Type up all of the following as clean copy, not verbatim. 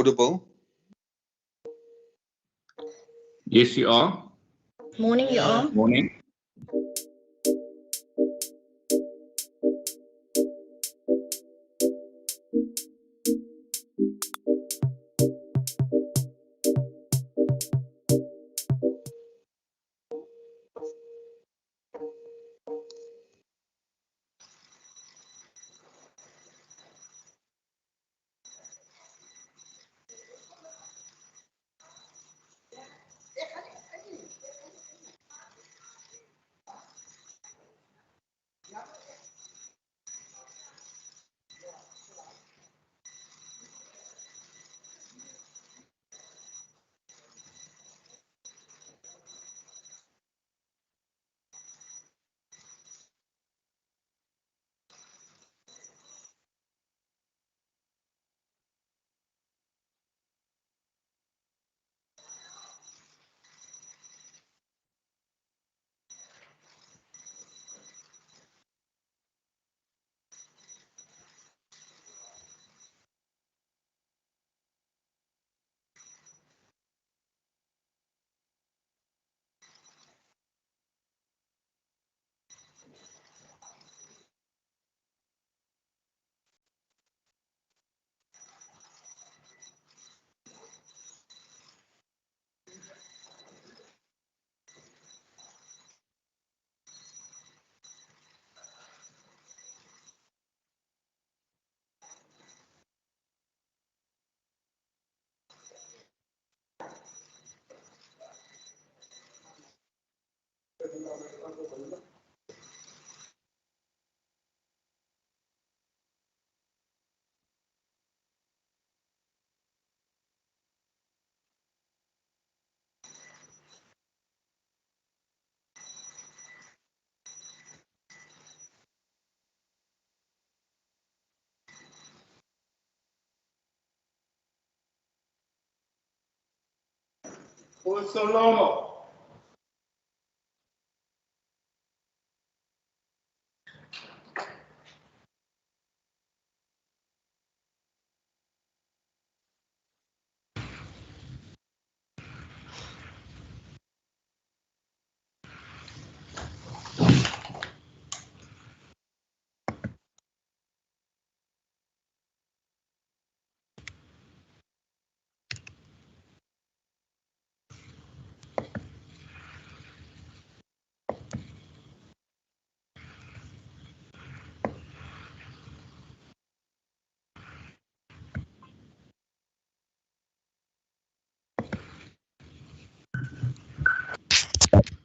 audible? Yes, you are. Morning, you are. Morning.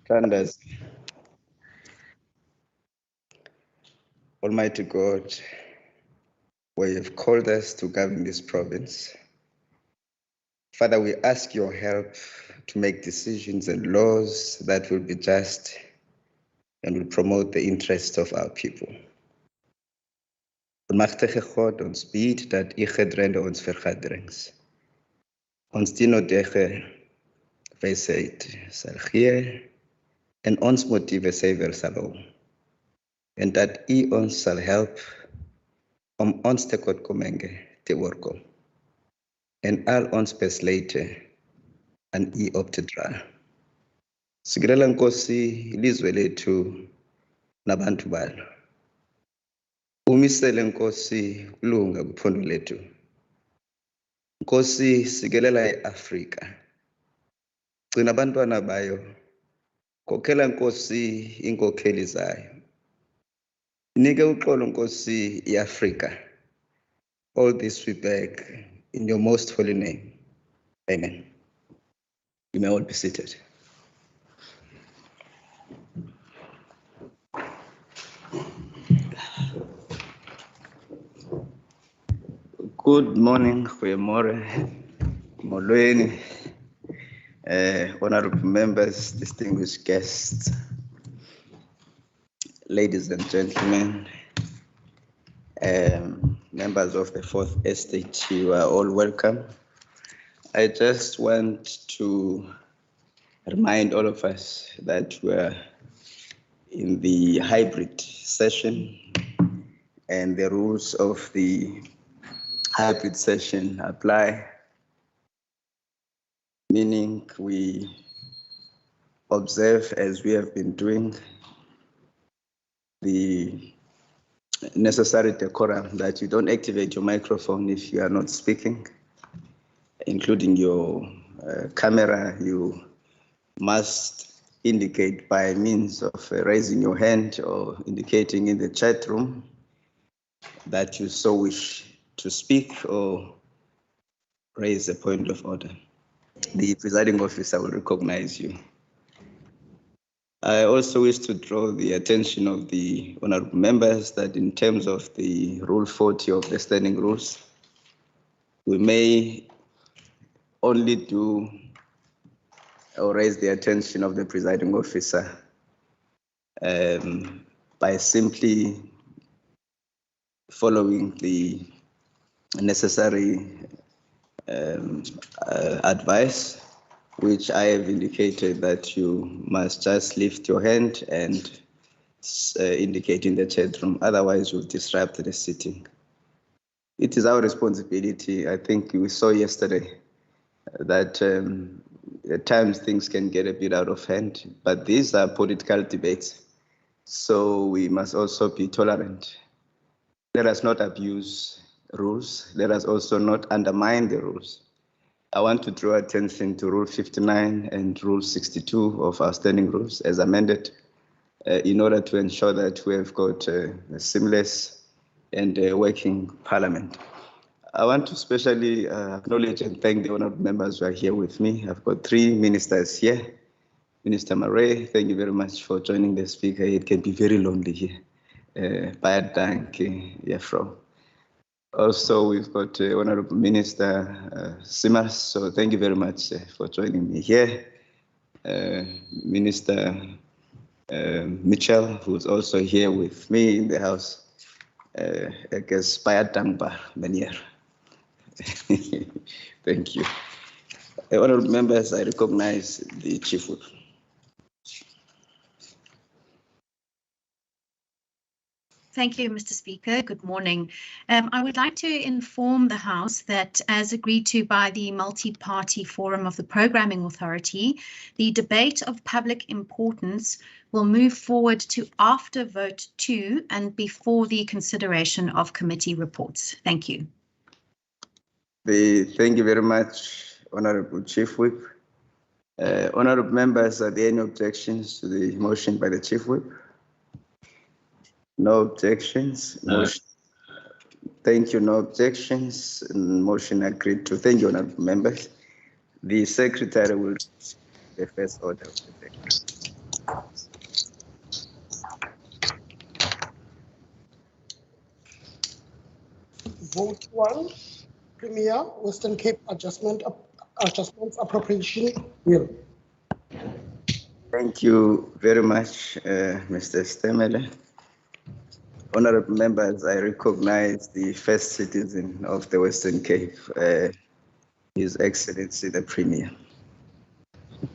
Thunders. Almighty God, where you've called us to govern this province, Father, we ask your help to make decisions and laws that will be just and will promote the interests of our people. Almachtige God, ons bid dat u gedurende ons vergaderings ons die nodige wysheid sal gee en ons motiewe suiwer sal hou. En dat u ons sal help om ons tekortkominge te oorkom en al ons besluite aan u op te dra. Sigrela Nkosi ilizwe lethu nabantu balo. Umisele Nkosi kulunga kuphondo lethu. Nkosi sikelela eAfrika. Gcina abantwana bayo. Kokhela Nkosi inkokheli zayo. Nike uxolo Nkosi iAfrika. All this we beg in your most holy name. Amen. You may all be seated. Good morning, goeiemorgen, molweni, honorable members, distinguished guests, ladies and gentlemen, members of the Fourth Estate, you are all welcome. I just want to remind all of us that we're in the hybrid session and the rules of the hybrid session apply. meaning we observe, as we have been doing, the necessary decorum that you don't activate your microphone if you are not speaking, including your camera. You must indicate by means of raising your hand or indicating in the chat room that you so wish to speak or raise a point of order. The presiding officer will recognize you. I also wish to draw the attention of the honorable members that in terms of the Rule 40 of the standing rules, we may only do or raise the attention of the presiding officer by simply following the necessary advice, which I have indicated that you must just lift your hand and indicate in the chat room, otherwise you'll disrupt the sitting. It is our responsibility. I think we saw yesterday that at times things can get a bit out of hand, but these are political debates, so we must also be tolerant. Let us not abuse rules. Let us also not undermine the rules. I want to draw attention to Rule 59 and Rule 62 of our standing rules as amended in order to ensure that we have got a seamless and working parliament. I want to especially acknowledge and thank the honorable members who are here with me. I've got 3 ministers here. Minister Murray, thank you very much for joining the speaker. It can be very lonely here. Bad thank you from. Also, we've got Honorable Minister Simas, so thank you very much for joining me here. Minister Mitchell, who's also here with me in the house. I guess Bayat Dangbar Manier. Thank you. Honorable members, I recognize the Chief Whip. Thank you, Mr. Speaker. Good morning. I would like to inform the House that, as agreed to by the Multi-Party Forum of the Programming Authority, the debate of public importance will move forward to after vote 2 and before the consideration of committee reports. Thank you. Thank you very much, Honorable Chief Whip. Honorable members, are there any objections to the motion by the Chief Whip? No objections. Motion. Thank you. No objections. Motion agreed to. Thank you, honorable members. The secretary will read the first order of the day. Vote 1, Premier, Western Cape Adjustments Appropriation Bill. Thank you very much, Mr. Stemele. Honorable members, I recognize the first citizen of the Western Cape, His Excellency the Premier.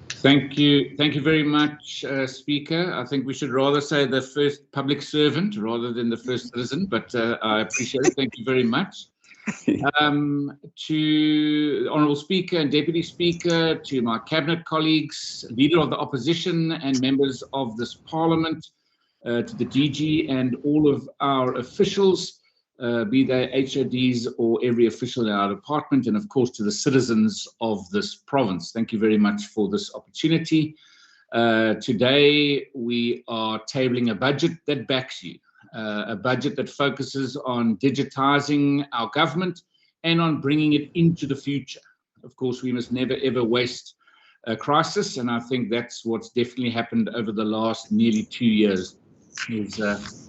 Thank you. Thank you very much, Speaker. I think we should rather say the first public servant rather than the first citizen, but I appreciate it. Thank you very much. To the Honourable Speaker and Deputy Speaker, to my Cabinet colleagues, Leader of the Opposition and members of this Parliament, to the DG and all of our officials, be they HODs or every official in our department, and of course to the citizens of this province. Thank you very much for this opportunity. Today we are tabling a budget that backs you, a budget that focuses on digitizing our government and on bringing it into the future. Of course, we must never ever waste a crisis, and I think that's what's definitely happened over the last nearly 2 years, is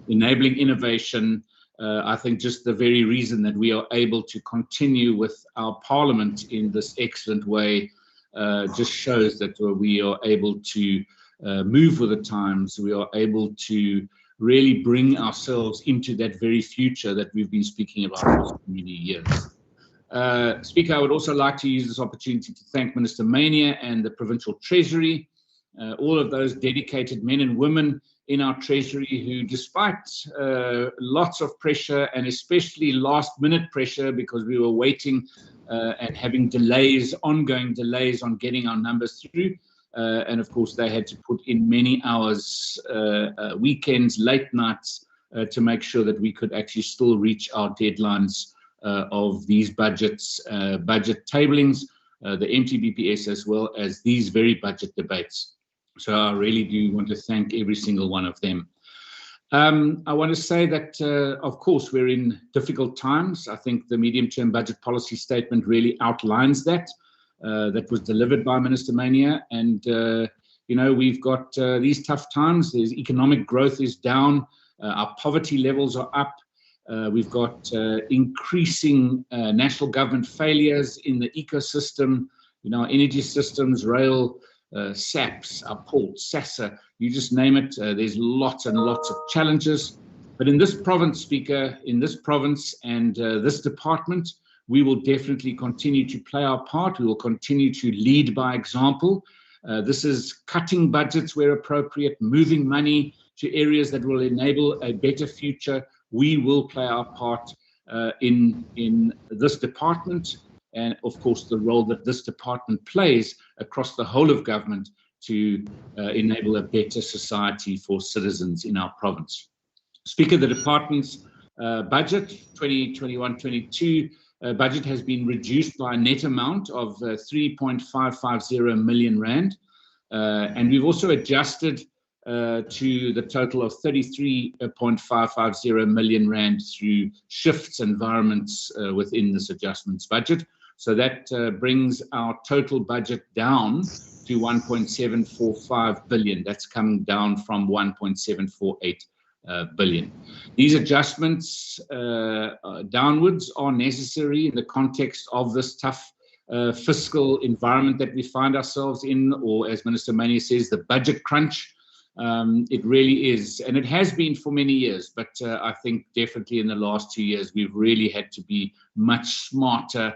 enabling innovation. I think just the very reason that we are able to continue with our parliament in this excellent way just shows that we are able to move with the times. We are able to really bring ourselves into that very future that we've been speaking about for so many years. Speaker, I would also like to use this opportunity to thank Minister Mania and the Provincial Treasury all of those dedicated men and women in our Treasury who, despite lots of pressure, and especially last-minute pressure because we were waiting and having delays, ongoing delays on getting our numbers through, and of course they had to put in many hours, weekends, late nights, to make sure that we could actually still reach our deadlines of these budgets, budget tablings, the MTBPS, as well as these very budget debates. So I really do want to thank every single one of them. I want to say that, of course, we're in difficult times. I think the medium-term budget policy statement really outlines that. That was delivered by Minister Mania. And, you know, we've got these tough times. There's economic growth is down. Our poverty levels are up. We've got increasing national government failures in the ecosystem, you know, energy systems, rail, SAPS, our ports, SASA, you just name it. There's lots and lots of challenges. But in this province, Speaker, in this province and this department, we will definitely continue to play our part. We will continue to lead by example. This is cutting budgets where appropriate, moving money to areas that will enable a better future. We will play our part in this department, and of course the role that this department plays across the whole of government to enable a better society for citizens in our province. Speaker, the department's budget, 2021-22 budget has been reduced by a net amount of 3.550 million rand, and we've also adjusted to the total of 33.550 million rand through shifts environments within this adjustments budget. So that brings our total budget down to 1.745 billion. That's coming down from 1.748 billion. These adjustments downwards are necessary in the context of this tough fiscal environment that we find ourselves in, or as Minister Mania says, the budget crunch. It really is, and it has been for many years, but I think definitely in the last 2 years, we've really had to be much smarter.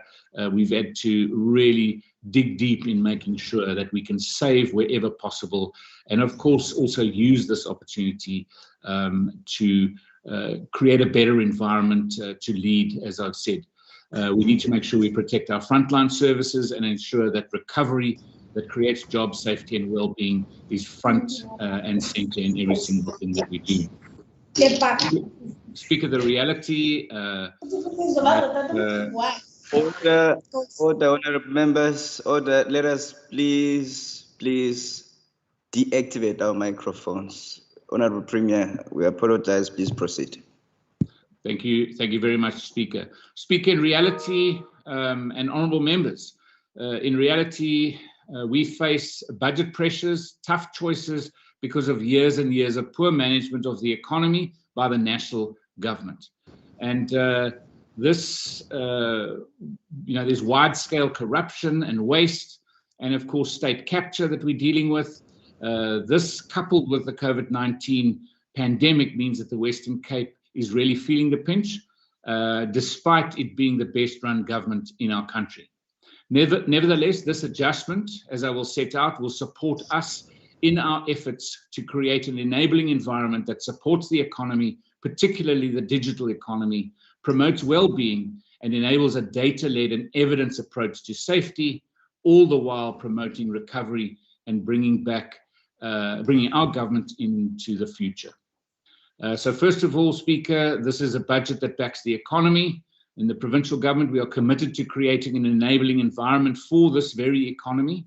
We've had to really dig deep in making sure that we can save wherever possible, and of course also use this opportunity to create a better environment to lead, as I've said. We need to make sure we protect our frontline services and ensure that recovery that creates job safety and well-being is front and center in every single thing that we do. Speak of the reality. Order, honorable members, order. Let us please deactivate our microphones. Honorable Premier, we apologize. Please proceed. Thank you very much, Speaker. Speaker, in reality, and honorable members, in reality, we face budget pressures, tough choices because of years and years of poor management of the economy by the national government. And this, there's wide-scale corruption and waste, and of course state capture that we're dealing with. This, coupled with the COVID-19 pandemic, means that the Western Cape is really feeling the pinch, despite it being the best-run government in our country. Nevertheless, this adjustment, as I will set out, will support us in our efforts to create an enabling environment that supports the economy, particularly the digital economy, promotes well-being, and enables a data-led and evidence approach to safety, all the while promoting recovery and bringing our government into the future. So first of all, Speaker, this is a budget that backs the economy. In the provincial government, we are committed to creating an enabling environment for this very economy.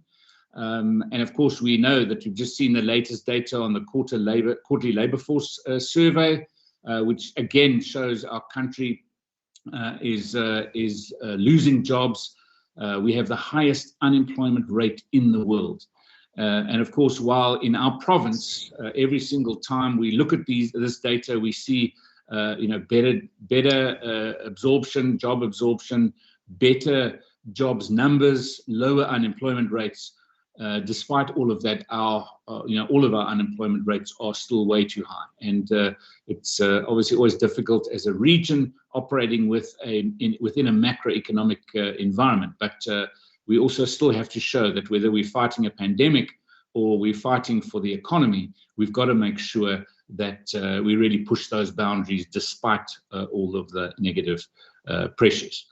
And of course, we know that we've just seen the latest data on the quarterly labor force survey, which again shows our country is losing jobs. We have the highest unemployment rate in the world. And of course, while in our province, every single time we look at this data, we see better absorption, job absorption, better jobs numbers, lower unemployment rates. Despite all of that, all of our unemployment rates are still way too high, and it's obviously always difficult as a region operating within a macroeconomic environment. But we also still have to show that whether we're fighting a pandemic or we're fighting for the economy, we've got to make sure that we really push those boundaries despite all of the negative pressures.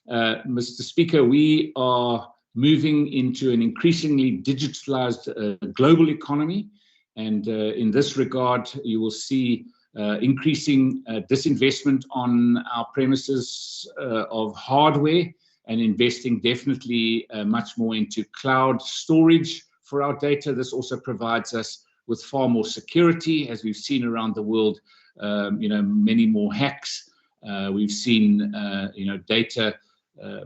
Mr. Speaker, we are moving into an increasingly digitalized global economy, and in this regard, you will see increasing disinvestment on our premises of hardware, and investing definitely much more into cloud storage for our data. This also provides us with far more security, as we've seen around the world, many more hacks. We've seen, data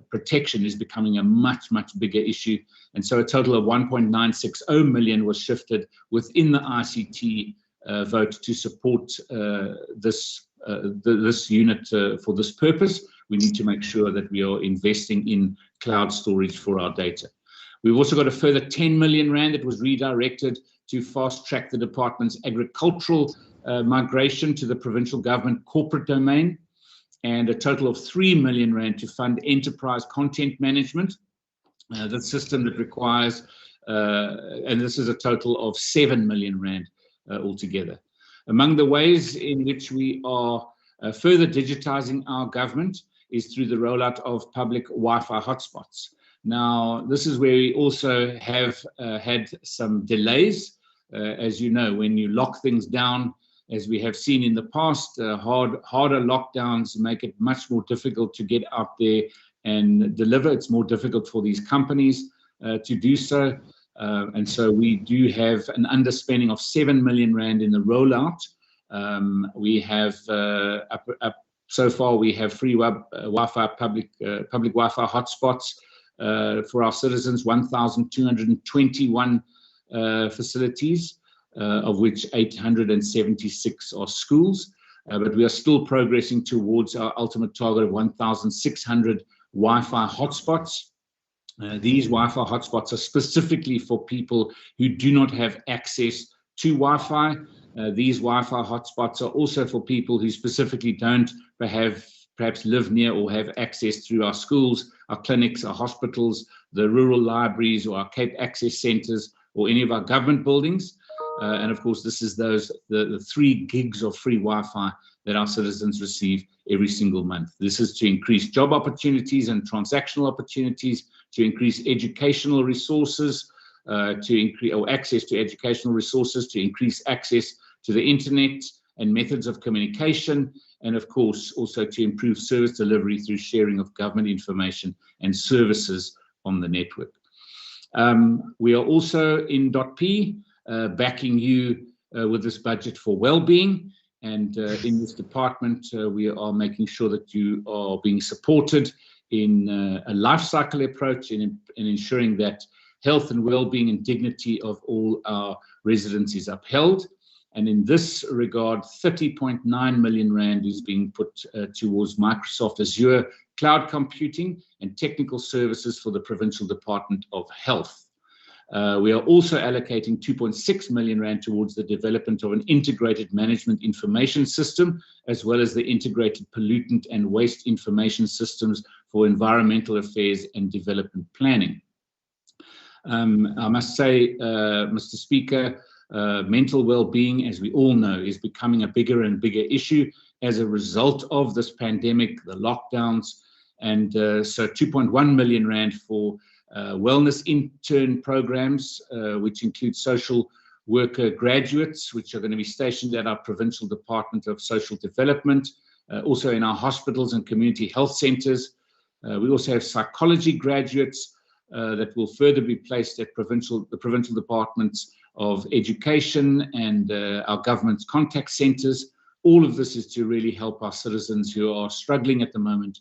protection is becoming a much, much bigger issue. And so a total of 1.960 million was shifted within the ICT vote to support this unit for this purpose. We need to make sure that we are investing in cloud storage for our data. We've also got a further 10 million rand that was redirected to fast track the department's agricultural migration to the provincial government corporate domain, and a total of 3 million rand to fund enterprise content management, the system that requires, and this is a total of 7 million rand altogether. Among the ways in which we are further digitizing our government is through the rollout of public Wi-Fi hotspots. Now, this is where we also have had some delays. As you know, when you lock things down, as we have seen in the past, harder lockdowns make it much more difficult to get out there and deliver. It's more difficult for these companies to do so. And so we do have an underspending of 7 million rand in the rollout. We have, so far, we have free Wi-Fi, public Wi-Fi hotspots for our citizens, 1,221 facilities, of which 876 are schools. But we are still progressing towards our ultimate target of 1,600 Wi-Fi hotspots. These Wi-Fi hotspots are specifically for people who do not have access to Wi-Fi. These Wi-Fi hotspots are also for people who specifically don't perhaps live near or have access through our schools, our clinics, our hospitals, the rural libraries, or our Cape Access Centres, or any of our government buildings. And of course, this is the 3 gigs of free Wi-Fi that our citizens receive every single month. This is to increase job opportunities and transactional opportunities, to increase educational resources, to increase access to educational resources, to increase access to the internet and methods of communication, and of course also to improve service delivery through sharing of government information and services on the network. We are also in .P backing you with this budget for well-being, and in this department we are making sure that you are being supported in a life cycle approach in ensuring that health and well-being and dignity of all our residents is upheld. And in this regard, 30.9 million rand is being put towards Microsoft Azure cloud computing and technical services for the Provincial Department of Health. We are also allocating 2.6 million rand towards the development of an integrated management information system, as well as the integrated pollutant and waste information systems for environmental affairs and development planning. I must say, Mr. Speaker, mental well-being, as we all know, is becoming a bigger and bigger issue as a result of this pandemic, the lockdowns, and so 2.1 million rand for wellness intern programs, which include social worker graduates, which are going to be stationed at our Provincial Department of Social Development, also in our hospitals and community health centres. We also have psychology graduates that will further be placed at the Provincial Departments of Education and our government's contact centres. All of this is to really help our citizens who are struggling at the moment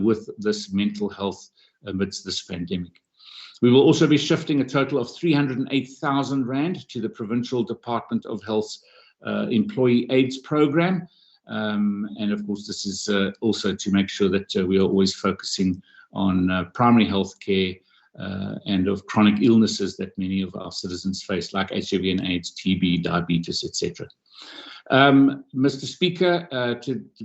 with this mental health amidst this pandemic. We will also be shifting a total of 308,000 rand to the Provincial Department of Health's Employee AIDS Programme. And of course, this is also to make sure that we are always focusing on primary health care and of chronic illnesses that many of our citizens face, like HIV and AIDS, TB, diabetes, etc. Mr. Speaker,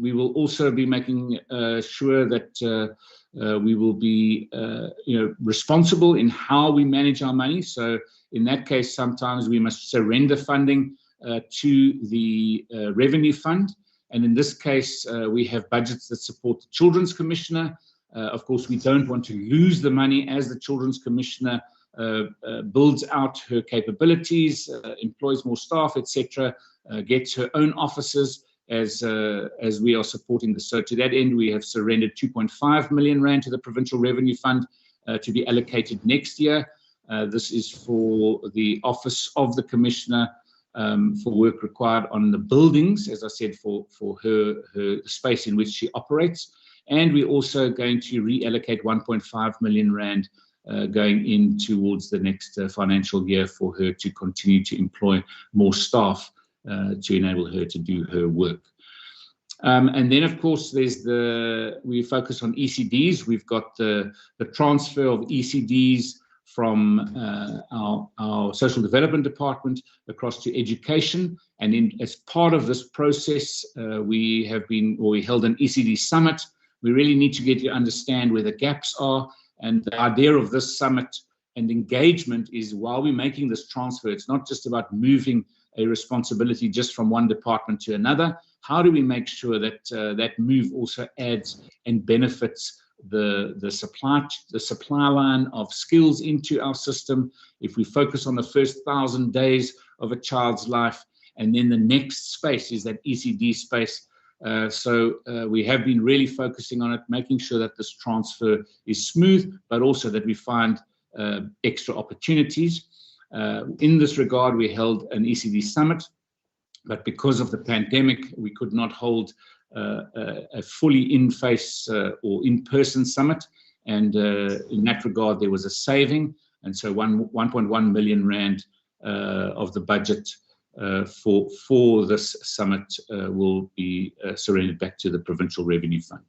we will also be making sure that we will be responsible in how we manage our money. So in that case, sometimes we must surrender funding to the revenue fund. And in this case, we have budgets that support the Children's Commissioner. Of course, we don't want to lose the money as the Children's Commissioner builds out her capabilities, employs more staff, etc., gets her own offices as we are supporting this. So to that end, we have surrendered 2.5 million rand to the Provincial Revenue Fund to be allocated next year. This is for the Office of the Commissioner, for work required on the buildings, as I said, for her space in which she operates. And we're also going to reallocate 1.5 million rand going in towards the next financial year for her to continue to employ more staff to enable her to do her work. And then, of course, we focus on ECDs. We've got the transfer of ECDs from our Social Development Department across to Education. And as part of this process, we held an ECD summit. We really need to get you to understand where the gaps are. And the idea of this summit and engagement is, while we're making this transfer, it's not just about moving a responsibility just from one department to another. How do we make sure that that move also adds and benefits the supply line of skills into our system? If we focus on the first 1,000 days of a child's life, and then the next space is that ECD space. So we have been really focusing on it, making sure that this transfer is smooth, but also that we find extra opportunities. In this regard, we held an ECD summit, but because of the pandemic, we could not hold a fully in-face or in-person summit. And in that regard, there was a saving. And so 1.1 million rand of the budget for this summit will be surrendered back to the Provincial Revenue Fund.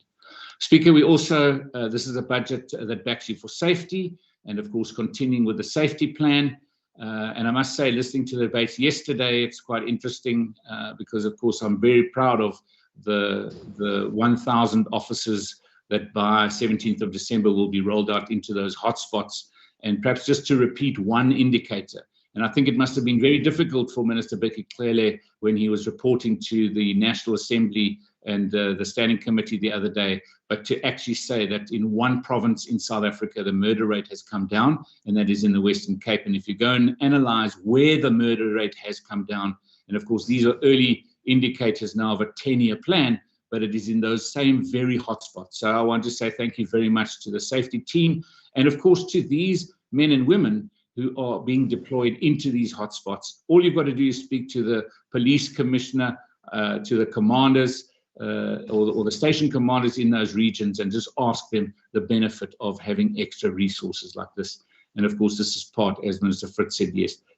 Speaker, we also, this is a budget that backs you for safety, and of course continuing with the safety plan. And I must say, listening to the debates yesterday, it's quite interesting because of course I'm very proud of the 1,000 officers that by 17th of December will be rolled out into those hotspots. And perhaps just to repeat one indicator, and I think it must have been very difficult for Minister Becky Clele when he was reporting to the National Assembly and the Standing Committee the other day, but to actually say that in one province in South Africa, the murder rate has come down, and that is in the Western Cape. And if you go and analyze where the murder rate has come down, and of course these are early indicators now of a 10-year plan, but it is in those same very hotspots. So I want to say thank you very much to the safety team, and of course to these men and women who are being deployed into these hotspots. All you've got to do is speak to the police commissioner, to the commanders, or the station commanders in those regions, and just ask them the benefit of having extra resources like this. And of course, this is part, as Minister Fritz said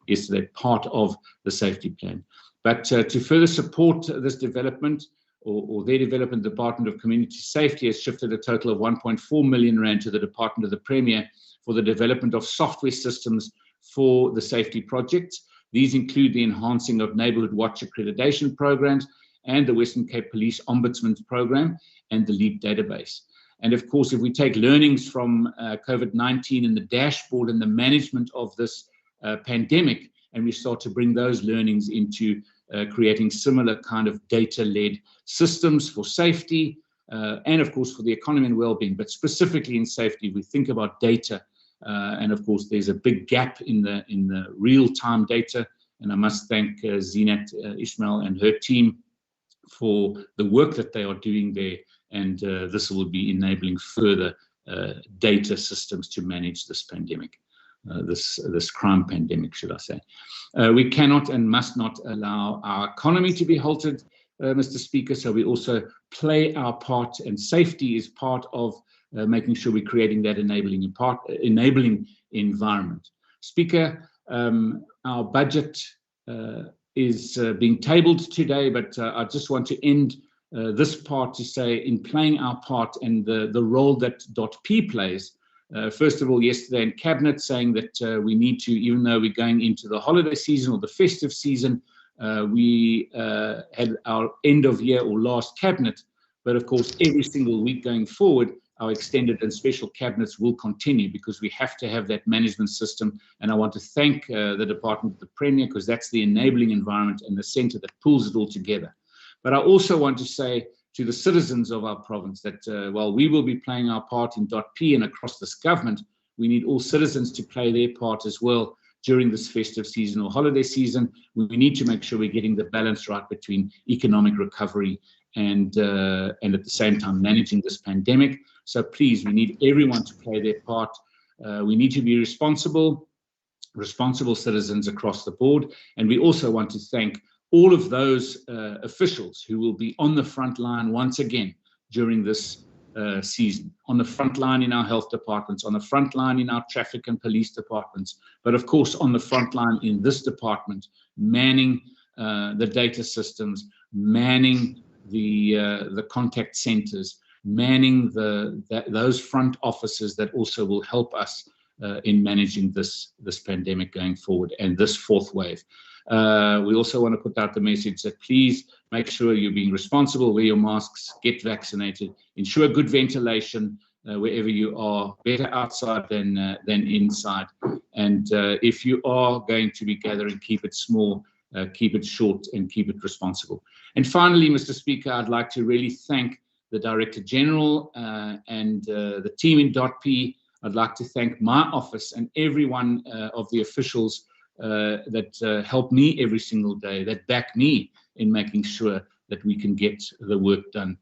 yesterday, part of the safety plan. But to further support this development, or their development, the Department of Community Safety has shifted a total of 1.4 million rand to the Department of the Premier for the development of software systems for the safety projects. These include the enhancing of Neighbourhood Watch accreditation programs and the Western Cape Police Ombudsman's program and the LEAP database. And of course, if we take learnings from COVID-19 and the dashboard and the management of this pandemic, and we start to bring those learnings into creating similar kind of data-led systems for safety, and of course for the economy and well-being, but specifically in safety, we think about data. And of course, there's a big gap in the real-time data. And I must thank Zinat Ismail and her team for the work that they are doing there. And this will be enabling further data systems to manage this pandemic, this crime pandemic, should I say. We cannot and must not allow our economy to be halted, Mr. Speaker. So we also play our part, and safety is part of making sure we're creating that enabling environment. Speaker, our budget is being tabled today, but I just want to end this part to say, in playing our part and the role that .P plays, first of all, yesterday in Cabinet saying that we need to, even though we're going into the holiday season or the festive season, we had our end of year or last Cabinet, but of course every single week going forward, our extended and special cabinets will continue, because we have to have that management system. And I want to thank the Department of the Premier, because that's the enabling environment and the centre that pulls it all together. But I also want to say to the citizens of our province that while we will be playing our part in .P and across this government, we need all citizens to play their part as well during this festive season or holiday season. We need to make sure we're getting the balance right between economic recovery and at the same time managing this pandemic. So please, we need everyone to play their part. We need to be responsible citizens across the board. And we also want to thank all of those officials who will be on the front line once again during this season, on the front line in our health departments, on the front line in our traffic and police departments, but of course on the front line in this department, manning the data systems, manning the contact centers, manning those front offices that also will help us in managing this pandemic going forward and this fourth wave. We also want to put out the message that please make sure you're being responsible, wear your masks, get vaccinated, ensure good ventilation wherever you are, better outside than inside. And if you are going to be gathering, keep it small, keep it short, and keep it responsible. And finally, Mr. Speaker, I'd like to really thank the Director General and the team in .P. I'd like to thank my office and every one of the officials that help me every single day, that back me in making sure that we can get the work done.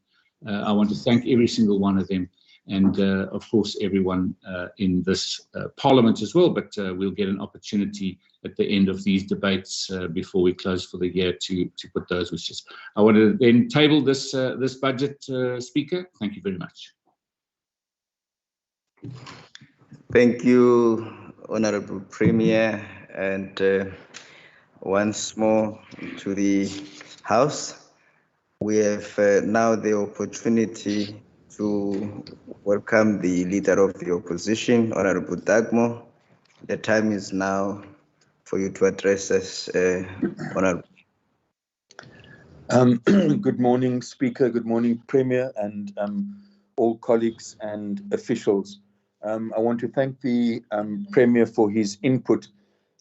I want to thank every single one of them, and of course everyone in this Parliament as well, but we'll get an opportunity at the end of these debates before we close for the year to put those wishes. I want to then table this budget, Speaker. Thank you very much. Thank you, Honourable Premier, and once more to the House. We have now the opportunity to welcome the Leader of the Opposition, Honourable Dagmo. The time is now for you to address us, Honourable. Good morning, Speaker. Good morning, Premier, and all colleagues and officials. I want to thank the Premier for his input,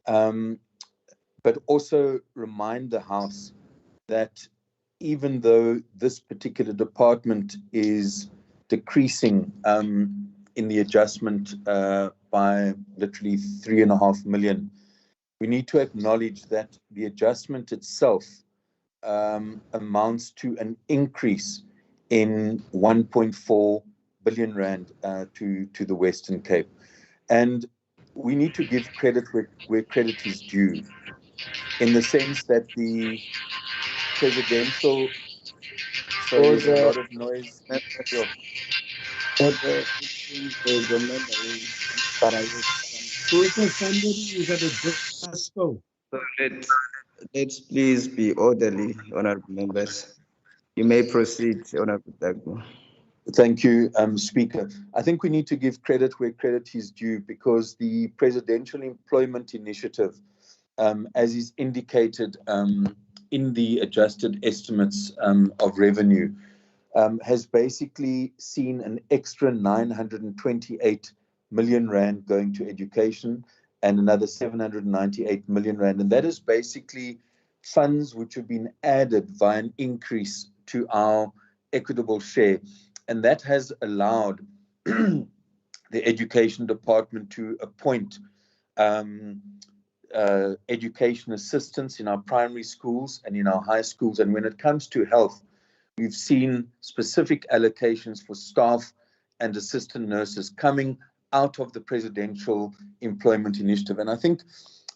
but also remind the House that even though this particular department is decreasing in the adjustment by literally 3.5 million, we need to acknowledge that the adjustment itself amounts to an increase in 1.4 billion rand to the Western Cape. And we need to give credit where credit is due, in the sense that the presidential... Sorry, there's a lot of noise. Sure. So let's please be orderly, Honourable members. You may proceed, Honourable Dagmo. Thank you, Speaker. I think we need to give credit where credit is due, because the Presidential Employment Initiative, as is indicated in the adjusted estimates of revenue, has basically seen an extra 928 million rand going to education and another 798 million rand. And that is basically funds which have been added via an increase to our equitable share. And that has allowed the Education Department to appoint education assistants in our primary schools and in our high schools. And when it comes to health, we've seen specific allocations for staff and assistant nurses coming out of the Presidential Employment Initiative. And I think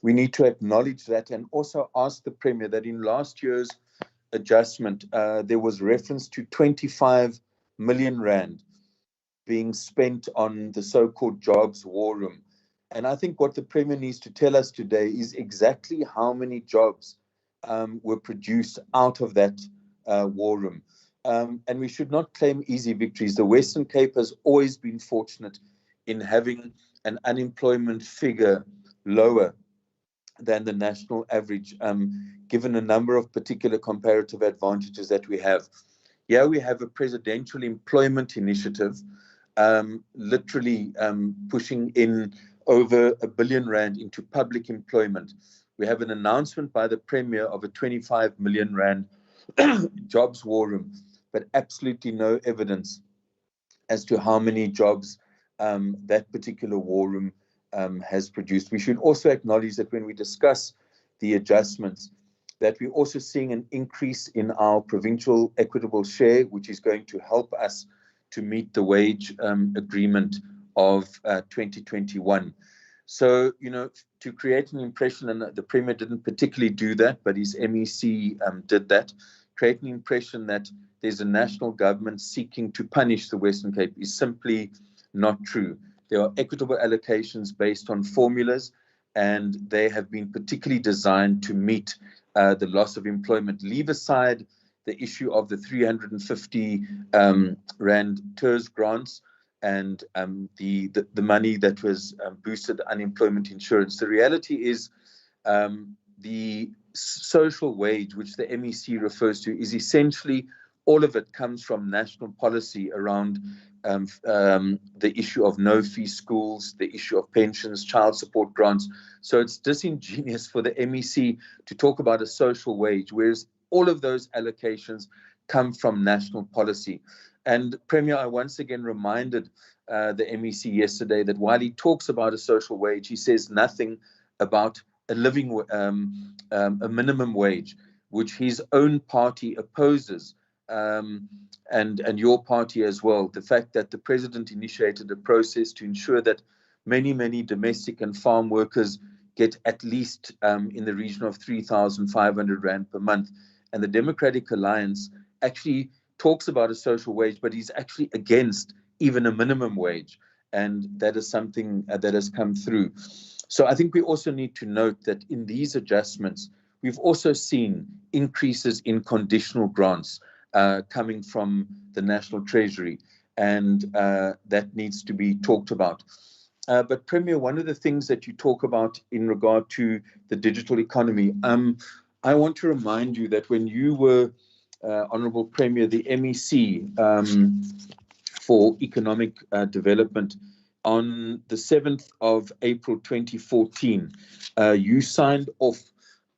we need to acknowledge that, and also ask the Premier that in last year's adjustment, there was reference to 25 million rand being spent on the so-called jobs war room. And I think what the Premier needs to tell us today is exactly how many jobs were produced out of that war room. And we should not claim easy victories. The Western Cape has always been fortunate in having an unemployment figure lower than the national average, given a number of particular comparative advantages that we have. Here we have a Presidential Employment Initiative literally pushing in over R1 billion into public employment. We have an announcement by the Premier of a 25 million rand jobs war room, but absolutely no evidence as to how many jobs that particular war room has produced. We should also acknowledge that when we discuss the adjustments, that we're also seeing an increase in our provincial equitable share, which is going to help us to meet the wage agreement of 2021. So, you know, to create an impression, and the Premier didn't particularly do that, but his MEC did that, create an impression that there's a national government seeking to punish the Western Cape is simply not true. There are equitable allocations based on formulas, and they have been particularly designed to meet the loss of employment. Leave aside the issue of the 350 Rand TERS grants and the money that was boosted unemployment insurance. The reality is the social wage, which the MEC refers to, is essentially all of it comes from national policy around the issue of no-fee schools, the issue of pensions, child support grants. So it's disingenuous for the MEC to talk about a social wage, whereas all of those allocations come from national policy. And Premier, I once again reminded the MEC yesterday that while he talks about a social wage, he says nothing about a living, a minimum wage, which his own party opposes, and your party as well. The fact that the President initiated a process to ensure that many domestic and farm workers get at least in the region of 3,500 Rand per month. And the Democratic Alliance actually talks about a social wage, but he's actually against even a minimum wage. And that is something that has come through. So I think we also need to note that in these adjustments, we've also seen increases in conditional grants coming from the National Treasury, and that needs to be talked about. But Premier, one of the things that you talk about in regard to the digital economy, I want to remind you that when you were Honourable Premier, the MEC for Economic Development, on the 7th of April 2014, you signed off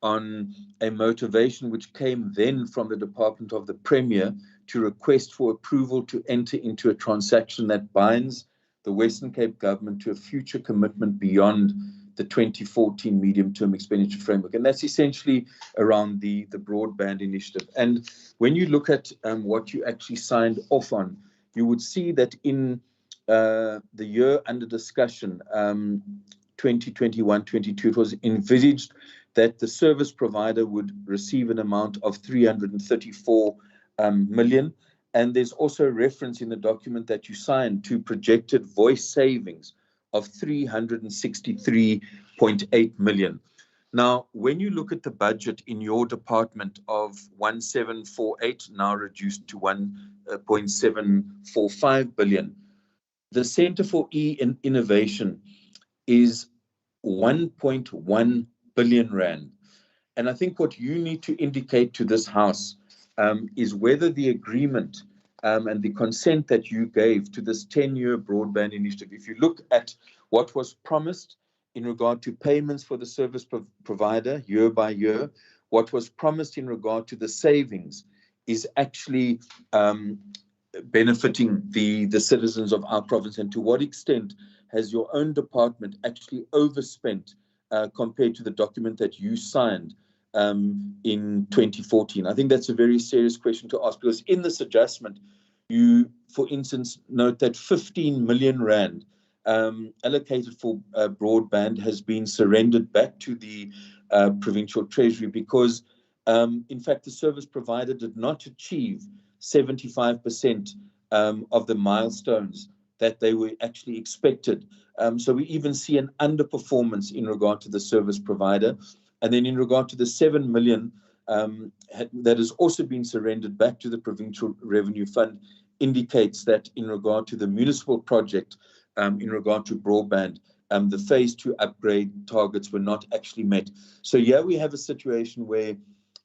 on a motivation which came then from the Department of the Premier to request for approval to enter into a transaction that binds the Western Cape government to a future commitment beyond the 2014 medium-term expenditure framework. And that's essentially around the broadband initiative. And when you look at what you actually signed off on, you would see that in the year under discussion, 2021-22, it was envisaged that the service provider would receive an amount of 334 million. And there's also a reference in the document that you signed to projected voice savings of 363.8 million. Now, when you look at the budget in your department of 1748, now reduced to 1.745 billion, the Centre for Innovation is 1.1 billion Rand. And I think what you need to indicate to this House is whether the agreement and the consent that you gave to this 10-year broadband initiative, if you look at what was promised in regard to payments for the service provider year by year, what was promised in regard to the savings is actually benefiting the citizens of our province, and to what extent has your own department actually overspent compared to the document that you signed in 2014? I think that's a very serious question to ask, because in this adjustment, you, for instance, note that 15 million Rand allocated for broadband has been surrendered back to the Provincial Treasury because, in fact, the service provider did not achieve 75% of the milestones that they were actually expected. So we even see an underperformance in regard to the service provider. And then in regard to the 7 million that has also been surrendered back to the Provincial Revenue Fund, indicates that in regard to the municipal project, in regard to broadband, the phase 2 upgrade targets were not actually met. So here we have a situation where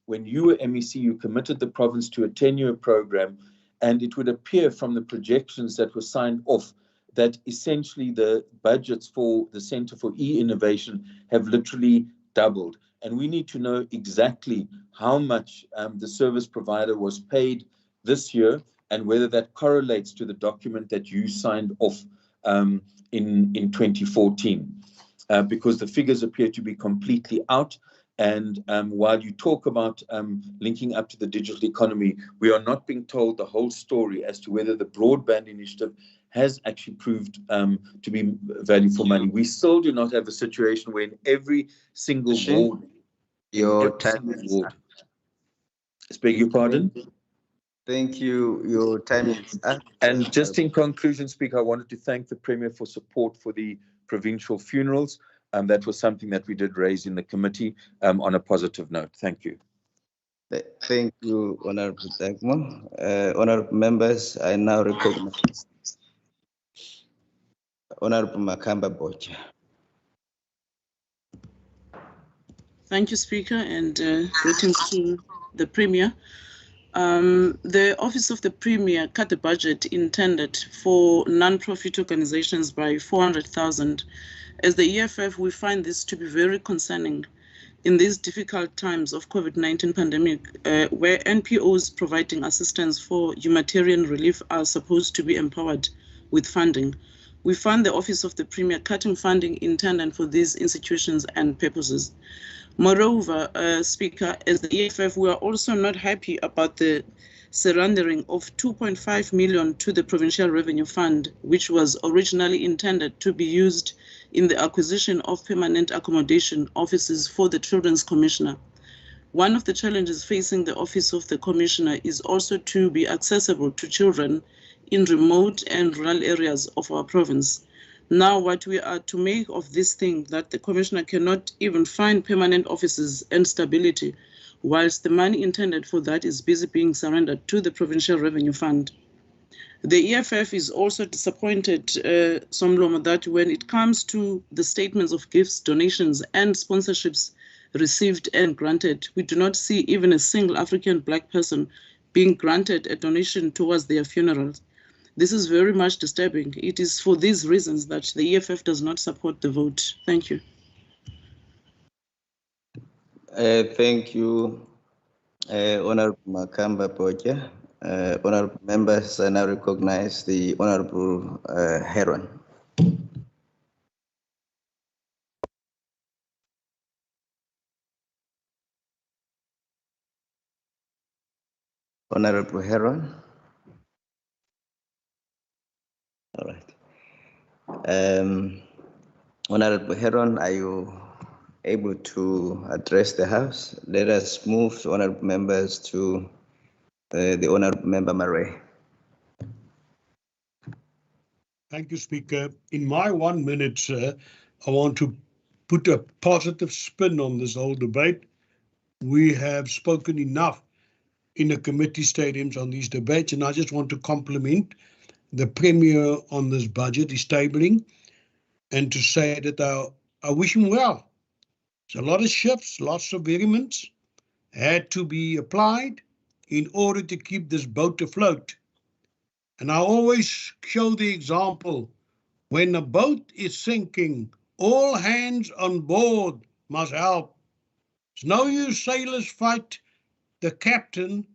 when you were MEC, you committed the province to a 10-year program, and it would appear from the projections that were signed off that essentially the budgets for the Center for E-Innovation have literally doubled. And we need to know exactly how much the service provider was paid this year and whether that correlates to the document that you signed off in 2014, because the figures appear to be completely out. And while you talk about linking up to the digital economy, we are not being told the whole story as to whether the broadband initiative has actually proved to be value for money. We still do not have a situation where in every single ward, beg your pardon? Thank you. Your time is up. And just in conclusion, Speaker, I wanted to thank the Premier for support for the provincial funerals. That was something that we did raise in the committee on a positive note. Thank you. Thank you, Honorable Dagmo. Honorable members, I now recognize Honorable Makamba Bocha. Thank you, Speaker, and greetings to the Premier. The Office of the Premier cut the budget intended for non-profit organizations by 400,000. As the EFF, we find this to be very concerning in these difficult times of COVID-19 pandemic, where NPOs providing assistance for humanitarian relief are supposed to be empowered with funding. We find the Office of the Premier cutting funding intended for these institutions and purposes. Moreover, Speaker, as the EFF, we are also not happy about the surrendering of 2.5 million to the Provincial Revenue Fund, which was originally intended to be used in the acquisition of permanent accommodation offices for the Children's Commissioner. One of the challenges facing the Office of the Commissioner is also to be accessible to children in remote and rural areas of our province. Now, what we are to make of this thing that the Commissioner cannot even find permanent offices and stability, whilst the money intended for that is busy being surrendered to the Provincial Revenue Fund. The EFF is also disappointed, Somlomo, that when it comes to the statements of gifts, donations, and sponsorships received and granted, we do not see even a single African Black person being granted a donation towards their funerals. This is very much disturbing. It is for these reasons that the EFF does not support the vote. Thank you. Thank you, Honorable Makamba Bocha. Honorable members, I now recognize the Honorable Heron. Honorable Heron. All right. Honorable Heron, are you able to address the House? Let us move, honorable members, to the Honorable Member Murray. Thank you, Speaker. In my 1 minute, sir, I want to put a positive spin on this whole debate. We have spoken enough in the committee stadiums on these debates, and I just want to compliment the Premier on this budget, his tabling, and to say that I wish him well. There's a lot of shifts, lots of vehemence had to be applied in order to keep this boat afloat. And I always show the example, when a boat is sinking, all hands on board must help. It's no use sailors fight the captain.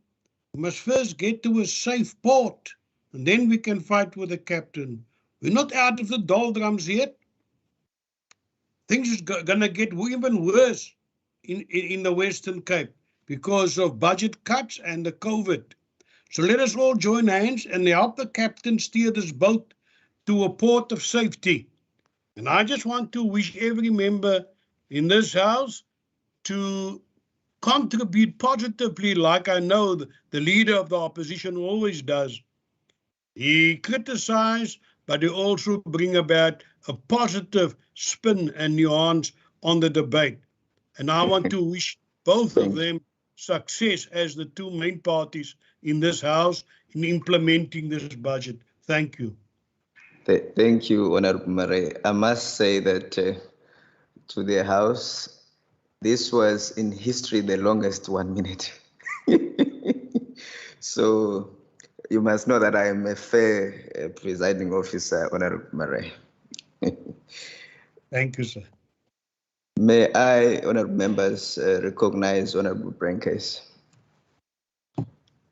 We must first get to a safe port, and then we can fight with the captain. We're not out of the doldrums yet. Things are going to get even worse in the Western Cape because of budget cuts and the COVID. So let us all join hands and help the captain steer this boat to a port of safety. And I just want to wish every member in this House to contribute positively, like I know the leader of the opposition always does. He criticized, but he also bring about a positive spin and nuance on the debate. And I want to wish both of them success as the two main parties in this House in implementing this budget. Thank you. Thank you, Honorable Murray. I must say that to the House, this was in history the longest 1 minute. So You must know that I am a fair presiding officer, Honorable Murray. Thank you, sir. May I, honorable members, recognize Honorable Brenkes.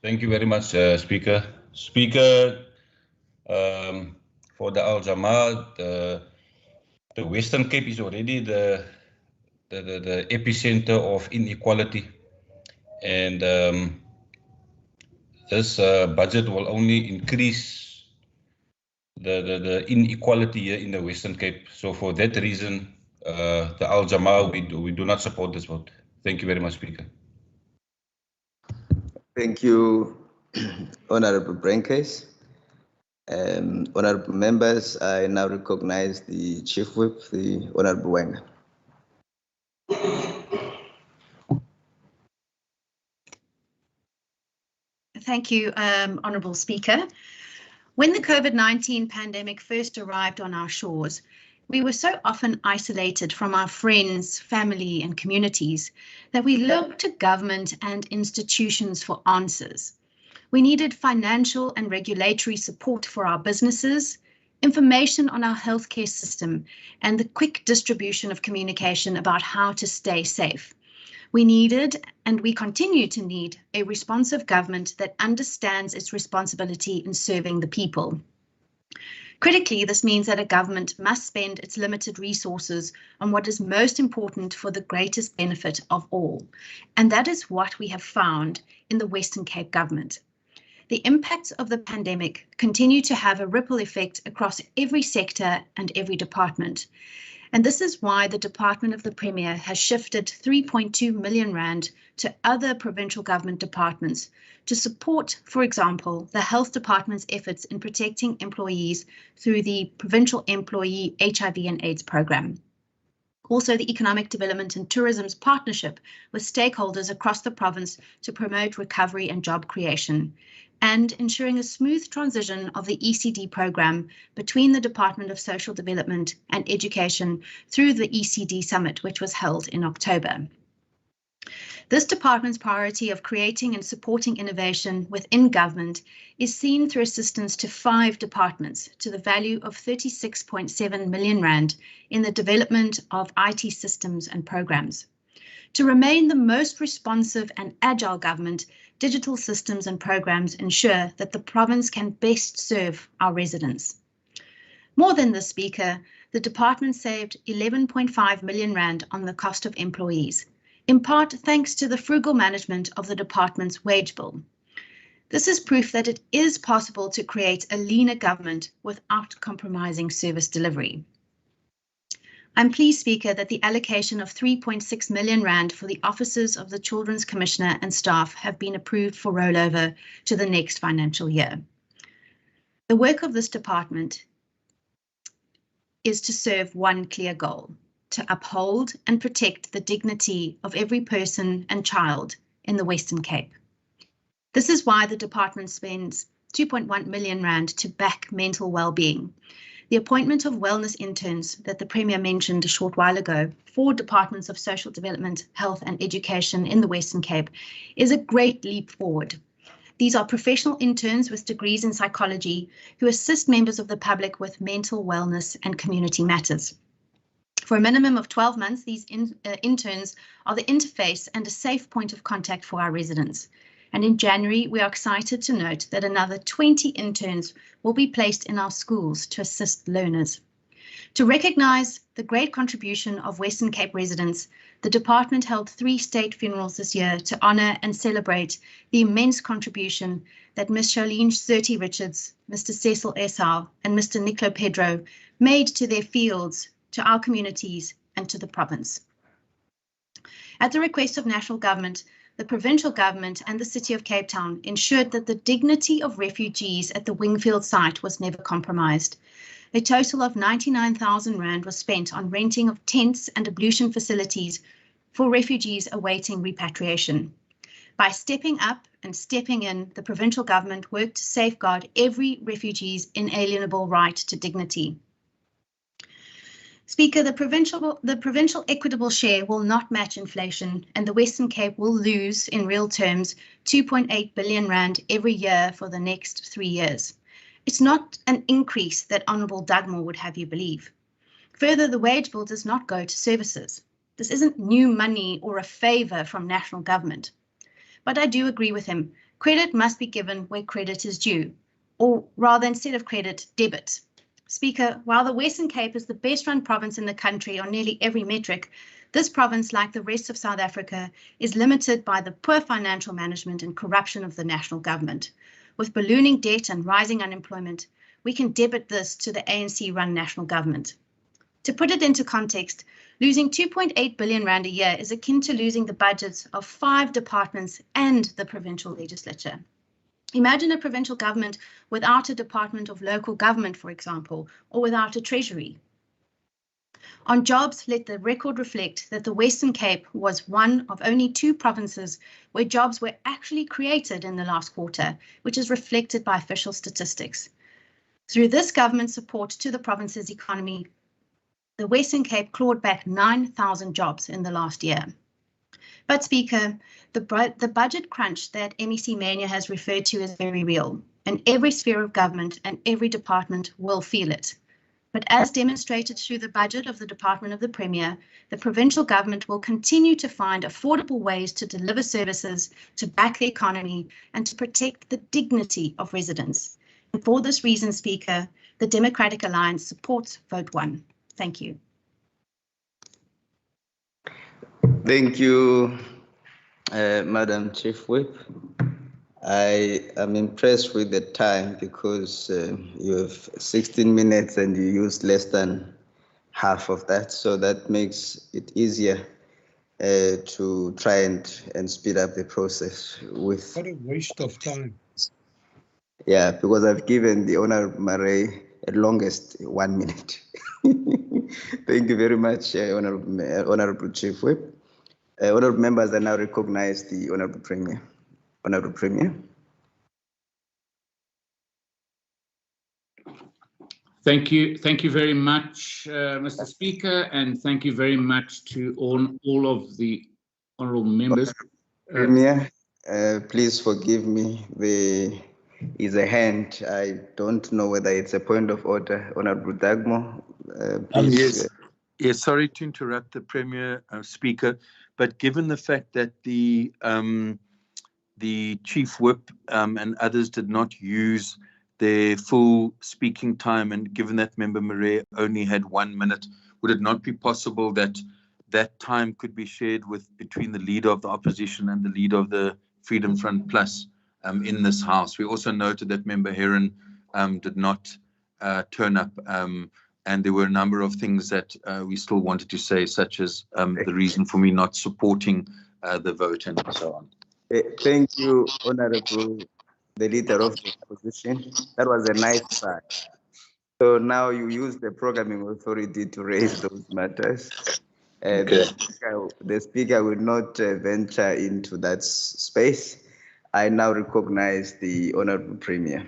Thank you very much, Speaker. Speaker, for the Al Jamaa, the Western Cape is already the epicenter of inequality, and this budget will only increase the inequality here in the Western Cape. So for that reason, the Al Jamaa, we do not support this vote. Thank you very much, Speaker. Thank you, Honorable Brenkes. Honorable members, I now recognize the Chief Whip, the Honorable Wenger. Thank you, Honourable Speaker. When the COVID-19 pandemic first arrived on our shores, we were so often isolated from our friends, family and communities that we looked to government and institutions for answers. We needed financial and regulatory support for our businesses, information on our healthcare system, and the quick distribution of communication about how to stay safe. We needed, and we continue to need, a responsive government that understands its responsibility in serving the people. Critically, this means that a government must spend its limited resources on what is most important for the greatest benefit of all. And that is what we have found in the Western Cape government. The impacts of the pandemic continue to have a ripple effect across every sector and every department. And this is why the Department of the Premier has shifted 3.2 million rand to other provincial government departments to support, for example, the Health Department's efforts in protecting employees through the Provincial Employee HIV and AIDS Programme. Also, the Economic Development and Tourism's partnership with stakeholders across the province to promote recovery and job creation, and ensuring a smooth transition of the ECD programme between the Department of Social Development and Education through the ECD Summit, which was held in October. This department's priority of creating and supporting innovation within government is seen through assistance to 5 departments to the value of 36.7 million rand in the development of IT systems and programs. To remain the most responsive and agile government, digital systems and programs ensure that the province can best serve our residents. More than this, Speaker, the department saved 11.5 million rand on the cost of employees, in part thanks to the frugal management of the department's wage bill. This is proof that it is possible to create a leaner government without compromising service delivery. I'm pleased, Speaker, that the allocation of 3.6 million rand for the offices of the Children's Commissioner and staff have been approved for rollover to the next financial year. The work of this department is to serve one clear goal: to uphold and protect the dignity of every person and child in the Western Cape. This is why the department spends 2.1 million rand to back mental well-being. The appointment of wellness interns that the Premier mentioned a short while ago for departments of social development, health and education in the Western Cape is a great leap forward. These are professional interns with degrees in psychology who assist members of the public with mental wellness and community matters. For a minimum of 12 months, these interns are the interface and a safe point of contact for our residents. And in January, we are excited to note that another 20 interns will be placed in our schools to assist learners. To recognise the great contribution of Western Cape residents, the department held 3 state funerals this year to honour and celebrate the immense contribution that Ms. Charlene Surti Richards, Mr. Cecil Esau and Mr. Nicola Pedro made to their fields, to our communities and to the province. At the request of national government, the provincial government and the City of Cape Town ensured that the dignity of refugees at the Wingfield site was never compromised. A total of 99,000 rand was spent on renting of tents and ablution facilities for refugees awaiting repatriation. By stepping up and stepping in, the provincial government worked to safeguard every refugee's inalienable right to dignity. Speaker, the provincial equitable share will not match inflation, and the Western Cape will lose, in real terms, 2.8 billion rand every year for the next 3 years. It's not an increase that Honourable Dugmore would have you believe. Further, the wage bill does not go to services. This isn't new money or a favour from national government. But I do agree with him. Credit must be given where credit is due, or rather, instead of credit, debit. Speaker, while the Western Cape is the best run province in the country on nearly every metric, this province, like the rest of South Africa, is limited by the poor financial management and corruption of the national government. With ballooning debt and rising unemployment, we can debit this to the ANC-run national government. To put it into context, losing 2.8 billion rand a year is akin to losing the budgets of 5 departments and the provincial legislature. Imagine a provincial government without a Department of Local Government, for example, or without a treasury. On jobs, let the record reflect that the Western Cape was one of only 2 provinces where jobs were actually created in the last quarter, which is reflected by official statistics. Through this government support to the province's economy, the Western Cape clawed back 9,000 jobs in the last year. But Speaker, the budget crunch that MEC Mania has referred to is very real, and every sphere of government and every department will feel it. But as demonstrated through the budget of the Department of the Premier, the provincial government will continue to find affordable ways to deliver services, to back the economy, and to protect the dignity of residents. And for this reason, Speaker, the Democratic Alliance supports Vote 1. Thank you. Thank you, Madam Chief Whip. I am impressed with the time because you have 16 minutes and you used less than half of that. So that makes it easier to try and speed up the process with. What a waste of time. Yeah, because I've given the Honourable Murray at longest 1 minute. Thank you very much, Honourable Chief Whip. Honourable members, I now recognize the Honourable Premier. Honourable Premier. Thank you very much, Mr. Speaker, and thank you very much to all of the honourable members. Premier, please forgive me. There is a hand. I don't know whether it's a point of order. Honourable Dugmore, please. Yes, sorry to interrupt the Premier, Speaker, but given the fact that the Chief Whip and others did not use their full speaking time, and given that Member Murray only had 1 minute, would it not be possible that that time could be shared between the Leader of the Opposition and the Leader of the Freedom Front Plus in this House? We also noted that Member Heron did not turn up, and there were a number of things that we still wanted to say, such as the reason for me not supporting the vote and so on. Thank you, Honourable, the Leader of the Opposition. That was a nice try. So now you use the programming authority to raise those matters. Okay. The speaker will not venture into that space. I now recognize the Honourable Premier.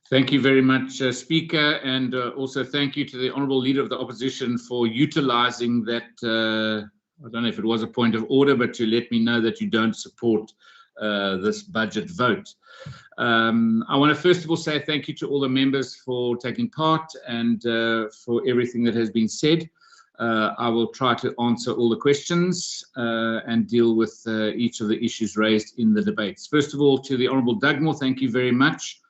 Thank you very much, Speaker, and also thank you to the Honourable Leader of the Opposition for utilising that, I don't know if it was a point of order, but to let me know that you don't support this budget vote. I want to first of all say thank you to all the members for taking part and for everything that has been said. I will try to answer all the questions and deal with each of the issues raised in the debates. First of all, to the Honourable Dugmore, thank you very much.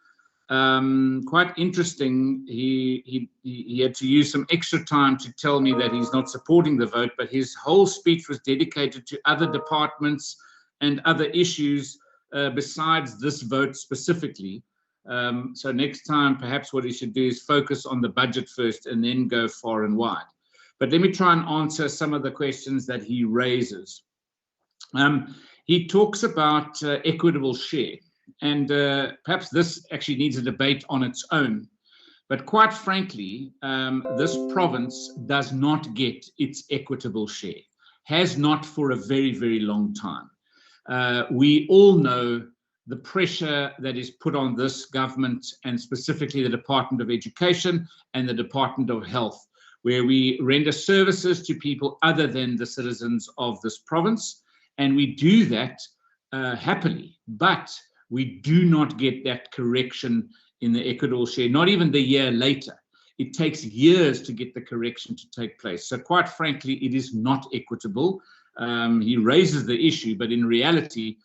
Quite interesting, he had to use some extra time to tell me that he's not supporting the vote, but his whole speech was dedicated to other departments and other issues besides this vote specifically. So next time, perhaps what he should do is focus on the budget first and then go far and wide. But let me try and answer some of the questions that he raises. He talks about equitable share. And perhaps this actually needs a debate on its own. But quite frankly, this province does not get its equitable share, has not for a very, very long time. We all know the pressure that is put on this government and specifically the Department of Education and the Department of Health where we render services to people other than the citizens of this province. And we do that happily, but we do not get that correction in the equitable share, not even the year later. It takes years to get the correction to take place. So quite frankly, it is not equitable. He raises the issue, but in reality,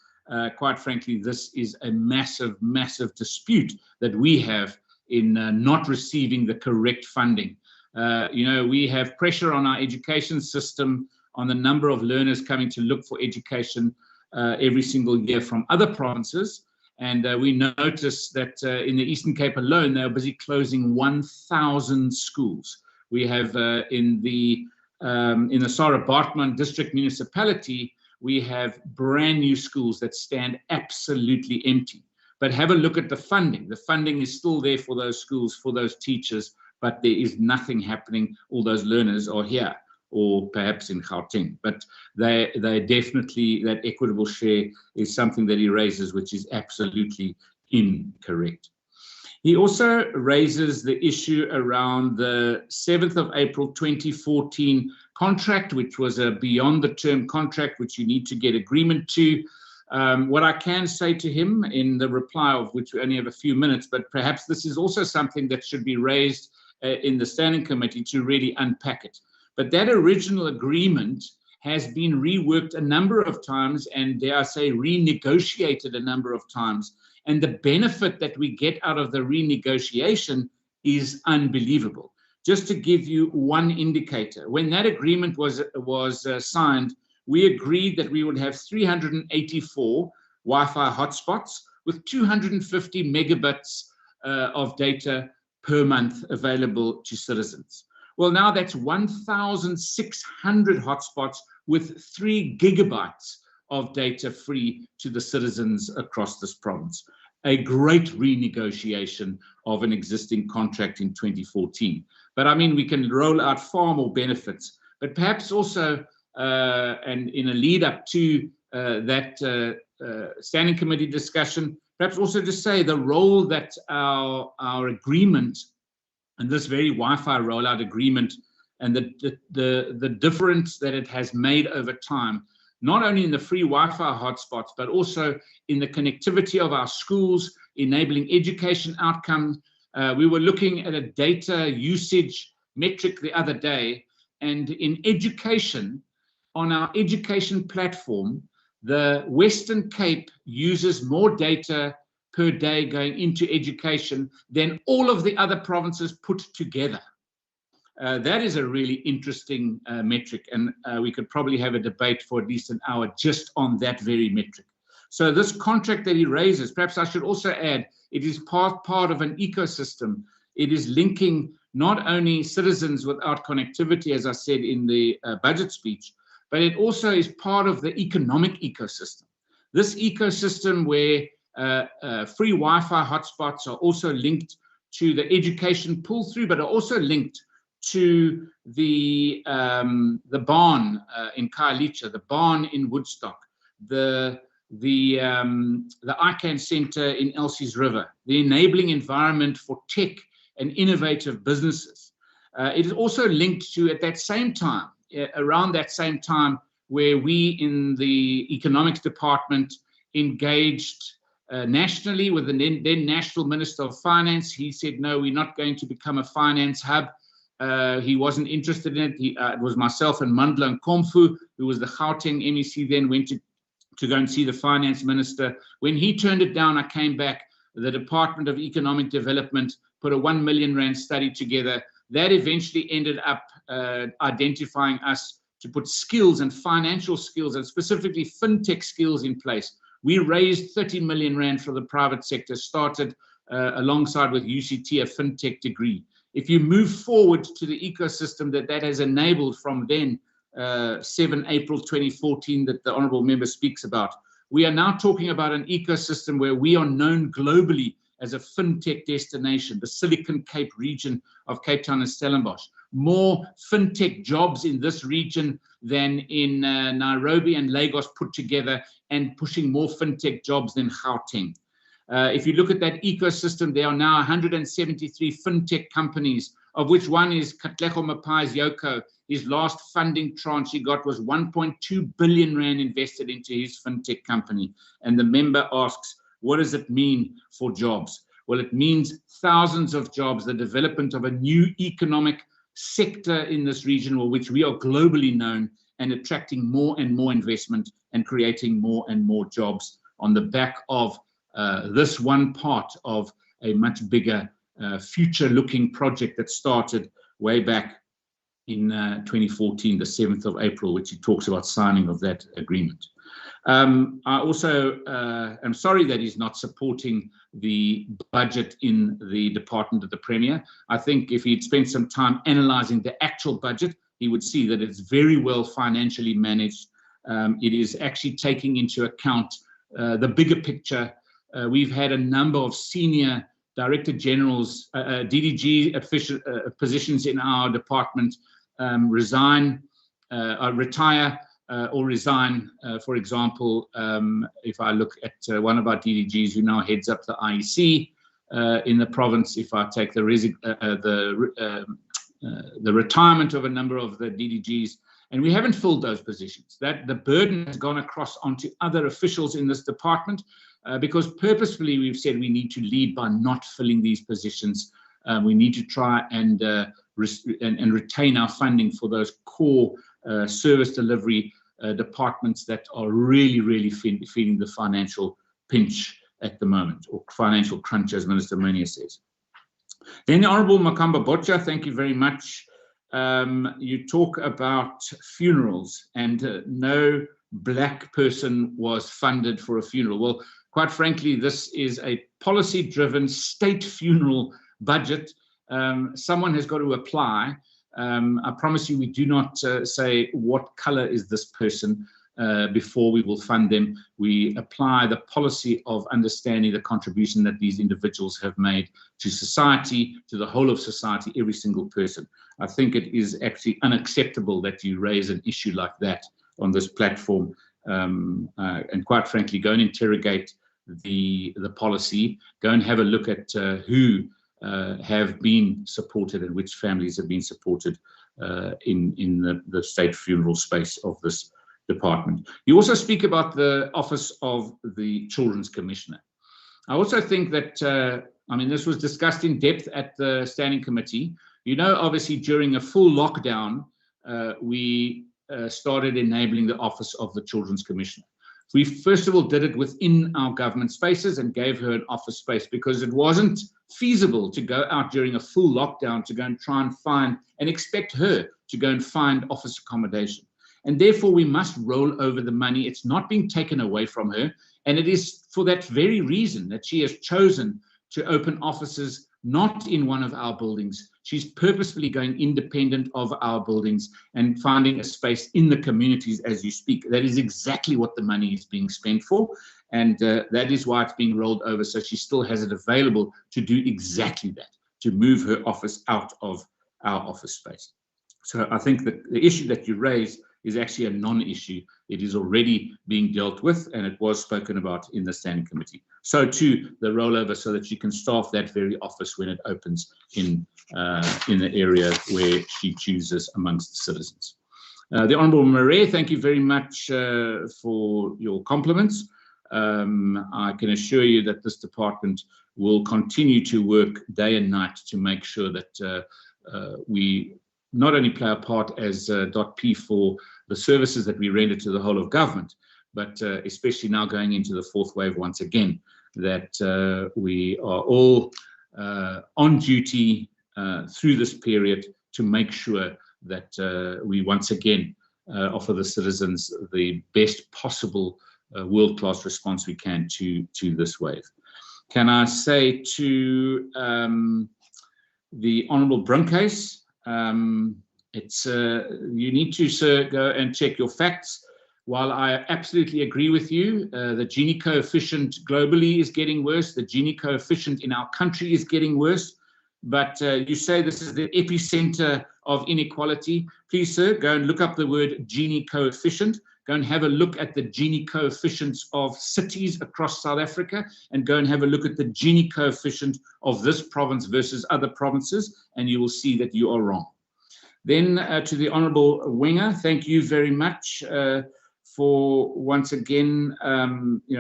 quite frankly, this is a massive, massive dispute that we have in not receiving the correct funding. We have pressure on our education system, on the number of learners coming to look for education every single year from other provinces. And we notice that in the Eastern Cape alone, they're busy closing 1,000 schools. We have in the Sarah Baartman district municipality, we have brand new schools that stand absolutely empty. But have a look at the funding. The funding is still there for those schools, for those teachers, but there is nothing happening. All those learners are here, or perhaps in Gauteng. But they definitely, that equitable share is something that he raises, which is absolutely incorrect. He also raises the issue around the 7th of April 2014 contract, which was a beyond the term contract, which you need to get agreement to. What I can say to him in the reply, of which we only have a few minutes, but perhaps this is also something that should be raised in the standing committee to really unpack it. But that original agreement has been reworked a number of times and, dare I say, renegotiated a number of times. And the benefit that we get out of the renegotiation is unbelievable. Just to give you one indicator, when that agreement was signed, we agreed that we would have 384 Wi-Fi hotspots with 250 megabits of data per month available to citizens. Well, now that's 1,600 hotspots with 3 gigabytes of data free to the citizens across this province. A great renegotiation of an existing contract in 2014. But I mean, we can roll out far more benefits, but perhaps also, and in a lead up to that standing committee discussion, perhaps also to say the role that our agreement and this very Wi-Fi rollout agreement and the difference that it has made over time, not only in the free Wi-Fi hotspots, but also in the connectivity of our schools, enabling education outcomes. We were looking at a data usage metric the other day, and in education, on our education platform, the Western Cape uses more data per day going into education than all of the other provinces put together. That is a really interesting metric, and we could probably have a debate for at least an hour just on that very metric. So this contract that he raises, perhaps I should also add, it is part of an ecosystem. It is linking not only citizens without connectivity, as I said in the budget speech, but it also is part of the economic ecosystem. This ecosystem where free Wi-Fi hotspots are also linked to the education pull-through, but are also linked to the barn in Khayelitsha, the barn in Woodstock, the ICANN Center in Elsie's River, the enabling environment for tech and innovative businesses. It is also linked to, at that same time, around that same time, where we in the economics department engaged nationally with the then National Minister of Finance. He said, no, we're not going to become a finance hub. He wasn't interested in it. It was myself and Mandla Nkomfu, who was the Gauteng MEC, then went to go and see the finance minister. When he turned it down, I came back. The Department of Economic Development put a 1 million rand study together. That eventually ended up identifying us to put skills and financial skills and specifically fintech skills in place. We raised 30 million rand for the private sector, started alongside with UCT, a fintech degree. If you move forward to the ecosystem that has enabled from then 7 April 2014 that the Honourable Member speaks about, we are now talking about an ecosystem where we are known globally as a fintech destination, the Silicon Cape region of Cape Town and Stellenbosch. More fintech jobs in this region than in Nairobi and Lagos put together, and pushing more fintech jobs than Gauteng. If you look at that ecosystem, there are now 173 fintech companies of which one is Katlego Mapai's Yoko. His last funding tranche he got was 1.2 billion rand invested into his fintech company. And the member asks, what does it mean for jobs? Well, it means thousands of jobs, the development of a new economic sector in this region, for which we are globally known, and attracting more and more investment and creating more and more jobs on the back of this one part of a much bigger future-looking project that started way back in 2014, the 7th of April, which he talks about signing of that agreement. I also am sorry that he's not supporting the budget in the department of the Premier. I think if he'd spent some time analysing the actual budget, he would see that it's very well financially managed. It is actually taking into account the bigger picture. We've had a number of senior Director Generals, DDG official positions in our department retire or resign. For example, if I look at one of our DDGs who now heads up the IEC in the province, if I take the retirement of a number of the DDGs, and we haven't filled those positions. That the burden has gone across onto other officials in this department because purposefully we've said we need to lead by not filling these positions. We need to try and retain our funding for those core service delivery departments that are really feeling the financial pinch at the moment, or financial crunch, as Minister Mania says. Then the Honourable Makamba Botcha, thank you very much. You talk about funerals and no black person was funded for a funeral. Well, quite frankly, this is a policy-driven state funeral budget. Someone has got to apply. I promise you, we do not say what colour is this person before we will fund them. We apply the policy of understanding the contribution that these individuals have made to society, to the whole of society, every single person. I think it is actually unacceptable that you raise an issue like that on this platform. And quite frankly, go and interrogate the policy, go and have a look at who have been supported and which families have been supported in the state funeral space of this department. You also speak about the Office of the Children's Commissioner. I also think that, I mean, this was discussed in depth at the Standing Committee. You know, obviously, during a full lockdown, we started enabling the Office of the Children's Commissioner. We first of all did it within our government spaces and gave her an office space because it wasn't feasible to go out during a full lockdown to go and try and find and expect her to go and find office accommodation. And therefore, we must roll over the money. It's not being taken away from her. And it is for that very reason that she has chosen to open offices not in one of our buildings. She's purposefully going independent of our buildings and finding a space in the communities as you speak. That is exactly what the money is being spent for. And that is why it's being rolled over. So she still has it available to do exactly that, to move her office out of our office space. So I think that the issue that you raise is actually a non-issue. It is already being dealt with, and it was spoken about in the Standing Committee. So too, the rollover so that she can staff that very office when it opens in the area where she chooses amongst the citizens. The Honourable Marais, thank you very much for your compliments. I can assure you that this department will continue to work day and night to make sure that we not only play a part as .P for the services that we render to the whole of government, but especially now going into the fourth wave once again, that we are all on duty through this period to make sure that we once again offer the citizens the best possible world-class response we can to this wave. Can I say to the Honourable Brinkhuis, it's you need to, sir, go and check your facts. While I absolutely agree with you, the Gini coefficient globally is getting worse. The Gini coefficient in our country is getting worse. But you say this is the epicenter of inequality. Please, sir, go and look up the word Gini coefficient. go and have a look at the Gini coefficients of cities across South Africa, and go and have a look at the Gini coefficient of this province versus other provinces, and you will see that you are wrong. Then to the Honourable Winger, thank you very much for once again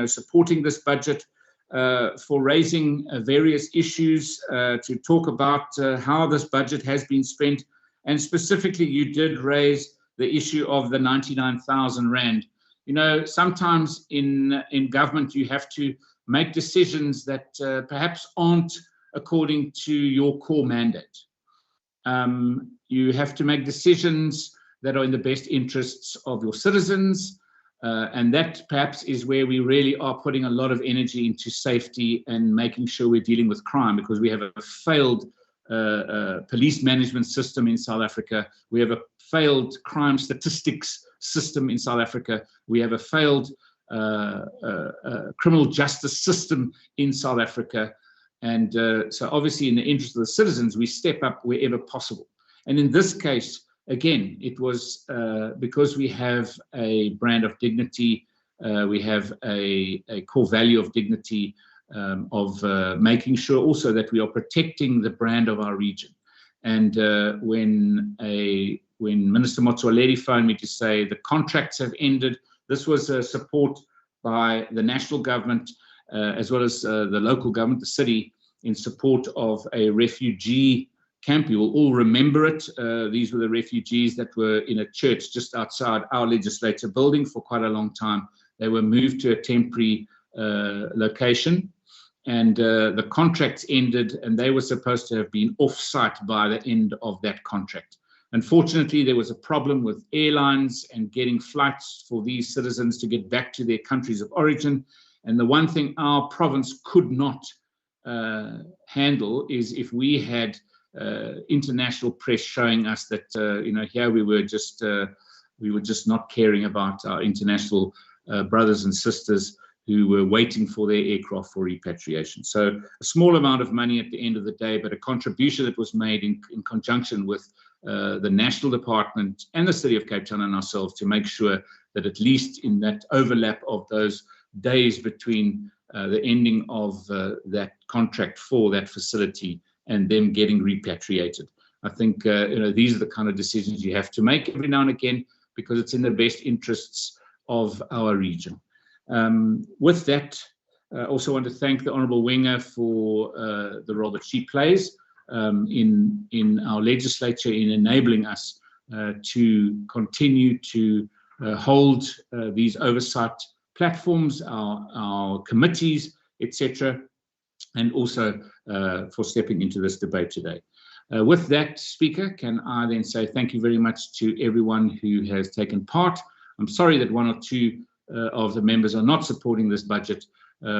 supporting this budget, for raising various issues to talk about how this budget has been spent, and specifically you did raise the issue of the 99,000 Rand. Sometimes in government you have to make decisions that perhaps aren't according to your core mandate. You have to make decisions that are in the best interests of your citizens, and that perhaps is where we really are putting a lot of energy into safety and making sure we're dealing with crime, because we have a failed police management system in South Africa. We have a failed crime statistics system in South Africa. We have a failed criminal justice system in South Africa. And so obviously in the interest of the citizens, we step up wherever possible. And in this case, again, it was because we have a brand of dignity, we have a core value of dignity, of making sure also that we are protecting the brand of our region. And when Minister Motsoaledi phoned me to say the contracts have ended, this was support by the national government as well as the local government, the city, in support of a refugee camp. You will all remember it. These were the refugees that were in a church just outside our legislature building for quite a long time. They were moved to a temporary location, and the contracts ended, and they were supposed to have been off-site by the end of that contract. Unfortunately, there was a problem with airlines and getting flights for these citizens to get back to their countries of origin. And the one thing our province could not handle is if we had international press showing us that here we were just not caring about our international brothers and sisters who were waiting for their aircraft for repatriation. So a small amount of money at the end of the day, but a contribution that was made in conjunction with the National Department and the City of Cape Town and ourselves to make sure that at least in that overlap of those days between the ending of that contract for that facility and them getting repatriated. I think these are the kind of decisions you have to make every now and again, because it's in the best interests of our region. With that, I also want to thank the Honourable Winger for the role that she plays in our legislature in enabling us to continue to hold these oversight platforms, our committees, etc., and also for stepping into this debate today. With that, Speaker, can I then say thank you very much to everyone who has taken part. I'm sorry that one or two of the members are not supporting this budget,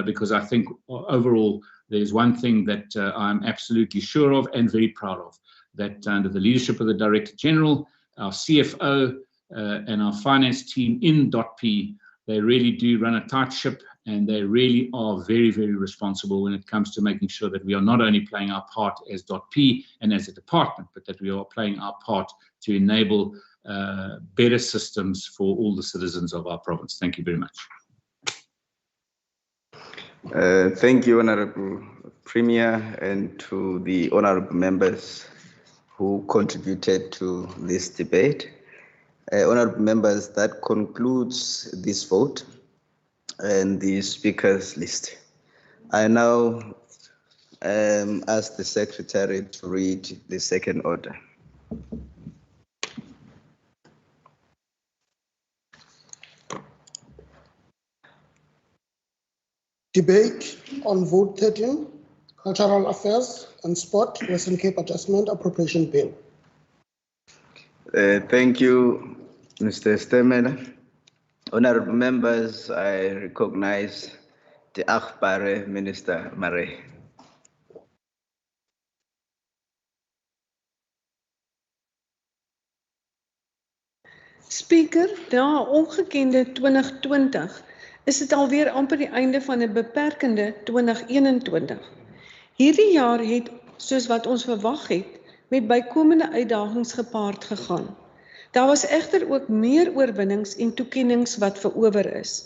because I think overall there's one thing that I'm absolutely sure of and very proud of, that under the leadership of the Director General, our CFO and our finance team in .P, they really do run a tight ship, and they really are very, very responsible when it comes to making sure that we are not only playing our part as .P and as a department, but that we are playing our part to enable better systems for all the citizens of our province. Thank you very much. Thank you, Honourable Premier, and to the honourable members who contributed to this debate. Honourable members, that concludes this vote and the speakers list. I now ask the Secretary to read the second order. Debate on Vote 13, Cultural Affairs and Sport, Western Cape Adjustment Appropriation Bill. Thank you, Mr. Stemela. Honourable members, I recognize the Agbare Minister Mare. Speaker, na ongekende 2020 is dit alweer amper die einde van 'n beperkende 2021. Hierdie jaar het, soos wat ons verwag het, met bykomende uitdagings gepaard gegaan. Daar was egter ook meer oorwinnings en toekennings wat verower is.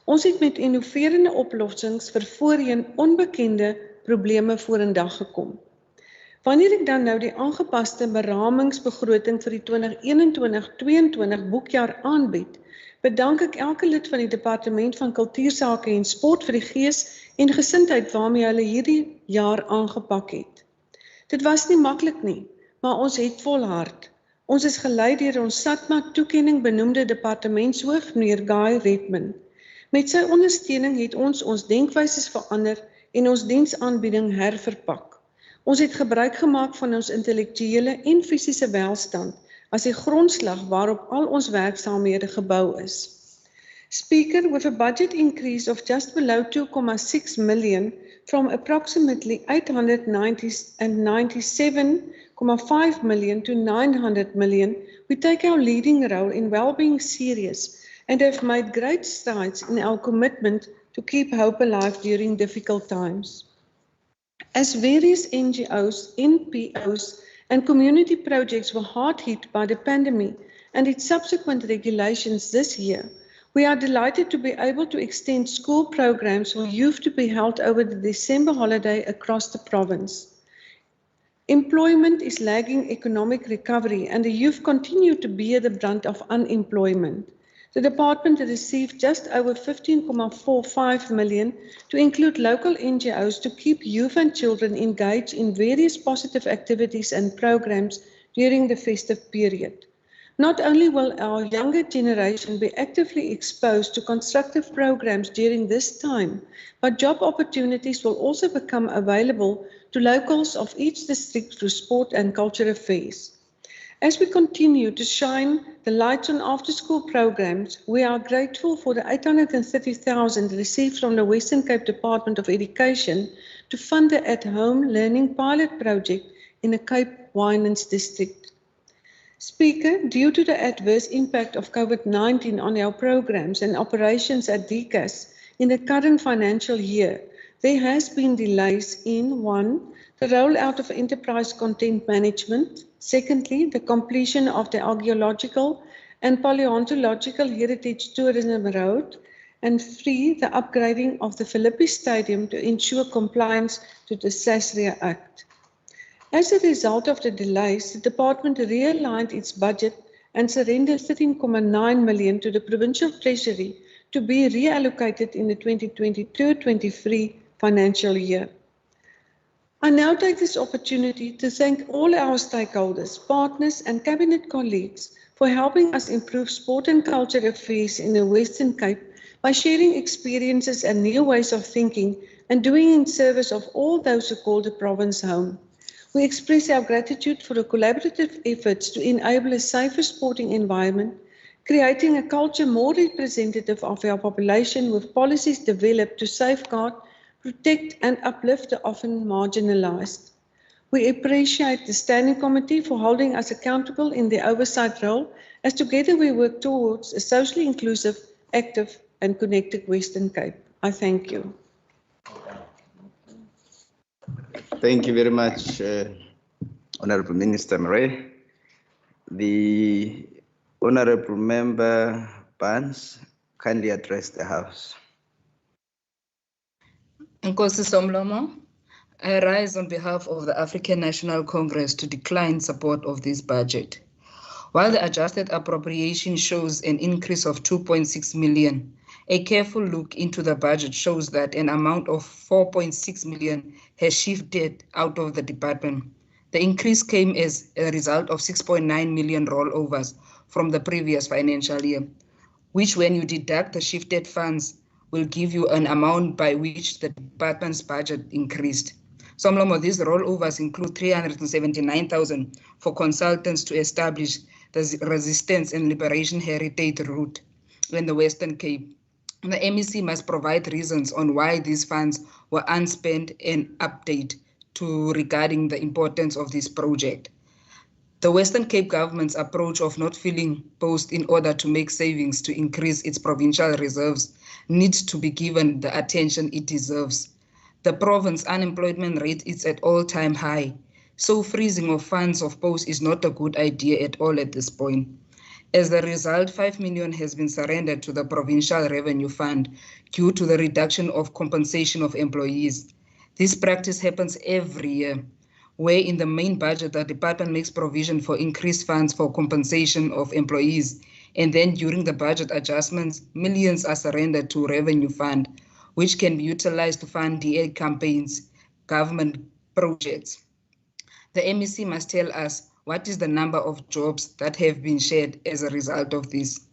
Ons het met innoverende oplossings vir voorheen onbekende probleme vorendag gekom. Wanneer ek dan nou die aangepaste beramingsbegroting vir die 2021-22 boekjaar aanbied, bedank ek elke lid van die Departement van Kultuursake en Sport vir die gees en gesindheid waarmee hulle hierdie jaar aangepak het. Dit was nie maklik nie, maar ons het volhard. Ons is gelei deur ons SATMA toekenning benoemde departementshoof, meneer Guy Redman. Met sy ondersteuning het ons denkwyses verander en ons diensaanbieding herverpak. Ons het gebruik gemaak van ons intellektuele en fisiese welstand as die grondslag waarop al ons werksaamhede gebou is. Speaker, with a budget increase of just below 2.6 million from approximately 897.5 million to 900 million, we take our leading role in well-being serious and have made great strides in our commitment to keep hope alive during difficult times. As various NGOs, NPOs, and community projects were hard hit by the pandemic and its subsequent regulations this year, we are delighted to be able to extend school programs for youth to be held over the December holiday across the province. Employment is lagging economic recovery and the youth continue to bear the brunt of unemployment. The department received just over 15.45 million to include local NGOs to keep youth and children engaged in various positive activities and programs during the festive period. Not only will our younger generation be actively exposed to constructive programs during this time, but job opportunities will also become available to locals of each district through sport and culture affairs. As we continue to shine the lights on after-school programs, we are grateful for the 830,000 received from the Western Cape Department of Education to fund the at-home learning pilot project in the Cape Winelands district. Speaker, due to the adverse impact of COVID-19 on our programs and operations at DCAS in the current financial year, there has been delays in 1. The rollout of enterprise content management. Secondly, the completion of the archaeological and paleontological heritage tourism road. And 3, the upgrading of the Philippi Stadium to ensure compliance to the SASRIA Act. As a result of the delays, the department realigned its budget and surrendered 13.9 million to the Provincial Treasury to be reallocated in the 2022-23 financial year. I now take this opportunity to thank all our stakeholders, partners and Cabinet colleagues for helping us improve sport and culture affairs in the Western Cape by sharing experiences and new ways of thinking and doing in service of all those who call the province home. We express our gratitude for the collaborative efforts to enable a safer sporting environment, creating a culture more representative of our population with policies developed to safeguard, protect and uplift the often marginalized. We appreciate the Standing Committee for holding us accountable in the oversight role as together we work towards a socially inclusive, active and connected Western Cape. I thank you. Thank you very much, Honourable Minister Murray. The Honourable Member Barnes kindly address the House. Nkosi Somlomo, I rise on behalf of the African National Congress to decline support of this budget. While the adjusted appropriation shows an increase of 2.6 million, a careful look into the budget shows that an amount of 4.6 million has shifted out of the department. The increase came as a result of 6.9 million rollovers from the previous financial year, which when you deduct the shifted funds will give you an amount by which the department's budget increased. Somlomo, these rollovers include 379,000 for consultants to establish the Resistance and Liberation Heritage route in the Western Cape. The MEC must provide reasons on why these funds were unspent and update to regarding the importance of this project. The Western Cape government's approach of not filling posts in order to make savings to increase its provincial reserves needs to be given the attention it deserves. The province unemployment rate is at all-time high, so freezing of funds of posts is not a good idea at all at this point. As a result, 5 million has been surrendered to the Provincial Revenue Fund due to the reduction of compensation of employees. This practice happens every year, where in the main budget, the department makes provision for increased funds for compensation of employees, and then during the budget adjustments, millions are surrendered to Revenue Fund, which can be utilized to fund DA campaigns, government projects. The MEC must tell us what is the number of jobs that have been shared as a result of this.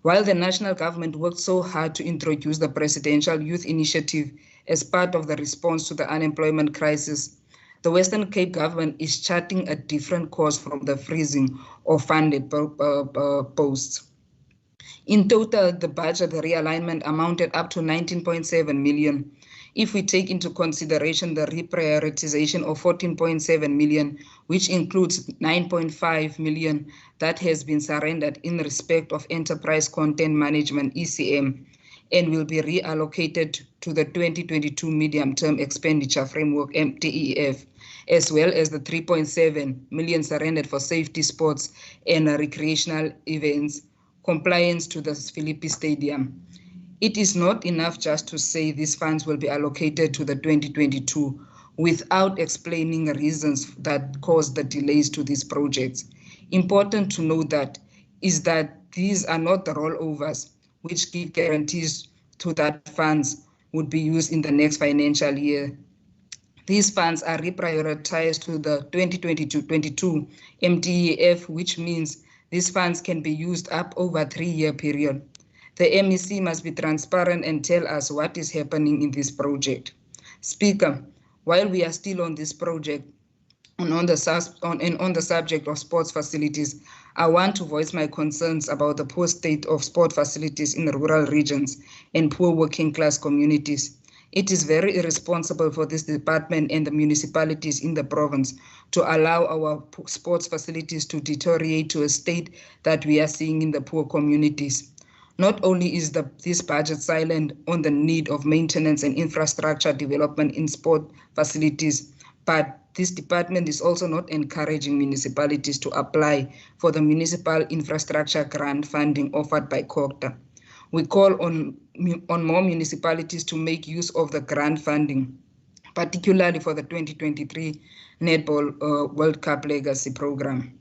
While the national government worked so hard to introduce the Presidential Youth Initiative as part of the response to the unemployment crisis, the Western Cape government is charting a different course from the freezing of funded posts. In total, the budget realignment amounted up to 19.7 million. If we take into consideration the reprioritization of 14.7 million, which includes 9.5 million that has been surrendered in respect of Enterprise Content Management, ECM, and will be reallocated to the 2022 Medium-Term Expenditure Framework, MTEF, as well as the 3.7 million surrendered for safety sports and recreational events, compliance to the Philippi Stadium. It is not enough just to say these funds will be allocated to the 2022 without explaining reasons that caused the delays to these projects. Important to note that is that these are not the rollovers which give guarantees to that funds would be used in the next financial year. These funds are reprioritized to the 2022-22 MTEF, which means these funds can be used up over a 3-year period. The MEC must be transparent and tell us what is happening in this project. Speaker, while we are still on this project and on the subject of sports facilities, I want to voice my concerns about the poor state of sport facilities in rural regions and poor working class communities. It is very irresponsible for this department and the municipalities in the province to allow our sports facilities to deteriorate to a state that we are seeing in the poor communities. Not only is this budget silent on the need of maintenance and infrastructure development in sport facilities, but this department is also not encouraging municipalities to apply for the municipal infrastructure grant funding offered by COGTA. We call on more municipalities to make use of the grant funding, particularly for the 2023 Netball World Cup Legacy Program.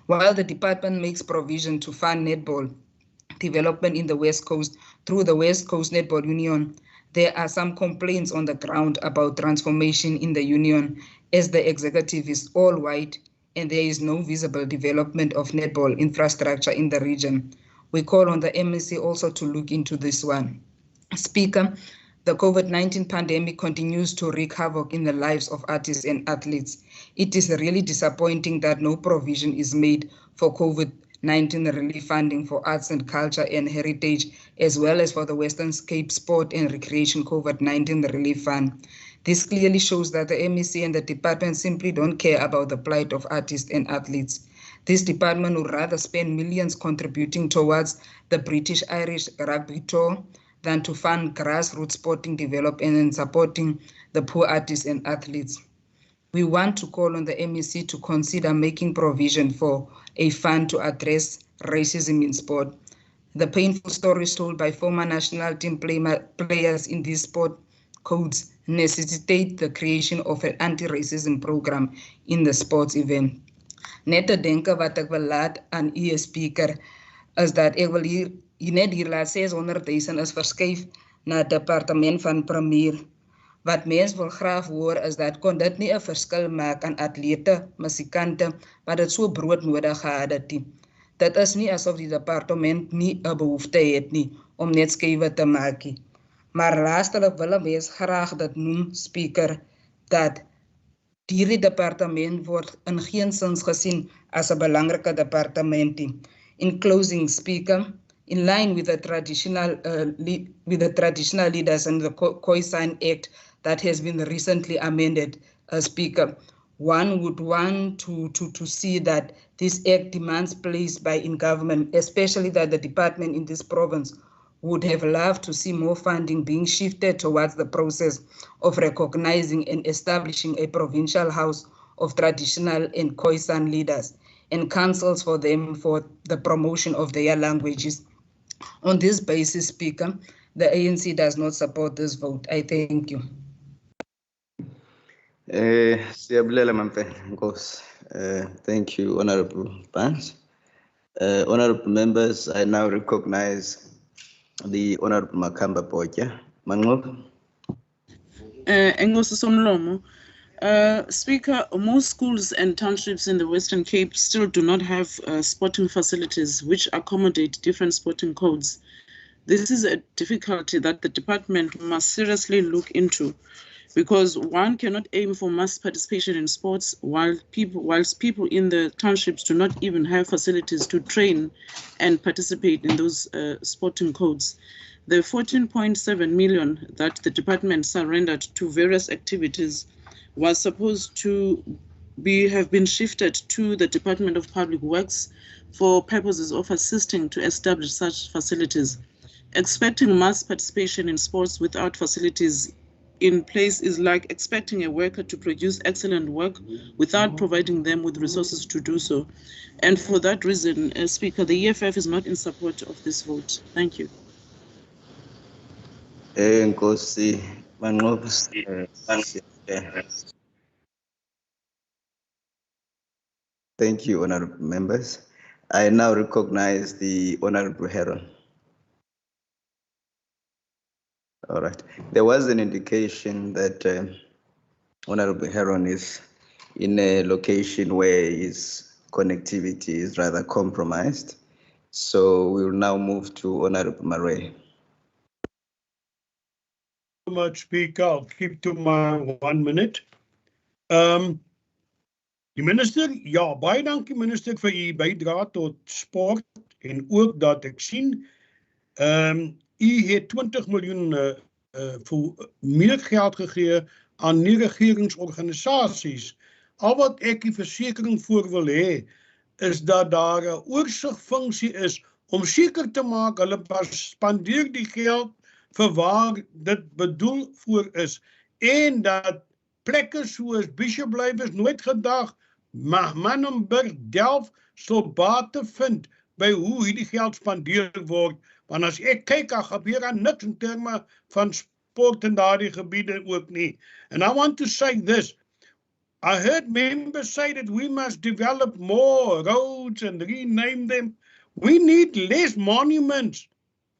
While the department makes provision to fund netball development in the West Coast through the West Coast Netball Union, there are some complaints on the ground about transformation in the union, as the executive is all white and there is no visible development of netball infrastructure in the region. We call on the MEC also to look into this one. Speaker, the COVID-19 pandemic continues to wreak havoc in the lives of artists and athletes. It is really disappointing that no provision is made for COVID-19 relief funding for arts and culture and heritage, as well as for the Western Cape Sport and Recreation COVID-19 Relief Fund. This clearly shows that the MEC and the department simply don't care about the plight of artists and athletes. This department would rather spend millions contributing towards the British Irish Rugby Tour than to fund grassroots sporting development and supporting the poor artists and athletes. We want to call on the MEC to consider making provision for a fund to address racism in sport. The painful stories told by former national team players in these sport codes necessitate the creation of an anti-racism program in the sports event. Net te denke wat ek wil laat aan u speaker is dat ek wil hier net hier laat 600,000 is verskuif na departement van premier. Wat mens wil graag hoor is dat kon dit nie 'n verskil maak aan atlete, musikante wat dit so broodnodig gehad het nie. Dit is nie asof die departement nie 'n behoefte het nie om net skuwe te maak nie. Maar laastelijk wil mens graag dit noem, speaker, dat hierdie departement word in geen sins gesien as 'n belangrike departement. In closing, speaker, in line with the traditional leaders and the Khoisan Act that has been recently amended, speaker, one would want to see that this act demands place in government, especially that the department in this province would have loved to see more funding being shifted towards the process of recognizing and establishing a provincial house of traditional and Khoisan leaders, and councils for them for the promotion of their languages. On this basis, Speaker, the ANC does not support this vote. I thank you. Siyabulela Mamfe, Nkosi. Thank you, Honorable Banks. Honorable members, I now recognize the Honorable Makamba Boja. Manqoba. Enkosi Somlomo. Speaker, most schools and townships in the Western Cape still do not have sporting facilities which accommodate different sporting codes. This is a difficulty that the department must seriously look into, because one cannot aim for mass participation in sports whilst people in the townships do not even have facilities to train and participate in those sporting codes. The 14.7 million that the department surrendered to various activities was supposed to have been shifted to the Department of Public Works for purposes of assisting to establish such facilities. Expecting mass participation in sports without facilities in place is like expecting a worker to produce excellent work without providing them with resources to do so. And for that reason, Speaker, the EFF is not in support of this vote. Thank you. Nkosi Manqoba. Thank you, honorable members. I now recognize the Honorable Heron. All right. There was an indication that Honorable Heron is in a location where his connectivity is rather compromised. So we will now move to Honorable Murray. Much, Speaker. I'll keep to my 1 minute. Die minister, ja, baie dankie minister vir u bydrae tot sport en ook dat ek sien, u het 20 miljoen meer geld gegee aan nie-regeringsorganisasies. Al wat ek die versekering voor wil hê, is dat daar 'n oorsigfunksie is om seker te maak hulle spandeer die geld vir waar dit bedoel voor is, en dat plekke soos Bishop Blywers nooit gedag, Manenberg, Delft sal bate vind by hoe hierdie geld spandeer word, want as ek kyk, daar gebeur aan niks in terme van sport in daardie gebiede ook nie. And I want to say this, I heard members say that we must develop more roads and rename them. We need less monuments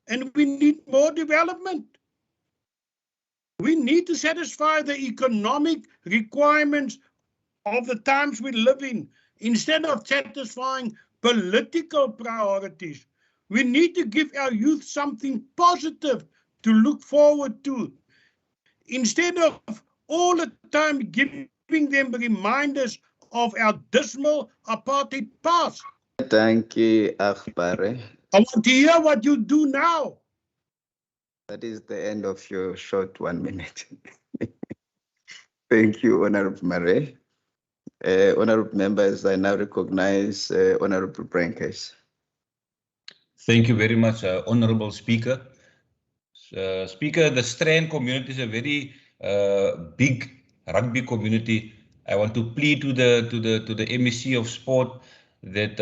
and we need more development. We need to satisfy the economic requirements of the times we live in, instead of satisfying political priorities. We need to give our youth something positive to look forward to, instead of all the time giving them reminders of our dismal apartheid past. Thank you, Akbare. I want to hear what you do now. That is the end of your short 1 minute. Thank you, Honorable Murray. Honorable members, I now recognize Honorable Brankers. Thank you very much, Honorable Speaker. Speaker, the Strand community is a very big rugby community. I want to plead to the MEC of Sport that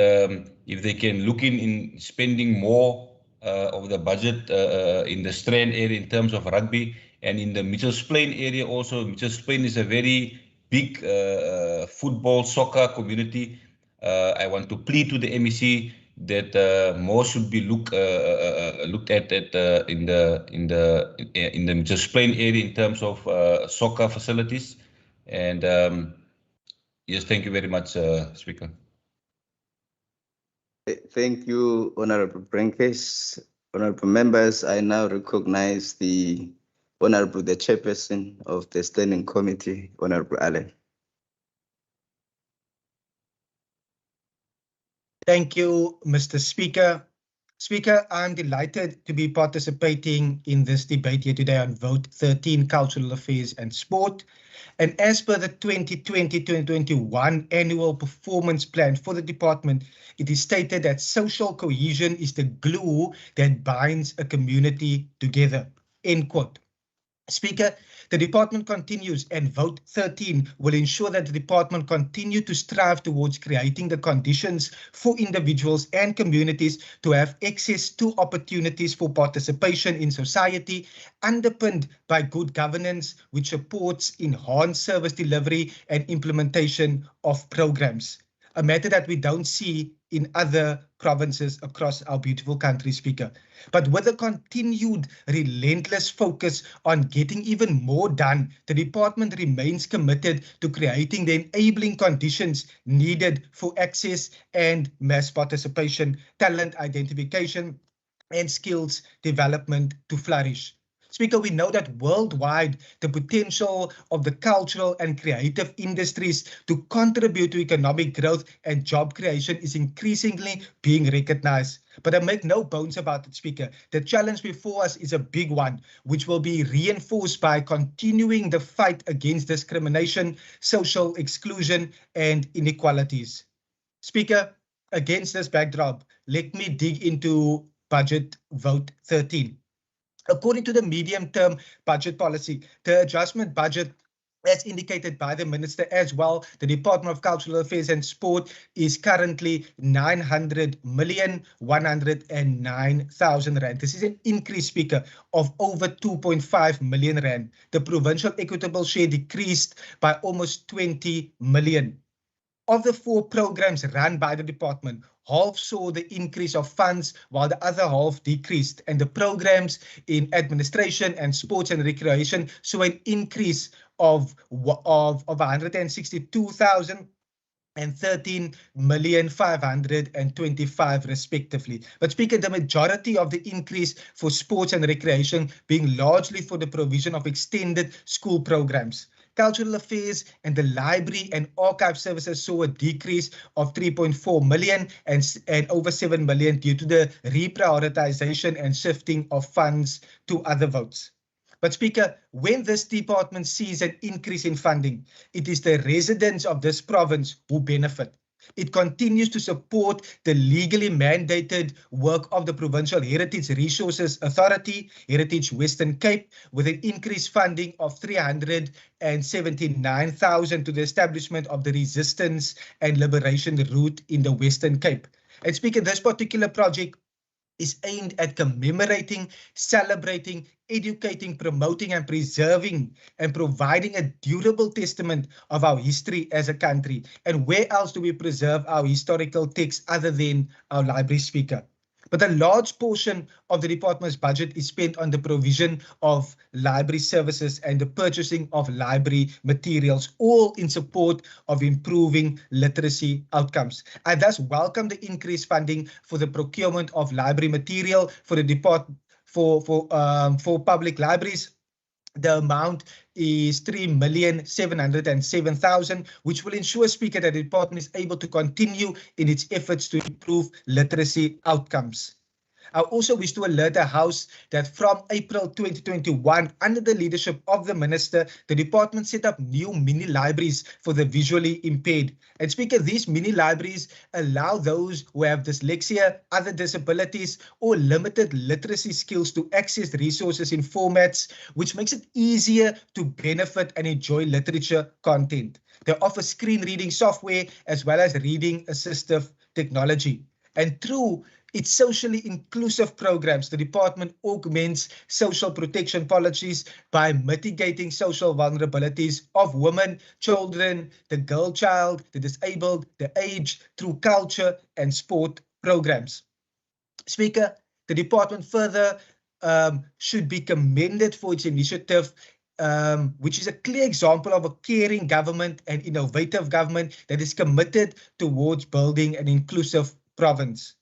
if they can look in spending more of the budget in the Strand area in terms of rugby, and in the Mitchells Plain area also. Mitchells Plain is a very big football, soccer community. I want to plead to the MEC that more should be looked at in the Mitchells Plain area in terms of soccer facilities. And yes, thank you very much, Speaker. Thank you, Honorable Brankes. Honorable members, I now recognize the chairperson of the Standing Committee, Honorable Allen. Thank you, Mr. Speaker. Speaker, I'm delighted to be participating in this debate here today on Vote 13, Cultural Affairs and Sport. And as per the 2020-2021 annual performance plan for the department, it is stated that social cohesion is the glue that binds a community together, end quote. Speaker, The department continues, and vote 13 will ensure that the department continue to strive towards creating the conditions for individuals and communities to have access to opportunities for participation in society, underpinned by good governance, which supports enhanced service delivery and implementation of programs. A matter that we don't see in other provinces across our beautiful country, Speaker. But with a continued relentless focus on getting even more done, the department remains committed to creating the enabling conditions needed for access and mass participation, talent identification, and skills development to flourish. Speaker, we know that worldwide, the potential of the cultural and creative industries to contribute to economic growth and job creation is increasingly being recognized. But I make no bones about it, Speaker. The challenge before us is a big one, which will be reinforced by continuing the fight against discrimination, social exclusion, and inequalities. Speaker, against this backdrop, let me dig into budget vote 13. According to the medium-term budget policy, the adjustment budget, as indicated by the Minister as well, the Department of Cultural Affairs and Sport is currently 900,109,000 rand. This is an increase, Speaker, of over 2.5 million rand. The provincial equitable share decreased by almost 20 million. Of the 4 programs run by the department, half saw the increase of funds while the other half decreased, and the programs in administration and sports and recreation saw an increase of 162,000 and 13,525,000 respectively. But Speaker, the majority of the increase for sports and recreation being largely for the provision of extended school programs. Cultural Affairs and the Library and Archive Services saw a decrease of 3.4 million and over 7 million due to the reprioritization and shifting of funds to other votes. But Speaker, when this department sees an increase in funding, it is the residents of this province who benefit. It continues to support the legally mandated work of the Provincial Heritage Resources Authority, Heritage Western Cape, with an increased funding of 379,000 to the establishment of the Resistance and Liberation Route in the Western Cape. And Speaker, this particular project is aimed at commemorating, celebrating, educating, promoting, and preserving and providing a durable testament of our history as a country. And where else do we preserve our historical texts other than our library, Speaker? But a large portion of the department's budget is spent on the provision of library services and the purchasing of library materials, all in support of improving literacy outcomes. I thus welcome the increased funding for the procurement of library material for the department for public libraries. The amount is 3,707,000, which will ensure, Speaker, that the department is able to continue in its efforts to improve literacy outcomes. I also wish to alert the House that from April 2021, under the leadership of the Minister, the department set up new mini libraries for the visually impaired. And Speaker, these mini libraries allow those who have dyslexia, other disabilities, or limited literacy skills to access resources in formats which makes it easier to benefit and enjoy literature content. They offer screen reading software as well as reading assistive technology. And through its socially inclusive programs, the department augments social protection policies by mitigating social vulnerabilities of women, children, the girl child, the disabled, the aged through culture and sport programs. Speaker, the department further should be commended for its initiative, which is a clear example of a caring government and innovative government that is committed towards building an inclusive province.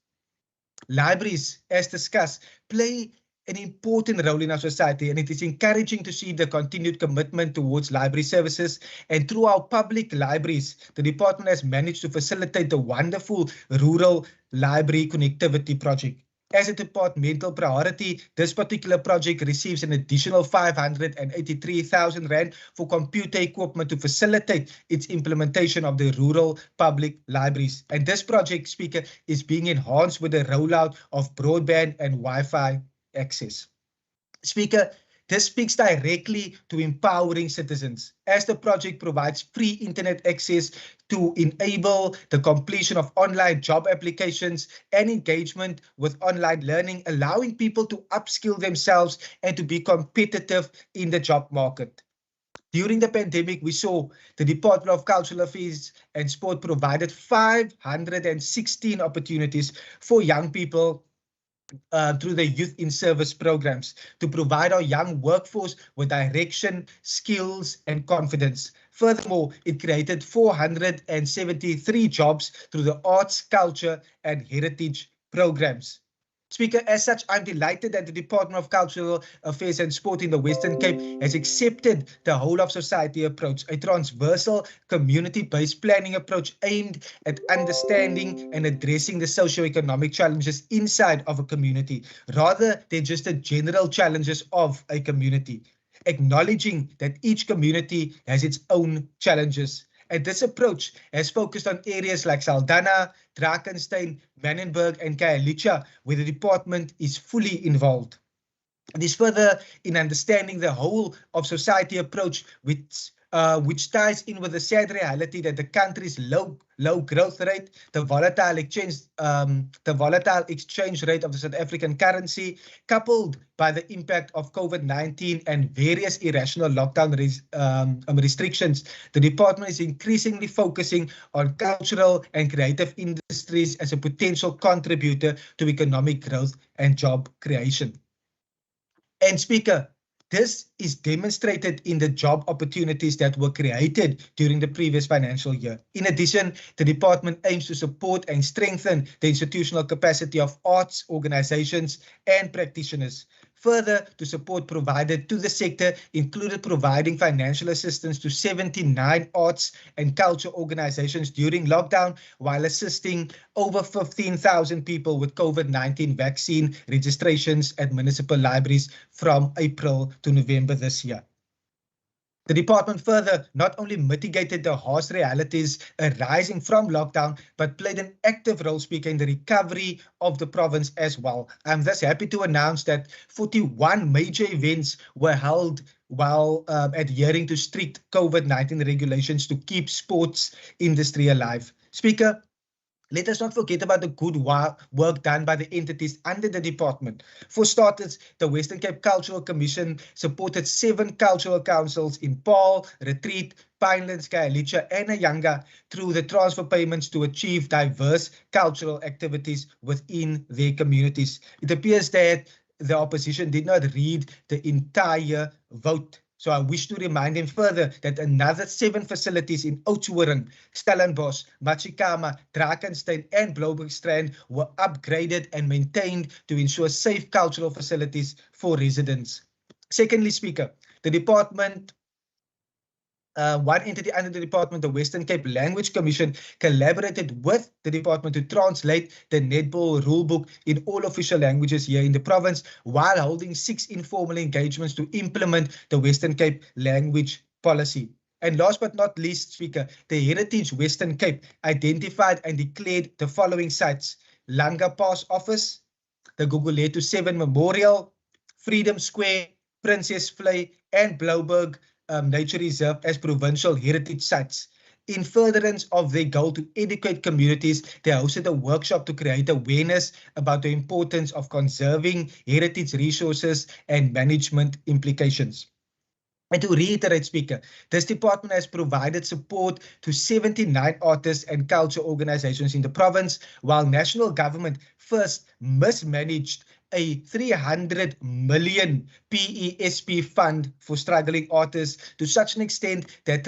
Libraries, as discussed, play an important role in our society, and it is encouraging to see the continued commitment towards library services. And through our public libraries, the department has managed to facilitate the wonderful rural library connectivity project. As a departmental priority, this particular project receives an additional 583,000 rand for computer equipment to facilitate its implementation of the rural public libraries. And this project, Speaker, is being enhanced with the rollout of broadband and Wi-Fi access. Speaker, This speaks directly to empowering citizens, as the project provides free internet access to enable the completion of online job applications and engagement with online learning, allowing people to upskill themselves and to be competitive in the job market. During the pandemic, we saw the Department of Cultural Affairs and Sport provided 516 opportunities for young people through the Youth in Service programs to provide our young workforce with direction, skills, and confidence. Furthermore, it created 473 jobs through the arts, culture, and heritage programs. Speaker, as such, I'm delighted that the Department of Cultural Affairs and Sport in the Western Cape has accepted the whole of society approach, a transversal community-based planning approach aimed at understanding and addressing the socio-economic challenges inside of a community, rather than just the general challenges of a community, acknowledging that each community has its own challenges. And this approach has focused on areas like Saldanha, Drakenstein, Manenberg, and Khayelitsha, where the department is fully involved. It is further in understanding the whole of society approach, which ties in with the sad reality that the country's low growth rate, the volatile exchange rate of the South African currency, coupled by the impact of COVID-19 and various irrational lockdown restrictions, the department is increasingly focusing on cultural and creative industries as a potential contributor to economic growth and job creation. And Speaker, this is demonstrated in the job opportunities that were created during the previous financial year. In addition, the department aims to support and strengthen the institutional capacity of arts organizations and practitioners. Further, to support provided to the sector included providing financial assistance to 79 arts and culture organizations during lockdown, while assisting over 15,000 people with COVID-19 vaccine registrations at municipal libraries from April to November this year. The department further not only mitigated the harsh realities arising from lockdown, but played an active role, Speaker, in the recovery of the province as well. I'm thus happy to announce that 41 major events were held while adhering to strict COVID-19 regulations to keep sports industry alive. Speaker, let us not forget about the good work done by the entities under the department. For starters, the Western Cape Cultural Commission supported 7 cultural councils in Paarl, Retreat, Pinelands, Khayelitsha, and Ayanga through the transfer payments to achieve diverse cultural activities within their communities. It appears that the opposition did not read the entire vote. So I wish to remind them further that another 7 facilities in Oudtshoorn, Stellenbosch, Machikama, Drakenstein, and Bloemfontein were upgraded and maintained to ensure safe cultural facilities for residents. Secondly, Speaker, the department, one entity under the department, the Western Cape Language Commission, collaborated with the department to translate the netball rulebook in all official languages here in the province, while holding 6 informal engagements to implement the Western Cape language policy. And last but not least, Speaker, the Heritage Western Cape identified and declared the following sites: Langa Pass Office, the Gugulethu 7 Memorial, Freedom Square, Princess Vlei, and Blouberg Nature Reserve as provincial heritage sites. In furtherance of their goal to educate communities, they hosted a workshop to create awareness about the importance of conserving heritage resources and management implications. And to reiterate, Speaker, this department has provided support to 79 artists and culture organizations in the province, while national government first mismanaged a 300 million PESP fund for struggling artists to such an extent that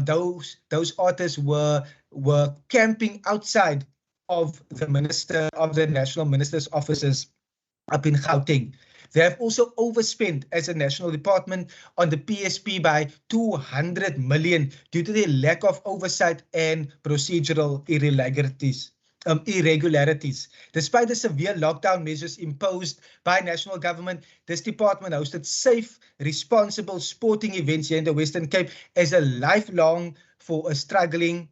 those artists were camping outside of the national minister's offices up in Gauteng. They have also overspent as a national department on the PSP by 200 million due to their lack of oversight and procedural irregularities. Despite the severe lockdown measures imposed by national government, this department hosted safe, responsible sporting events here in the Western Cape as a lifeline for a struggling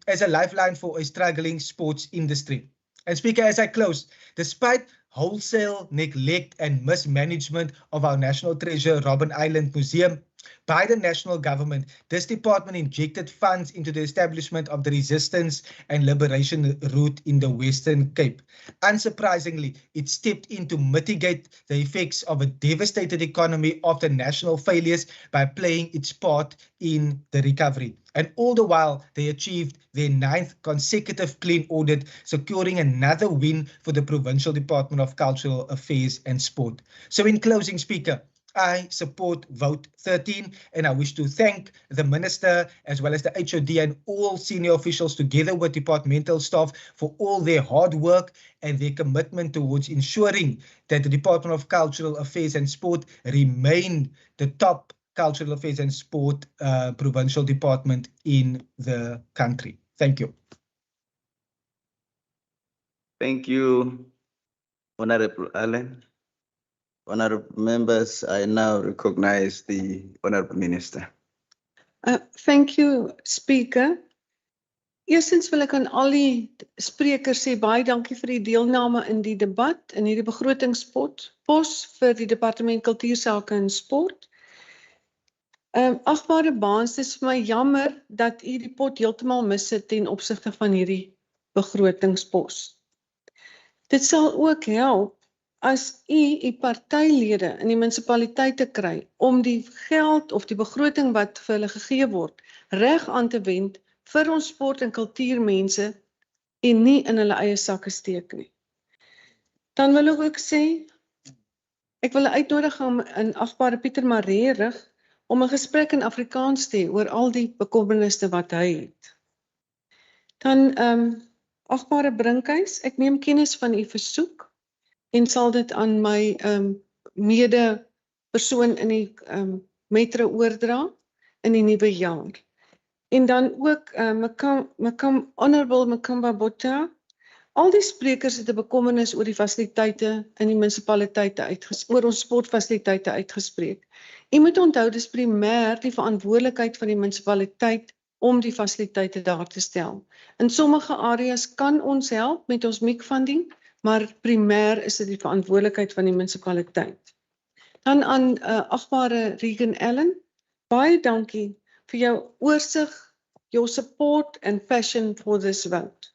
sports industry. And Speaker, as I close, despite wholesale neglect and mismanagement of our national treasure, Robben Island Museum, by the national government, this department injected funds into the establishment of the resistance and liberation route in the Western Cape. Unsurprisingly, it stepped in to mitigate the effects of a devastated economy after national failures by playing its part in the recovery. And all the while, they achieved their 9th consecutive clean audit, securing another win for the Provincial Department of Cultural Affairs and Sport. So in closing, Speaker, I support vote 13, and I wish to thank the Minister as well as the HOD and all senior officials together with departmental staff for all their hard work and their commitment towards ensuring that the Department of Cultural Affairs and Sport remain the top Cultural Affairs and Sport provincial department in the country. Thank you. Thank you, Honorable Allen. Honorable members, I now recognize the Honorable Minister. Thank you, Speaker. Eerstens wil ek aan al die sprekers sê baie dankie vir die deelname in die debat in hierdie begrotingspos vir die Departement Kultuursake en Sport. Agbare baans, dit is vir my jammer dat u die pot heeltemal missit ten opsigte van hierdie begrotingspos. Dit sal ook help as u partylede in die munisipaliteite kry om die geld of die begroting wat vir hulle gegee word reg aan te wend vir ons sport- en kultuurmense en nie in hulle eie sakke steek nie. Dan wil ek ook sê, ek wil 'n uitnodiging aan agbare Pieter Maree rig om 'n gesprek in Afrikaans te hê oor al die bekommernisse wat hy het. Dan agbare Brinkhuis, ek neem kennis van u versoek en sal dit aan my mede persoon in die metro oordra in die nuwe jaar. En dan ook Honorable Makamba Botha, al die sprekers het 'n bekommernis oor die fasiliteite in die munisipaliteite oor ons sportfasiliteite uitgespreek. U moet onthou dis primêr die verantwoordelikheid van die munisipaliteit om die fasiliteite daar te stel. In sommige areas kan ons help met ons mikfunding, maar primêr is dit die verantwoordelikheid van die munisipaliteit. Dan aan agbare Regan Allen, baie dankie vir jou oorsig, your support and passion for this vote.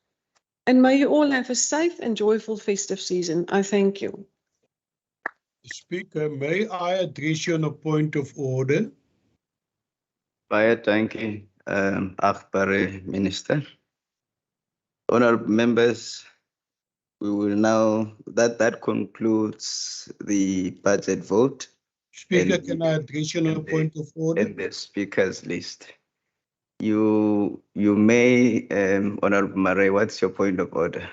And may you all have a safe and joyful festive season. I thank you. Speaker, may I address you on a point of order? Baie dankie, agbare Minister. Honorable members, we will now, that concludes the budget vote. Speaker, can I address you on a point of order? In the speaker's list. You may, Honorable Maree, what's your point of order?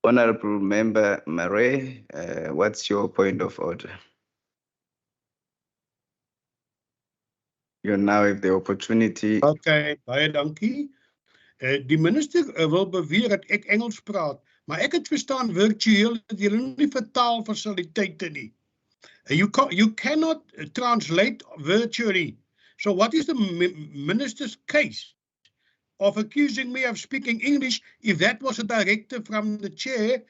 Honorable Member Maree, what's your point of order? You now have the opportunity. Okay, baie dankie. Die minister wil beweer dat ek Engels praat, maar ek het verstaan virtueel dat jy nie vertaal fasiliteite nie. You cannot translate virtually. So what is the minister's case of accusing me of speaking English if that was a directive from the chair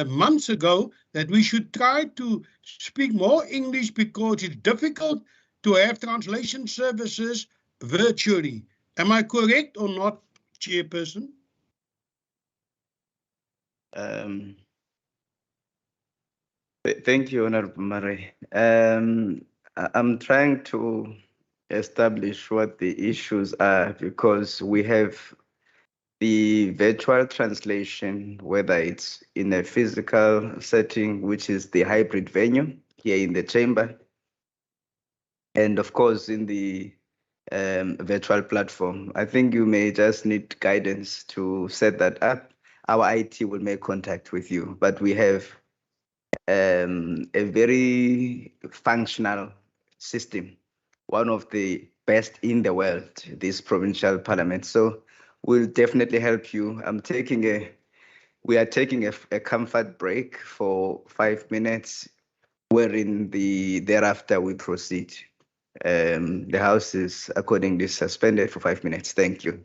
months ago that we should try to speak more English because it's difficult to have translation services virtually. Am I correct or not, Chairperson? Thank you, Honorable Maree. I'm trying to establish what the issues are because we have the virtual translation, whether it's in a physical setting, which is the hybrid venue here in the chamber, and of course in the virtual platform. I think you may just need guidance to set that up. Our IT will make contact with you, but we have a very functional system, one of the best in the world, this provincial parliament. So we'll definitely help you. We are taking a comfort break for 5 minutes, wherein thereafter we proceed. The House is accordingly suspended for 5 minutes. Thank you.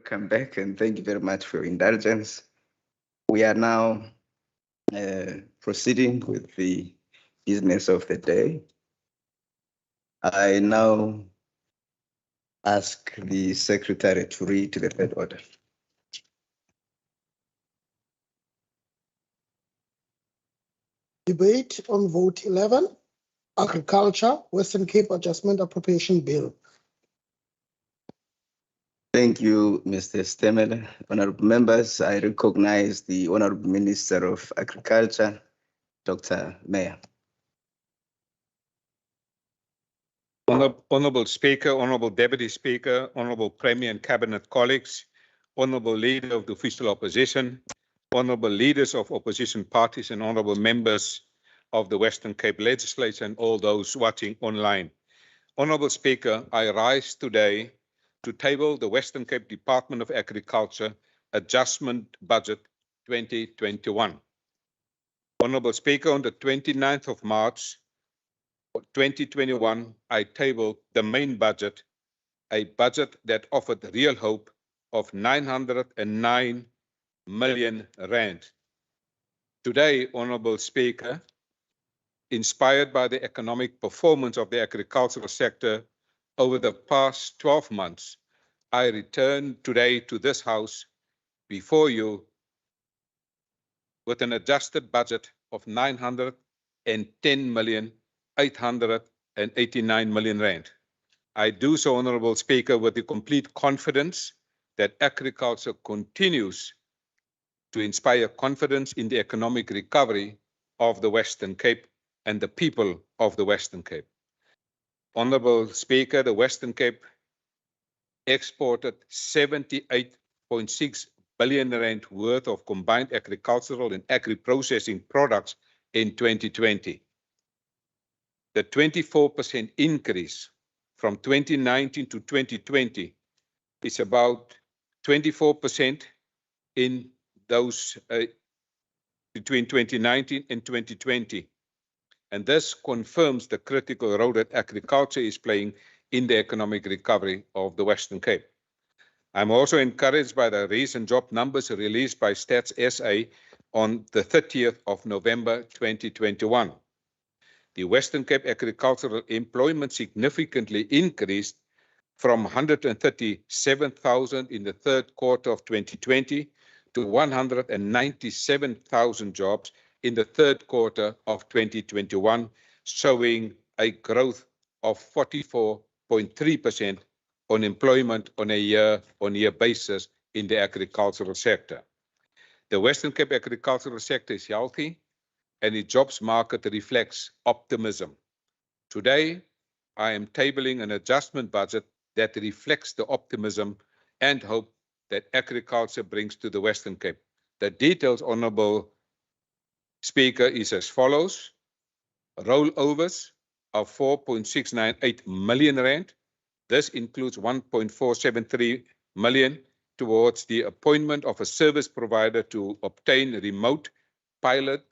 Come back and thank you very much for your indulgence. We are now proceeding with the business of the day. I now ask the secretary to read the third order. Debate on vote 11, Agriculture, Western Cape Adjustment Appropriation Bill. Thank you, Mr. Stemele. Honorable members, I recognize the Honorable Minister of Agriculture, Dr. Mayor. Honorable Speaker, Honorable Deputy Speaker, Honorable Premier and Cabinet colleagues, Honorable Leader of the Official Opposition, Honorable Leaders of Opposition parties and Honorable Members of the Western Cape Legislature and all those watching online. Honorable Speaker, I rise today to table the Western Cape Department of Agriculture Adjustment Budget 2021. Honorable Speaker, on the 29th of March 2021, I tabled the main budget, a budget that offered real hope of 909 million rand. Today, Honorable Speaker, inspired by the economic performance of the agricultural sector over the past 12 months, I return today to this House before you with an adjusted budget of 910,889 million rand. I do so, Honorable Speaker, with the complete confidence that agriculture continues to inspire confidence in the economic recovery of the Western Cape and the people of the Western Cape. Honorable Speaker, the Western Cape exported 78.6 billion rand worth of combined agricultural and agri-processing products in 2020. The 24% increase from 2019 to 2020 is about 24% in those between 2019 and 2020. And this confirms the critical role that agriculture is playing in the economic recovery of the Western Cape. I'm also encouraged by the recent job numbers released by Stats SA on the 30th of November 2021. The Western Cape agricultural employment significantly increased from 137,000 in the third quarter of 2020 to 197,000 jobs in the third quarter of 2021, showing a growth of 44.3% on employment on a year-on-year basis in the agricultural sector. The Western Cape agricultural sector is healthy and the jobs market reflects optimism. Today, I am tabling an adjustment budget that reflects the optimism and hope that agriculture brings to the Western Cape. The details, Honourable Speaker, is as follows. Rollovers of 4.698 million rand. This includes 1.473 million towards the appointment of a service provider to obtain remote pilot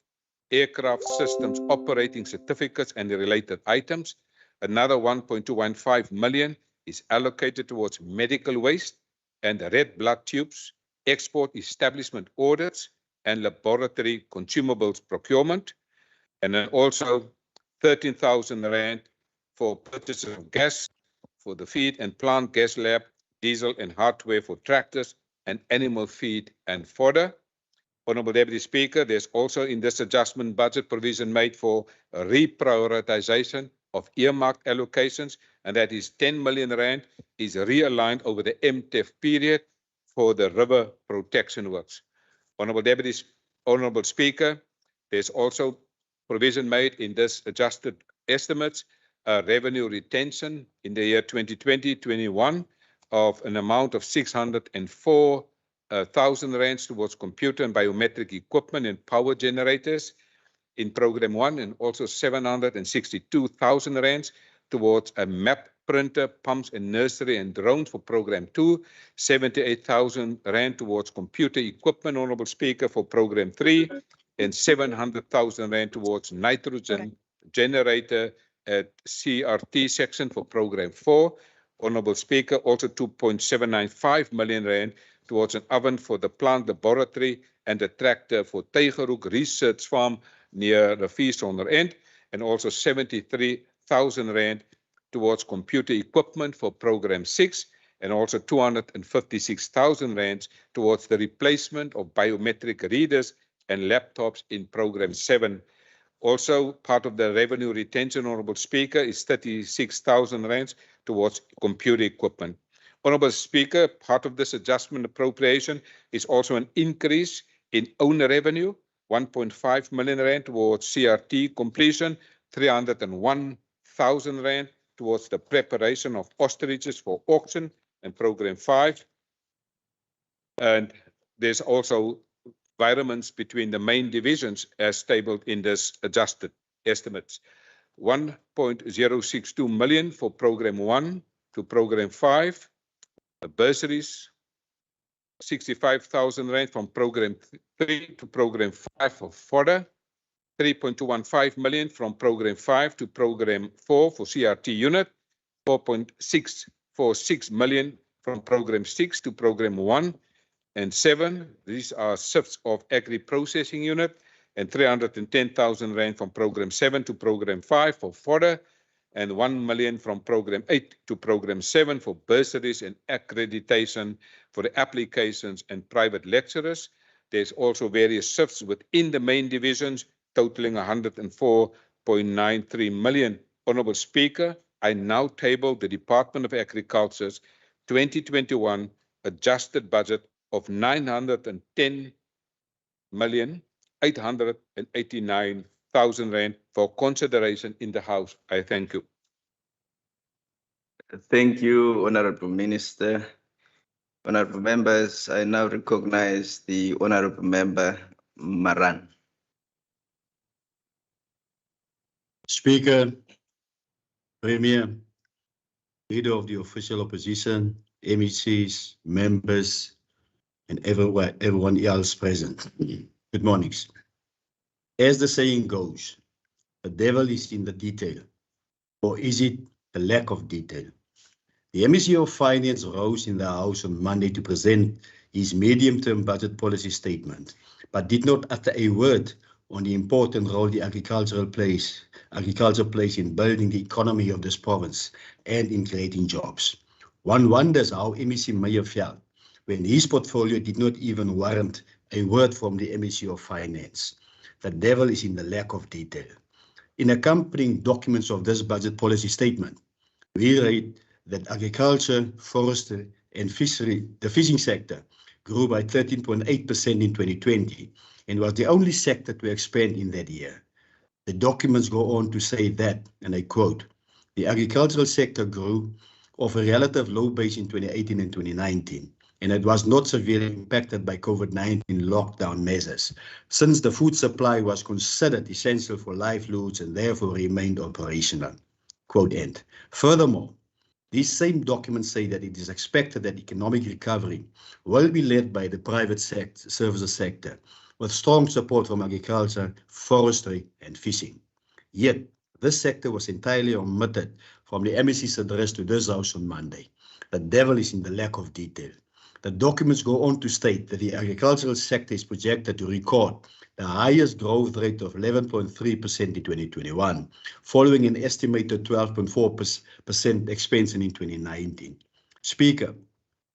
aircraft systems operating certificates and the related items. Another 1.215 million is allocated towards medical waste and red blood tubes, export establishment audits, and laboratory consumables procurement. And then also 13,000 rand for purchases of gas for the feed and plant gas lab, diesel and hardware for tractors, and animal feed and fodder. Honourable Deputy Speaker, there's also in this adjustment budget provision made for a reprioritization of earmarked allocations, and that is 10 million rand is realigned over the MTEF period for the river protection works. Honourable Speaker, there's also provision made in this adjusted estimates revenue retention in the year 2020-21 of an amount of 604,000 rands towards computer and biometric equipment and power generators in Program 1, and also 762,000 rands towards a map printer, pumps and nursery and drones for Program 2, 78,000 rand towards computer equipment, Honourable Speaker, for Program 3, and 700,000 rand towards nitrogen generator at CRT section for Program 4. Honourable Speaker, also 2.795 million rand towards an oven for the plant laboratory and a tractor for Tygerhoek Research Farm near Riviersonder End, and also 73,000 rand towards computer equipment for Program 6, and also 256,000 rand towards the replacement of biometric readers and laptops in Program 7. Also, part of the revenue retention, Honourable Speaker, is 36,000 rand towards computer equipment. Honourable Speaker, part of this adjustment appropriation is also an increase in owner revenue, 1.5 million rand towards CRT completion, 301,000 rand towards the preparation of ostriches for auction and Program 5. And there's also environments between the main divisions as tabled in this adjusted estimates. 1.062 million for Program 1 to Program 5. The bursaries, 65,000 rand from Program 3 to Program 5 for fodder. 3.215 million from Program 5 to Program 4 for CRT unit. 4.646 million from Program 6 to Program 1 and 7. These are shifts of agri-processing unit, and 310,000 rand from Program 7 to Program 5 for fodder, and 1 million from Program 8 to Program 7 for bursaries and accreditation for the applications and private lecturers. There's also various shifts within the main divisions, totaling 104.93 million. Honourable Speaker, I now table the Department of Agriculture's 2021 adjusted budget of 910,889,000 rand for consideration in the House. I thank you. Thank you, Honourable Minister. Honourable members, I now recognize the Honourable Member Maran. Speaker, Premier, Leader of the Official Opposition, MECs, members, and everyone else present. Good mornings. As the saying goes, the devil is in the detail, or is it the lack of detail? The MEC of Finance rose in the House on Monday to present his medium-term budget policy statement, but did not utter a word on the important role the agriculture plays in building the economy of this province and in creating jobs. One wonders how MEC Meyer felt when his portfolio did not even warrant a word from the MEC of Finance. The devil is in the lack of detail. In accompanying documents of this budget policy statement, we read that agriculture, forestry, and fishery, the fishing sector, grew by 13.8% in 2020 and was the only sector to expand in that year. The documents go on to say that, and I quote, the agricultural sector grew off a relative low base in 2018 and 2019, and it was not severely impacted by COVID-19 lockdown measures, since the food supply was considered essential for livelihoods and therefore remained operational. Quote end. Furthermore, these same documents say that it is expected that economic recovery will be led by the private services sector, with strong support from agriculture, forestry, and fishing. Yet, this sector was entirely omitted from the MEC's address to this House on Monday. The devil is in the lack of detail. The documents go on to state that the agricultural sector is projected to record the highest growth rate of 11.3% in 2021, following an estimated 12.4% expansion in 2019. Speaker,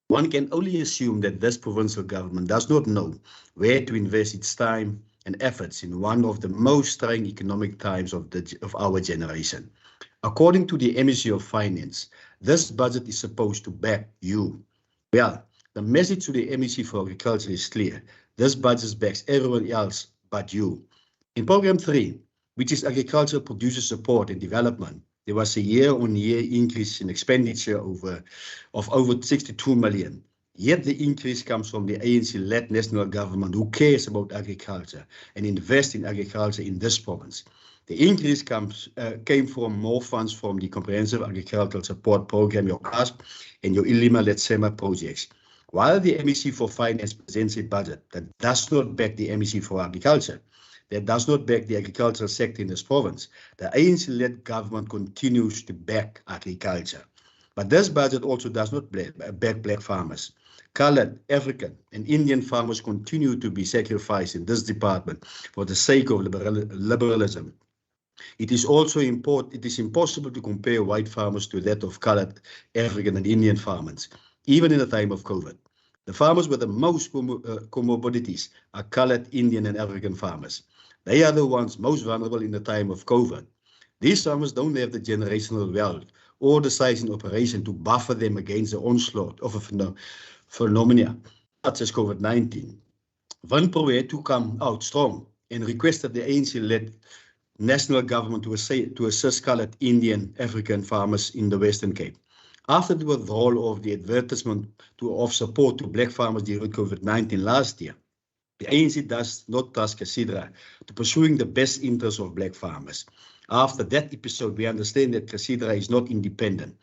one can only assume that this provincial government does not know where to invest its time and efforts in one of the most trying economic times of our generation. According to the MEC of Finance, this budget is supposed to back you. Well, the message to the MEC for Agriculture is clear. This budget backs everyone else but you. In Program 3, which is Agricultural Producer Support and Development, there was a year-on-year increase in expenditure of over 62 million. Yet the increase comes from the ANC-led national government who cares about agriculture and invests in agriculture in this province. The increase came from more funds from the Comprehensive Agricultural Support Program, your CASP, and your Ilima Letsema projects. While the MEC for Finance presents a budget that does not back the MEC for Agriculture, that does not back the agricultural sector in this province, the ANC-led government continues to back agriculture. But this budget also does not back black farmers. Colored, African, and Indian farmers continue to be sacrificed in this department for the sake of liberalism. It is also impossible to compare white farmers to that of colored, African, and Indian farmers, even in the time of COVID. The farmers with the most comorbidities are colored, Indian, and African farmers. They are the ones most vulnerable in the time of COVID. These farmers don't have the generational wealth or the size and operation to buffer them against the onslaught of a phenomena such as COVID-19. Van Proe had to come out strong and requested the ANC-led national government to assist colored Indian African farmers in the Western Cape. After the withdrawal of the advertisement of support to black farmers during COVID-19 last year, the ANC does not trust Casidra to pursuing the best interests of black farmers. After that episode, we understand that Casidra is not independent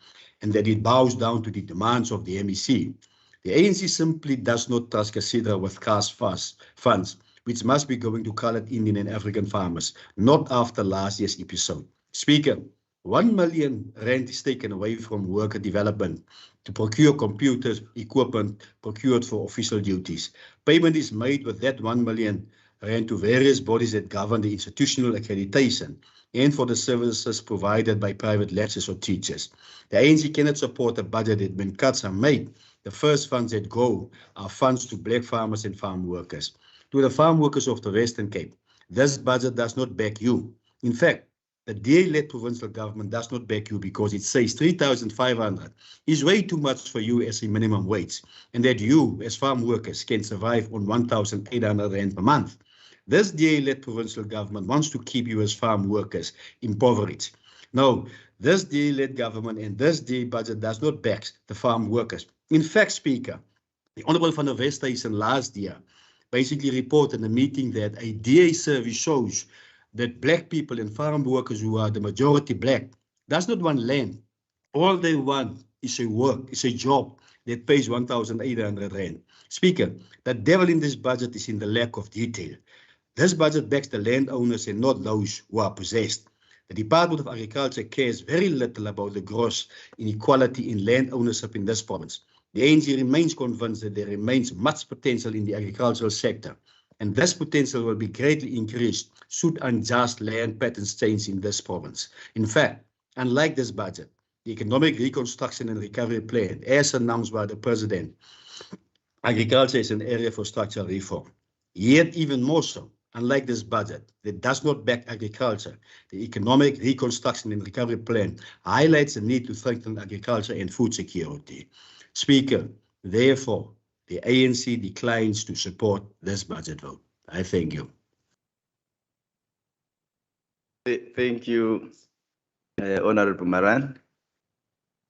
and that it bows down to the demands of the MEC. The ANC simply does not trust Casidra with cash funds, which must be going to colored Indian and African farmers, not after last year's episode. Speaker, 1 million rand is taken away from worker development to procure computers, equipment procured for official duties. Payment is made with that 1 million rand to various bodies that govern the institutional accreditation and for the services provided by private lecturers or teachers. The ANC cannot support a budget that when cuts are made, the first funds that go are funds to black farmers and farm workers. To the farm workers of the Western Cape, this budget does not back you. In fact, the DA-led provincial government does not back you because it says 3,500 is way too much for you as a minimum wage, and that you, as farm workers, can survive on 1,800 rand per month. This DA-led provincial government wants to keep you as farm workers impoverished. No, this DA-led government and this DA budget does not back the farm workers. In fact, Speaker, the Honourable Van der Westhuizen last year basically reported in a meeting that a DA survey shows that black people and farm workers who are the majority black does not want land. All they want is a work, is a job that pays 1,800 rand. Speaker, the devil in this budget is in the lack of detail. This budget backs the landowners and not those who are possessed. The Department of Agriculture cares very little about the gross inequality in land ownership in this province. The ANC remains convinced that there remains much potential in the agricultural sector, and this potential will be greatly increased should unjust land patterns change in this province. In fact, unlike this budget, the Economic Reconstruction and Recovery Plan, as announced by the President, agriculture is an area for structural reform. Yet even more so, unlike this budget that does not back agriculture, the Economic Reconstruction and Recovery Plan highlights the need to strengthen agriculture and food security. Speaker, therefore, the ANC declines to support this budget vote. I thank you. Thank you, Honorable Maran.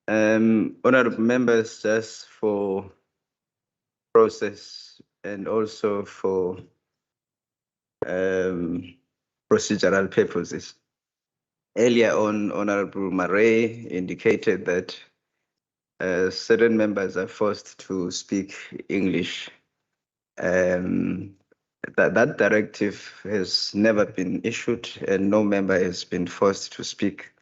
Honorable members, just for process and also for procedural purposes. Earlier on, Honorable Marais indicated that certain members are forced to speak English. That directive has never been issued and no member has been forced to speak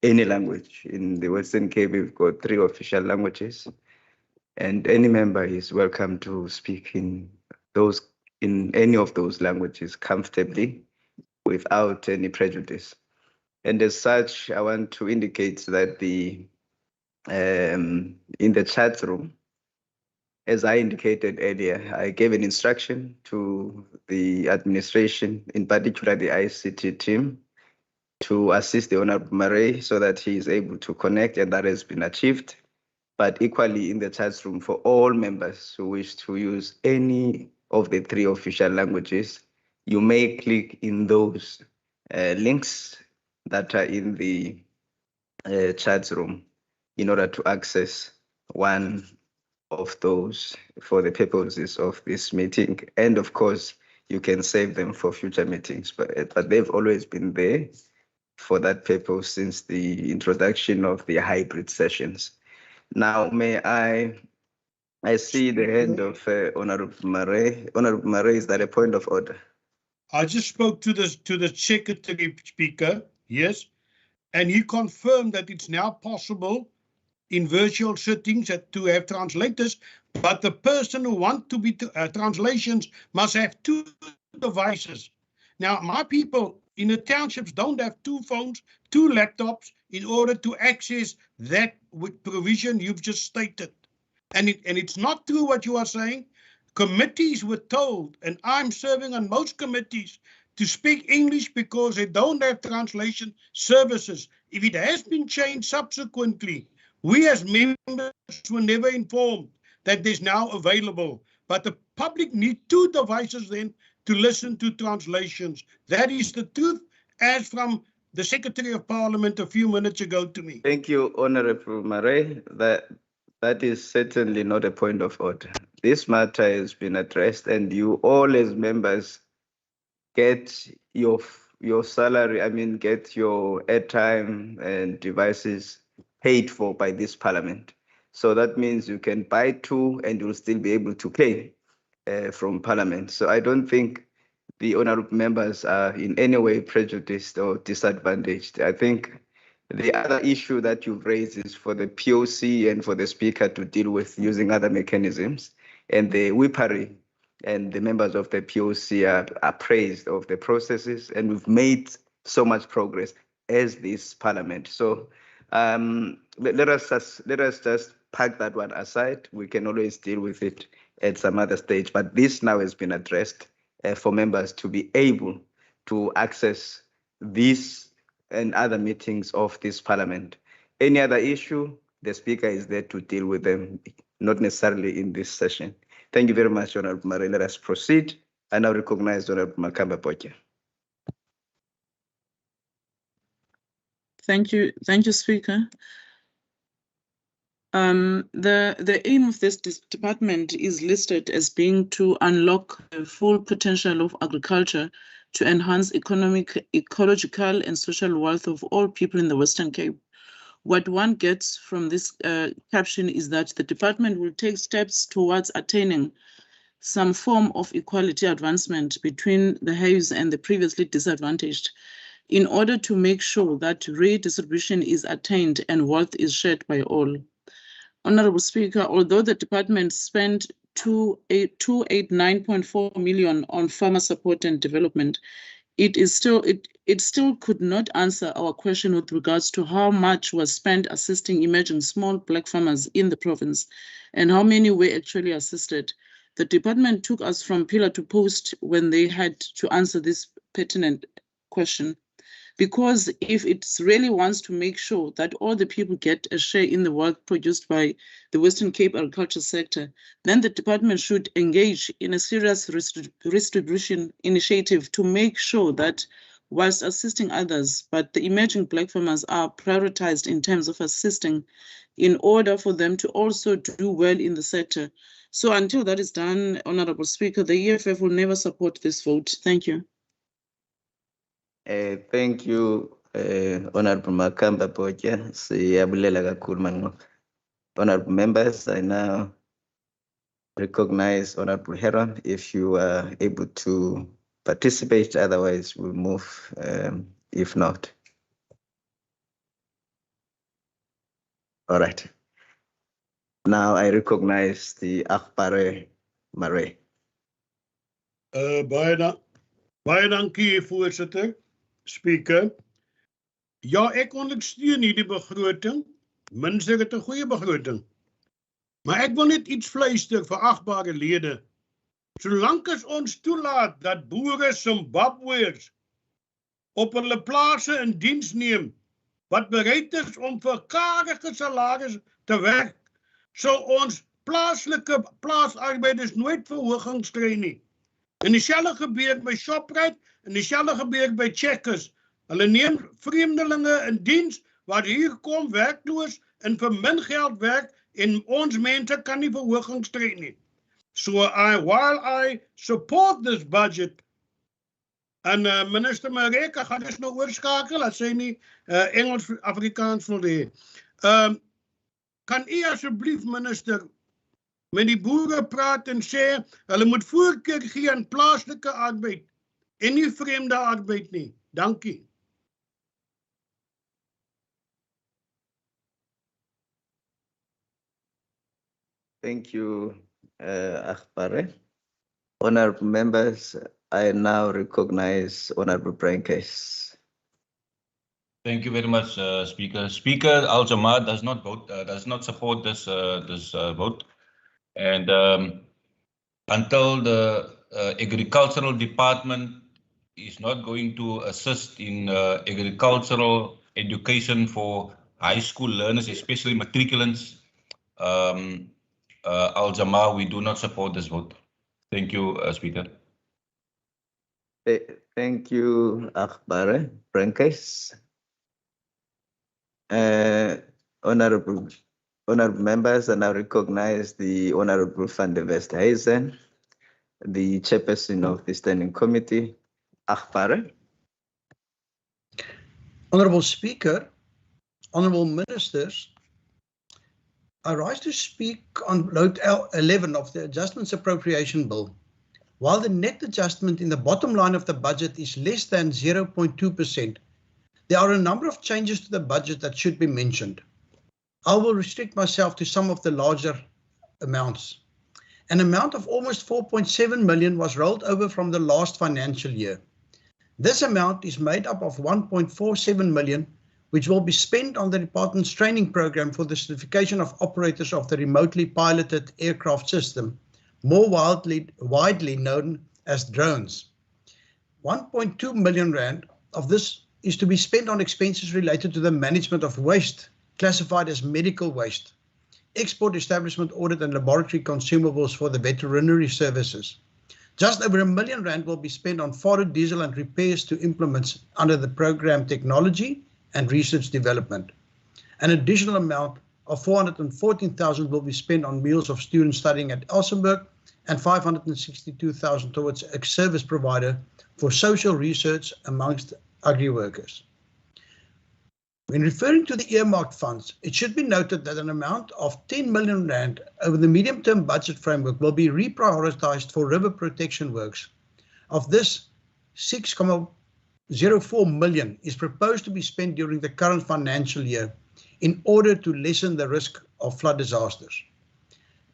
any language. In the Western Cape, we've got 3 official languages, and any member is welcome to speak in any of those languages comfortably without any prejudice. And as such, I want to indicate that in the chat room, as I indicated earlier, I gave an instruction to the administration, in particular the ICT team, to assist the Honorable Marais so that he is able to connect, and that has been achieved. But equally in the chat room, for all members who wish to use any of the 3 official languages, you may click in those links that are in the chat room in order to access one of those for the purposes of this meeting. And of course, you can save them for future meetings, but they've always been there for that purpose since the introduction of the hybrid sessions. Now, may I see the hand of Honorable Marais. Honorable Marais, is that a point of order? I just spoke to the Secretary, Speaker, yes, and he confirmed that it's now possible in virtual settings to have translators, but the person who wants to be translations must have 2 devices. Now, my people in the townships don't have 2 phones, 2 laptops in order to access that with provision you've just stated. And it's not true what you are saying. Committees were told, and I'm serving on most committees, to speak English because they don't have translation services. If it has been changed subsequently, we as members were never informed that there's now available. But the public need 2 devices then to listen to translations. That is the truth, as from the Secretary of Parliament a few minutes ago to me. Thank you, Honorable Murray. That is certainly not a point of order. This matter has been addressed, and you all as members get your salary, get your airtime and devices paid for by this parliament. So that means you can buy 2 and you'll still be able to pay from parliament. So I don't think the honorable members are in any way prejudiced or disadvantaged. I think the other issue that you've raised is for the POC and for the speaker to deal with using other mechanisms, and the whippery and the members of the POC are appraised of the processes, and we've made so much progress as this parliament. So let us just park that one aside. We can always deal with it at some other stage, but this now has been addressed for members to be able to access these and other meetings of this parliament. Any other issue, the speaker is there to deal with them, not necessarily in this session. Thank you very much, Honorable Murray. Let us proceed. I now recognize Honorable Makamba Poche. Thank you, Speaker. The aim of this department is listed as being to unlock the full potential of agriculture to enhance economic, ecological, and social wealth of all people in the Western Cape. What one gets from this caption is that the department will take steps towards attaining some form of equality advancement between the haves and the previously disadvantaged, in order to make sure that redistribution is attained and wealth is shared by all. Honorable Speaker, although the department spent 289.4 million on farmer support and development, it still could not answer our question with regards to how much was spent assisting emerging small black farmers in the province and how many were actually assisted. The department took us from pillar to post when they had to answer this pertinent question. Because if it really wants to make sure that all the people get a share in the wealth produced by the Western Cape agriculture sector, then the department should engage in a serious redistribution initiative to make sure that whilst assisting others, but the emerging black farmers are prioritized in terms of assisting in order for them to also do well in the sector. So until that is done, Honorable Speaker, the EFF will never support this vote. Thank you. Thank you, Honorable Makamba Poche. Siyabulela kakhulu manqoba. Honorable members, I now recognize Honorable Heron if you are able to participate, otherwise we'll move if not. All right. Now I recognize the Akbare Mare. Baie dankie, voorsitter. Speaker. Ja, ek ondersteun hierdie begroting. Minstens het 'n goeie begroting. Maar ek wil net iets fluister vir agbare lede. Solank as ons toelaat dat boere Zimbabweërs op hulle plase in diens neem, wat bereid is om vir karige salarisse te werk, sal ons plaaslike plaasarbeiders nooit verhogings kry nie. En dieselfde gebeur by Shoprite en dieselfde gebeur by Checkers. Hulle neem vreemdelinge in diens wat hier kom werkloos en vir min geld werk en ons mense kan nie verhogings kry nie. So while I support this budget, en Minister Mareka gaan dus nou oorskakel as sy nie Engels Afrikaans wil hê. Kan u asseblief minister met die boere praat en sê hulle moet voorkeur gee aan plaaslike arbeid en nie vreemde arbeid nie. Dankie. Thank you, Akbare. Honourable members, I now recognize Honourable Brancase. Thank you very much, Speaker. Speaker Al-Jama does not vote, does not support this vote, and until the agricultural department is not going to assist in agricultural education for high school learners, especially matriculants, Al-Jama, we do not support this vote. Thank you, Speaker. Thank you, Akbare. Brancase. Honourable members, I now recognize the Honourable Van der Westhuizen, the chairperson of the Standing Committee. Akbare. Honourable Speaker, Honourable Ministers, I rise to speak on note 11 of the Adjustments Appropriation Bill. While the net adjustment in the bottom line of the budget is less than 0.2%, there are a number of changes to the budget that should be mentioned. I will restrict myself to some of the larger amounts. An amount of almost 4.7 million was rolled over from the last financial year. This amount is made up of 1.47 million, which will be spent on the department's training program for the certification of operators of the remotely piloted aircraft system, more widely known as drones. 1.2 million rand of this is to be spent on expenses related to the management of waste, classified as medical waste, export establishment audit and laboratory consumables for the veterinary services. Just over R1 million will be spent on fodder, diesel and repairs to implements under the program technology and research development. An additional amount of 414,000 will be spent on meals of students studying at Elsenburg and 562,000 towards a service provider for social research amongst agri workers. When referring to the earmarked funds, it should be noted that an amount of 10 million rand over the medium-term budget framework will be reprioritized for river protection works. Of this, 6.04 million is proposed to be spent during the current financial year in order to lessen the risk of flood disasters.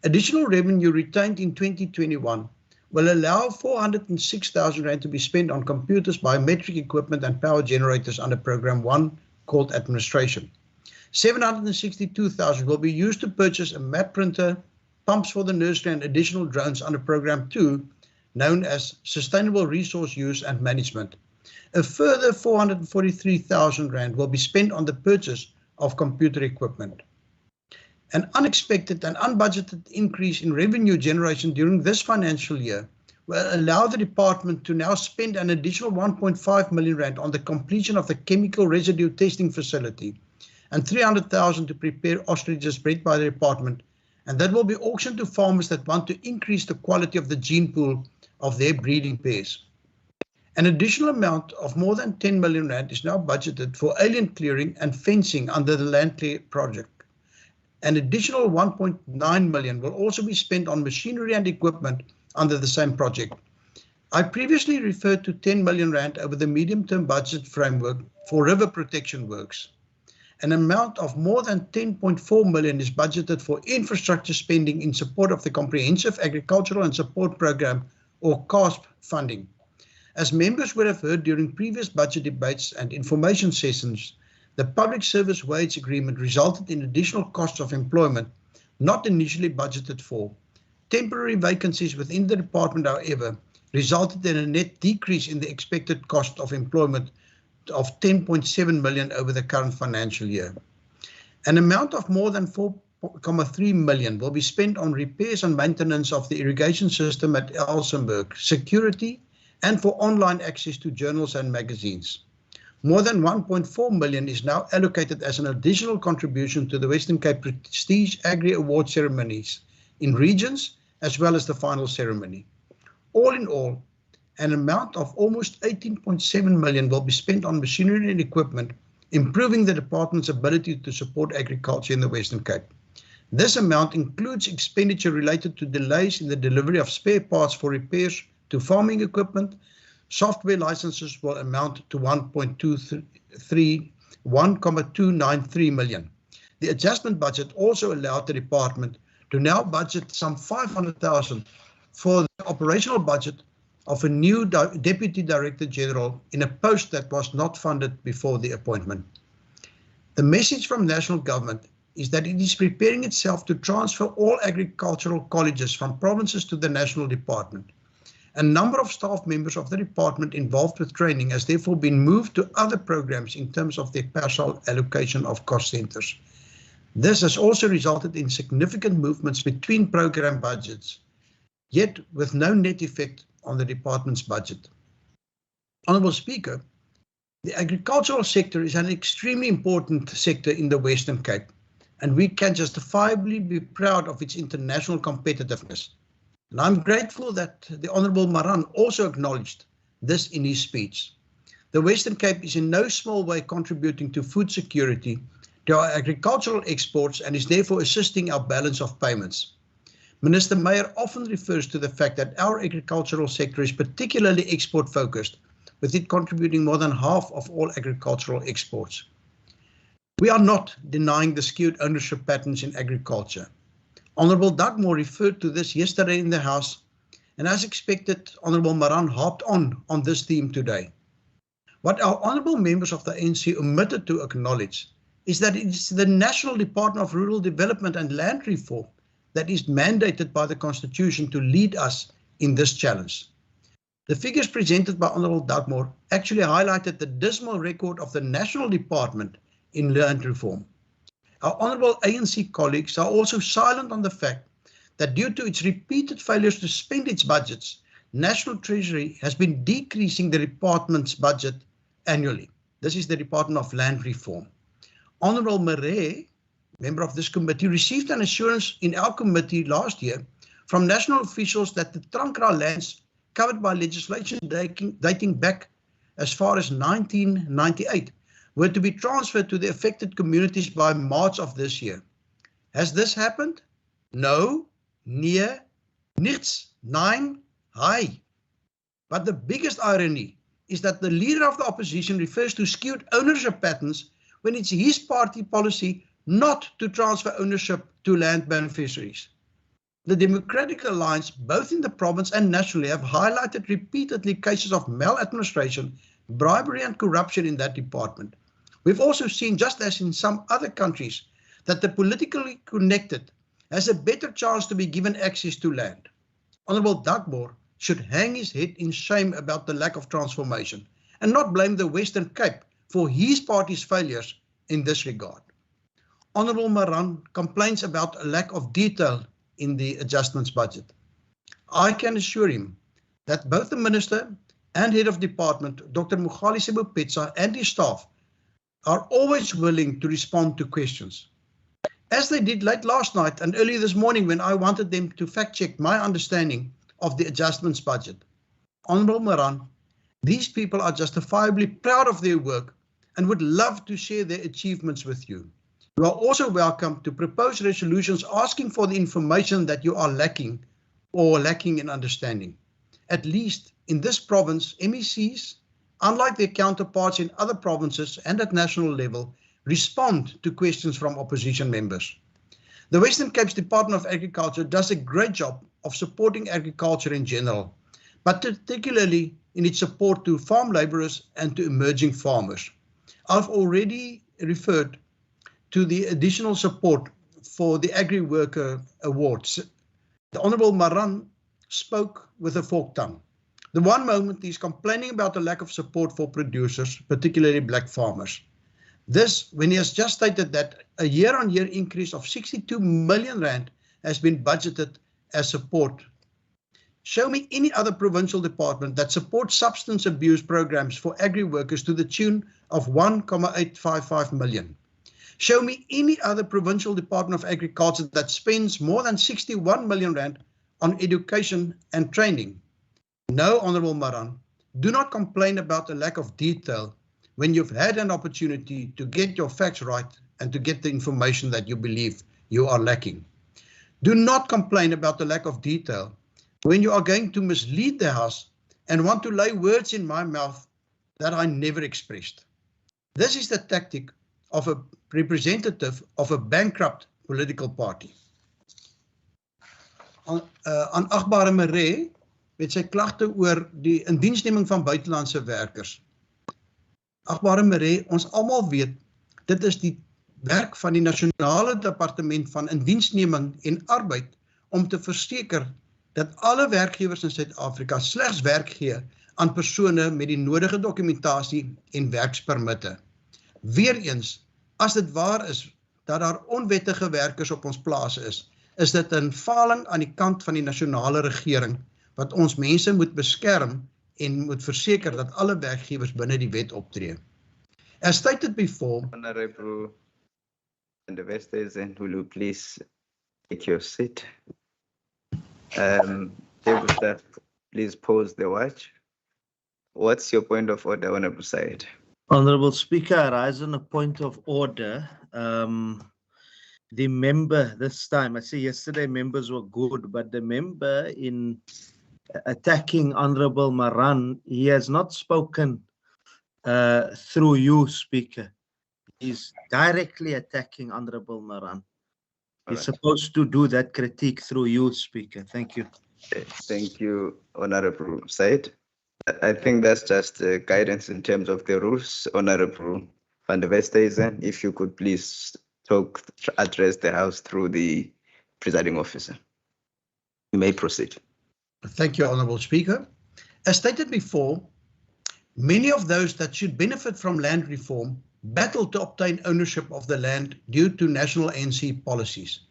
Additional revenue retained in 2021 will allow 406,000 rand to be spent on computers, biometric equipment and power generators under Programme 1 called Administration. 762,000 will be used to purchase a map printer, pumps for the nursery and additional drones under Programme 2 known as Sustainable Resource Use and Management. A further 443,000 rand will be spent on the purchase of computer equipment. An unexpected and unbudgeted increase in revenue generation during this financial year will allow the department to now spend an additional 1.5 million rand on the completion of the chemical residue testing facility and 300,000 to prepare ostriches bred by the department, and that will be auctioned to farmers that want to increase the quality of the gene pool of their breeding pairs. An additional amount of more than 10 million rand is now budgeted for alien clearing and fencing under the land clear project. An additional 1.9 million will also be spent on machinery and equipment under the same project. I previously referred to 10 million rand over the medium-term budget framework for river protection works. An amount of more than 10.4 million is budgeted for infrastructure spending in support of the Comprehensive Agricultural and Support Program, or CASP funding. As members would have heard during previous budget debates and information sessions, the Public Service Wage Agreement resulted in additional costs of employment not initially budgeted for. Temporary vacancies within the department, however, resulted in a net decrease in the expected cost of employment of 10.7 million over the current financial year. An amount of more than 4.3 million will be spent on repairs and maintenance of the irrigation system at Elsenburg, security, and for online access to journals and magazines. More than 1.4 million is now allocated as an additional contribution to the Western Cape Prestige Agri Award ceremonies in regions as well as the final ceremony. All in all, an amount of almost 18.7 million will be spent on machinery and equipment, improving the department's ability to support agriculture in the Western Cape. This amount includes expenditure related to delays in the delivery of spare parts for repairs to farming equipment. Software licenses will amount to 1.293 million. The adjustment budget also allowed the department to now budget some 500,000 for the operational budget of a new Deputy Director General in a post that was not funded before the appointment. The message from national government is that it is preparing itself to transfer all agricultural colleges from provinces to the national department. A number of staff members of the department involved with training has therefore been moved to other programs in terms of their partial allocation of cost centers. This has also resulted in significant movements between program budgets, yet with no net effect on the department's budget. Honourable Speaker, the agricultural sector is an extremely important sector in the Western Cape, and we can justifiably be proud of its international competitiveness. And I'm grateful that the Honourable Maran also acknowledged this in his speech. The Western Cape is in no small way contributing to food security, to our agricultural exports, and is therefore assisting our balance of payments. Minister Meyer often refers to the fact that our agricultural sector is particularly export focused, with it contributing more than half of all agricultural exports. We are not denying the skewed ownership patterns in agriculture. Honourable Dugmore referred to this yesterday in the House, and as expected, Honourable Maran harped on this theme today. What our honourable members of the ANC omitted to acknowledge is that it is the National Department of Rural Development and Land Reform that is mandated by the Constitution to lead us in this challenge. The figures presented by Honourable Dugmore actually highlighted the dismal record of the National Department in land reform. Our honourable ANC colleagues are also silent on the fact that due to its repeated failures to spend its budgets, National Treasury has been decreasing the department's budget annually. This is the Department of Land Reform. Honourable Marais, member of this committee, received an assurance in our committee last year from national officials that the Trankra lands covered by legislation dating back as far as 1998 were to be transferred to the affected communities by March of this year. Has this happened? No, nee, nichts, nein, hi. But the biggest irony is that the leader of the opposition refers to skewed ownership patterns when it's his party policy not to transfer ownership to land beneficiaries. The Democratic Alliance, both in the province and nationally, have highlighted repeatedly cases of maladministration, bribery and corruption in that department. We've also seen, just as in some other countries, that the politically connected has a better chance to be given access to land. Honourable Dugmore should hang his head in shame about the lack of transformation and not blame the Western Cape for his party's failures in this regard. Honourable Maran complains about a lack of detail in the adjustments budget. I can assure him that both the Minister and Head of Department, Dr. Mugali Sebopetsa, and his staff are always willing to respond to questions, as they did late last night and early this morning when I wanted them to fact-check my understanding of the adjustments budget. Honourable Maran, these people are justifiably proud of their work and would love to share their achievements with you. You are also welcome to propose resolutions asking for the information that you are lacking or lacking in understanding. At least in this province, MECs, unlike their counterparts in other provinces and at national level, respond to questions from opposition members. The Western Cape's Department of Agriculture does a great job of supporting agriculture in general, but particularly in its support to farm labourers and to emerging farmers. I've already referred to the additional support for the Agri Worker Awards. The Honourable Maran spoke with a forked tongue. The one moment he's complaining about the lack of support for producers, particularly black farmers. This, when he has just stated that a year-on-year increase of 62 million rand has been budgeted as support. Show me any other provincial department that supports substance abuse programs for agri workers to the tune of 1,855 million. Show me any other provincial department of agriculture that spends more than 61 million rand on education and training. No, Honourable Maran, do not complain about the lack of detail when you've had an opportunity to get your facts right and to get the information that you believe you are lacking. Do not complain about the lack of detail when you are going to mislead the House and want to lay words in my mouth that I never expressed. This is the tactic of a representative of a bankrupt political party. agbare Maree met sy klagte oor die indiensneming van buitelandse werkers. Agbare Maree, ons almal weet, dit is die werk van die Nasionale Departement van Indiensneming en Arbeid om te verseker dat alle werkgewers in Suid-Afrika slegs werk gee aan persone met die nodige dokumentasie en werkspermitte. Weereens, as dit waar is dat daar onwettige werkers op ons plase is dit 'n faling aan die kant van die nasionale regering wat ons mense moet beskerm en moet verseker dat alle werkgewers binne die wet optree. As stated before, Honorable and the Westhuizen, will you please take your seat? Table staff, please pause the watch. What's your point of order, Honorable Said? Honorable Speaker, I rise on a point of order. The member this time, I say yesterday members were good, but the member in attacking Honorable Maran, he has not spoken through you, Speaker. He's directly attacking Honorable Maran. He's supposed to do that critique through you, Speaker. Thank you. Thank you, Honorable Said. I think that's just guidance in terms of the rules, Honorable Van der Westhuizen. If you could please address the House through the presiding officer. You may proceed. Thank you, Honorable Speaker. As stated before, many of those that should benefit from land reform battle to obtain ownership of the land due to national ANC policies.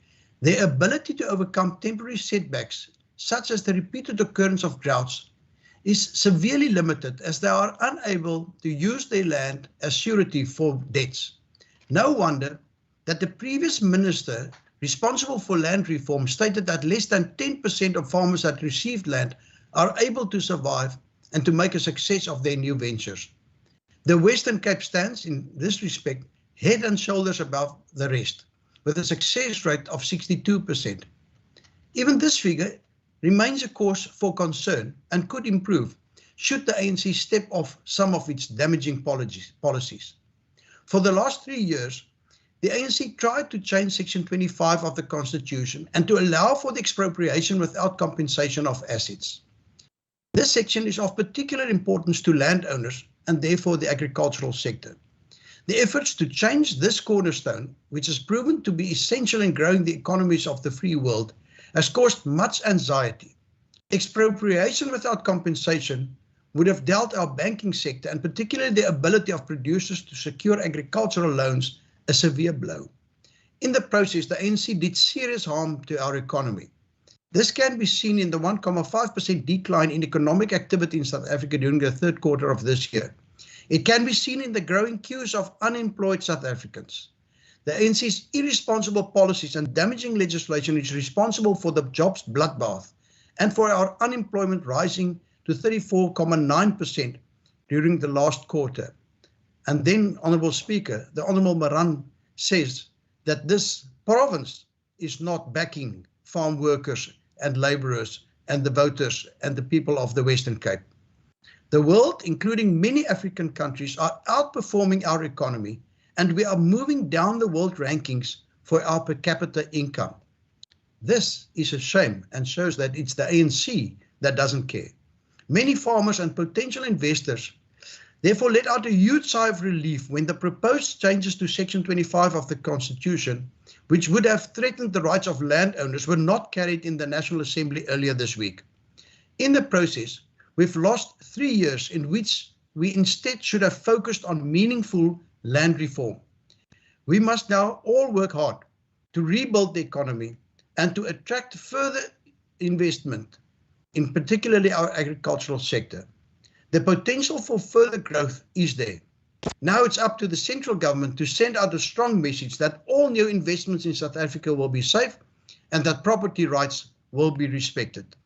Their ability to overcome temporary setbacks, such as the repeated occurrence of droughts, is severely limited as they are unable to use their land as surety for debts. No wonder that the previous minister responsible for land reform stated that less than 10% of farmers that received land are able to survive and to make a success of their new ventures. The Western Cape stands in this respect head and shoulders above the rest, with a success rate of 62%. Even this figure remains a cause for concern and could improve should the ANC step off some of its damaging policies. For the last 3 years, the ANC tried to change Section 25 of the Constitution and to allow for the expropriation without compensation of assets. This section is of particular importance to landowners and therefore the agricultural sector. The efforts to change this cornerstone, which has proven to be essential in growing the economies of the free world, has caused much anxiety. Expropriation without compensation would have dealt our banking sector, and particularly the ability of producers to secure agricultural loans, a severe blow. In the process, the ANC did serious harm to our economy. This can be seen in the 1.5% decline in economic activity in South Africa during the third quarter of this year. It can be seen in the growing queues of unemployed South Africans. The ANC's irresponsible policies and damaging legislation is responsible for the jobs bloodbath and for our unemployment rising to 34.9% during the last quarter. And then, Honourable Speaker, the Honourable Maran says that this province is not backing farm workers and labourers and the voters and the people of the Western Cape. The world, including many African countries, are outperforming our economy, and we are moving down the world rankings for our per capita income. This is a shame and shows that it's the ANC that doesn't care. Many farmers and potential investors therefore let out a huge sigh of relief when the proposed changes to Section 25 of the Constitution, which would have threatened the rights of landowners, were not carried in the National Assembly earlier this week. In the process, we've lost 3 years in which we instead should have focused on meaningful land reform. We must now all work hard to rebuild the economy and to attract further investment, in particularly our agricultural sector. The potential for further growth is there. Now it's up to the central government to send out a strong message that all new investments in South Africa will be safe and that property rights will be respected.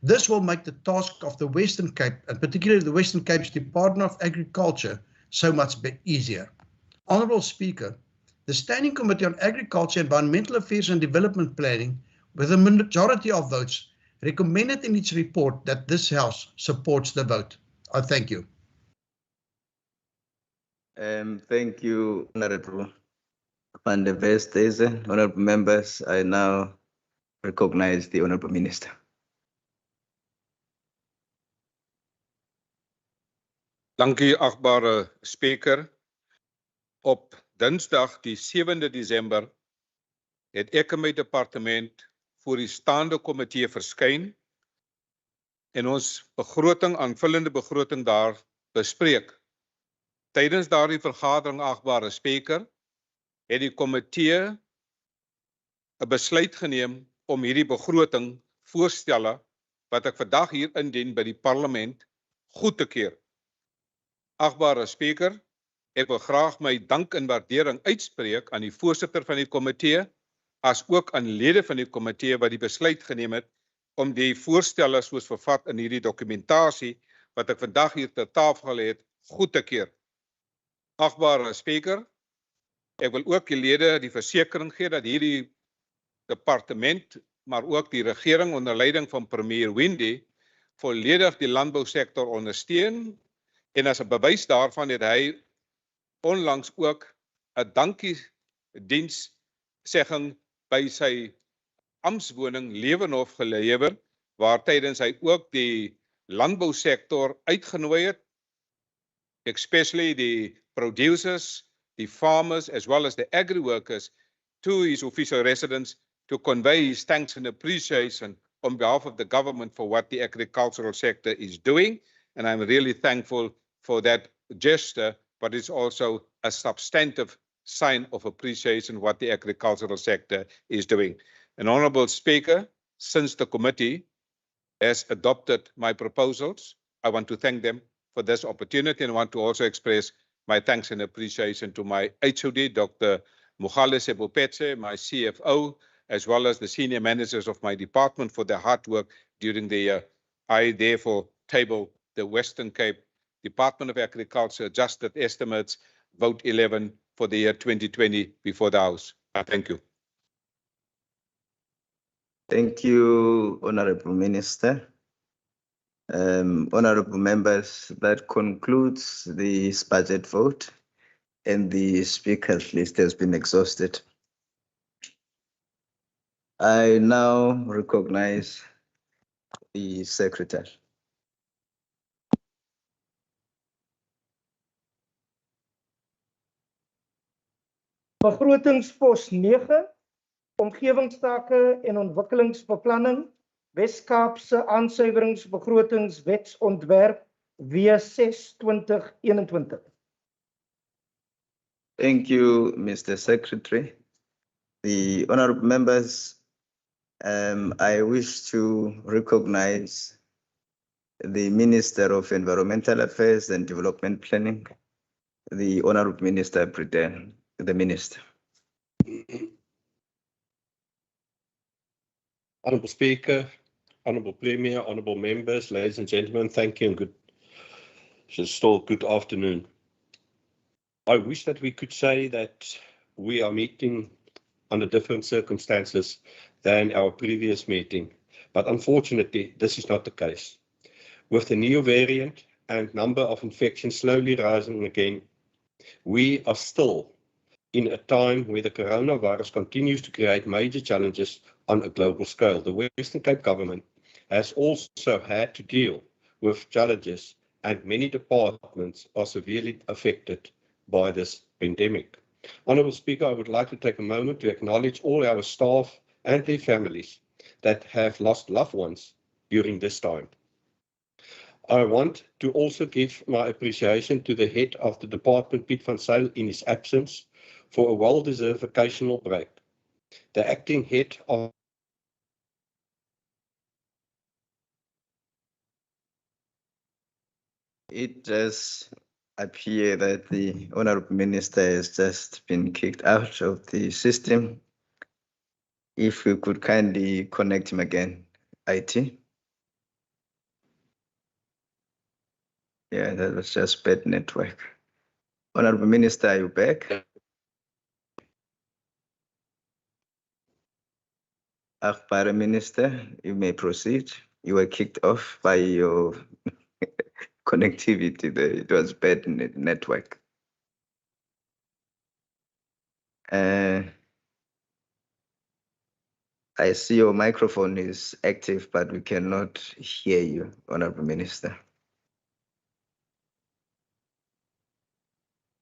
This will make the task of the Western Cape, and particularly the Western Cape's Department of Agriculture, so much easier. Honourable Speaker, the Standing Committee on Agriculture, Environmental Affairs and Development Planning, with a majority of votes, recommended in its report that this House supports the vote. I thank you. Thank you, Honourable Van der Westhuizen. Honourable members, I now recognize the Honorable Minister. Dankie, achtbare spreker. Op dinsdag die 7de Desember het ek in my departement voor die staande komitee verskyn en ons aanvullende begroting daar bespreek. Tydens daardie vergadering, achtbare spreker, het die komitee 'n besluit geneem om hierdie begroting voorstelle wat ek vandag hier indien by die parlement goed te keer. Achtbare spreker, ek wil graag my dank en waardering uitspreek aan die voorsitter van die komitee, as ook aan lede van die komitee wat die besluit geneem het om die voorstelle soos vervat in hierdie dokumentasie wat ek vandag hier ter tafel het, goed te keer. Achtbare spreker, ek wil ook die lede die versekering gee dat hierdie departement, maar ook die regering onder leiding van premier Windy volledig die landbousektor ondersteun en as 'n bewys daarvan het hy onlangs ook 'n dankiedienssegging by sy amptswoning Lewenhof gelewer, waar tydens hy ook die landbousektor uitgenooi het, especially the producers, the farmers, as well as the agri-workers, to his official residence to convey his thanks and appreciation on behalf of the government for what the agricultural sector is doing. And I'm really thankful for that gesture, but it's also a substantive sign of appreciation what the agricultural sector is doing. And Honourable Speaker, since the committee has adopted my proposals, I want to thank them for this opportunity and want to also express my thanks and appreciation to my HOD, Dr. Mogale Sebopetse, my CFO, as well as the senior managers of my department for their hard work during the year. I therefore table the Western Cape Department of Agriculture adjusted estimates, vote 11 for the year 2020 before the House. Thank you. Thank you, Honorable Minister. Honorable members, that concludes this budget vote and the speaker's list has been exhausted. I now recognize the secretary. Begrotingspos 9, omgewingstake en ontwikkelingsbeplanning, Wes-Kaapse aansuiweringsbegrotingswetsontwerp W6/2021. Thank you, Mr. Secretary. The honorable members, I wish to recognize the Minister of Environmental Affairs and Development Planning, the Honorable Minister Prede, the Minister. Honourable Speaker, Honourable Premier, Honourable Members, ladies and gentlemen, thank you and good afternoon. I wish that we could say that we are meeting under different circumstances than our previous meeting, but unfortunately, this is not the case. With the new variant and number of infections slowly rising again, we are still in a time where the coronavirus continues to create major challenges on a global scale. The Western Cape government has also had to deal with challenges, and many departments are severely affected by this pandemic. Honourable Speaker, I would like to take a moment to acknowledge all our staff and their families that have lost loved ones during this time. I want to also give my appreciation to the head of the department, Piet van Zyl, in his absence, for a well-deserved vacational break. The acting head of It does appear that the Honorable Minister has just been kicked out of the system. If we could kindly connect him again, IT. Yeah, that was just bad network. Honorable Minister, are you back? Akbara Minister, you may proceed. You were kicked off by your connectivity. It was bad network. I see your microphone is active, but we cannot hear you, Honorable Minister.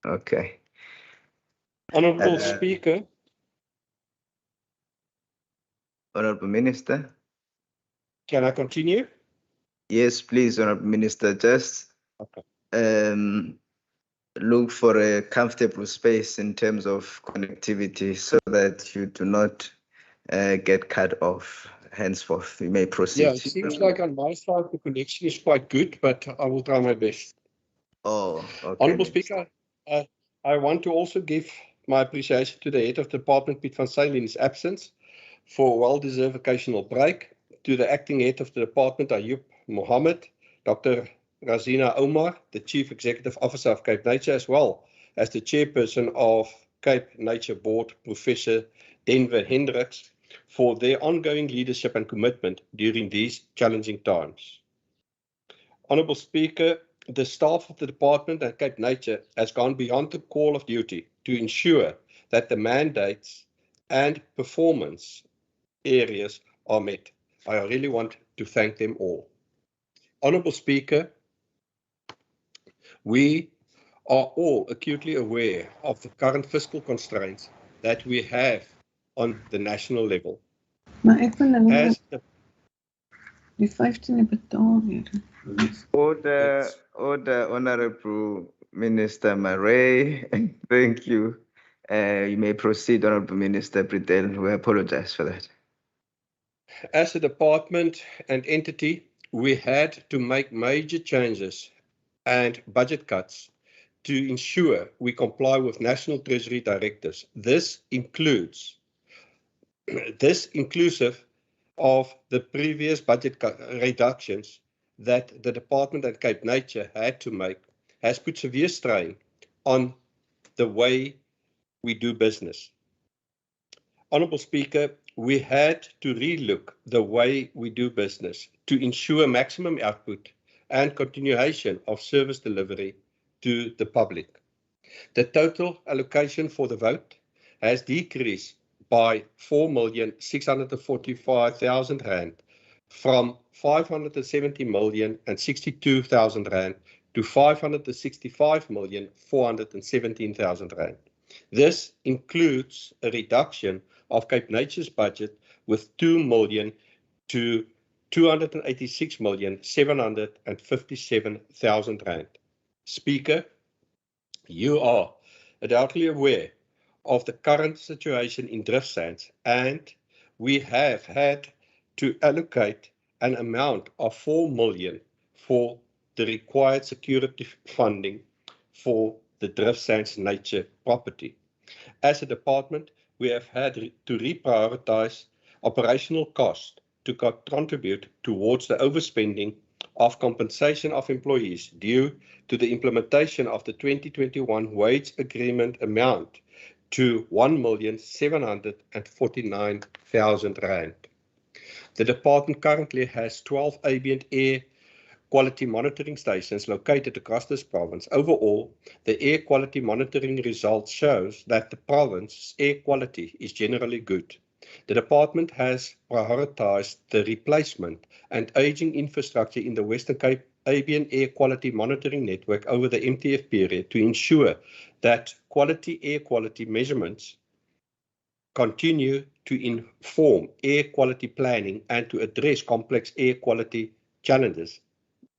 Okay. Honourable Speaker. Honorable Minister. Can I continue? Yes, please, Honorable Minister. Just look for a comfortable space in terms of connectivity so that you do not get cut off. Henceforth, you may proceed. Yeah, it seems like on my side the connection is quite good, but I will try my best. Oh, okay. Honourable Speaker, I want to also give my appreciation to the head of the department, Piet van Zyl, in his absence, for a well-deserved occasional break, to the acting head of the department, Ayub Mohammed, Dr. Razina Omar, the Chief Executive Officer of Cape Nature, as well as the Chairperson of Cape Nature Board, Professor Denver Hendricks, for their ongoing leadership and commitment during these challenging times. Honourable Speaker, the staff of the department and Cape Nature has gone beyond the call of duty to ensure that the mandates and performance areas are met. I really want to thank them all. Honourable Speaker, we are all acutely aware of the current fiscal constraints that we have on the national level. Maar ek wil nou As the die 15 betaal weer. Order, Honorable Minister Marais. Thank you. You may proceed, Honorable Minister Bridel. We apologize for that. As a department and entity, we had to make major changes and budget cuts to ensure we comply with National Treasury directives. This inclusive of the previous budget reductions that the department and Cape Nature had to make, has put severe strain on the way we do business. Honourable Speaker, we had to relook the way we do business to ensure maximum output and continuation of service delivery to the public. The total allocation for the vote has decreased by 4,645,000 rand from 570,062,000 rand to 565,417,000 rand. This includes a reduction of Cape Nature's budget with 2 million to 286,757,000 rand. Speaker, you are undoubtedly aware of the current situation in drift sands, and we have had to allocate an amount of 4 million for the required security funding for the drift sands nature property. As a department, we have had to reprioritize operational costs to contribute towards the overspending of compensation of employees due to the implementation of the 2021 wage agreement amount to 1,749,000 rand. The department currently has 12 ambient air quality monitoring stations located across this province. Overall, the air quality monitoring results shows that the province's air quality is generally good. The department has prioritized the replacement and aging infrastructure in the Western Cape ambient air quality monitoring network over the MTF period to ensure that air quality measurements continue to inform air quality planning and to address complex air quality challenges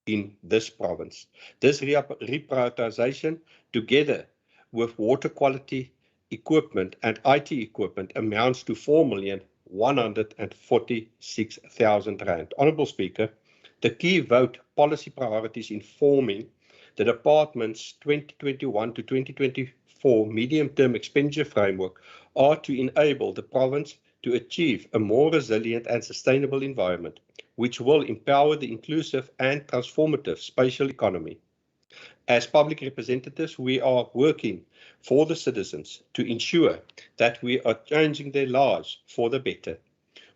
in this province. This reprioritization, together with water quality equipment and IT equipment, amounts to 4,146,000 rand. Honourable Speaker, the key vote policy priorities informing the department's 2021 to 2024 medium-term expenditure framework are to enable the province to achieve a more resilient and sustainable environment, which will empower the inclusive and transformative spatial economy. As public representatives, we are working for the citizens to ensure that we are changing their lives for the better.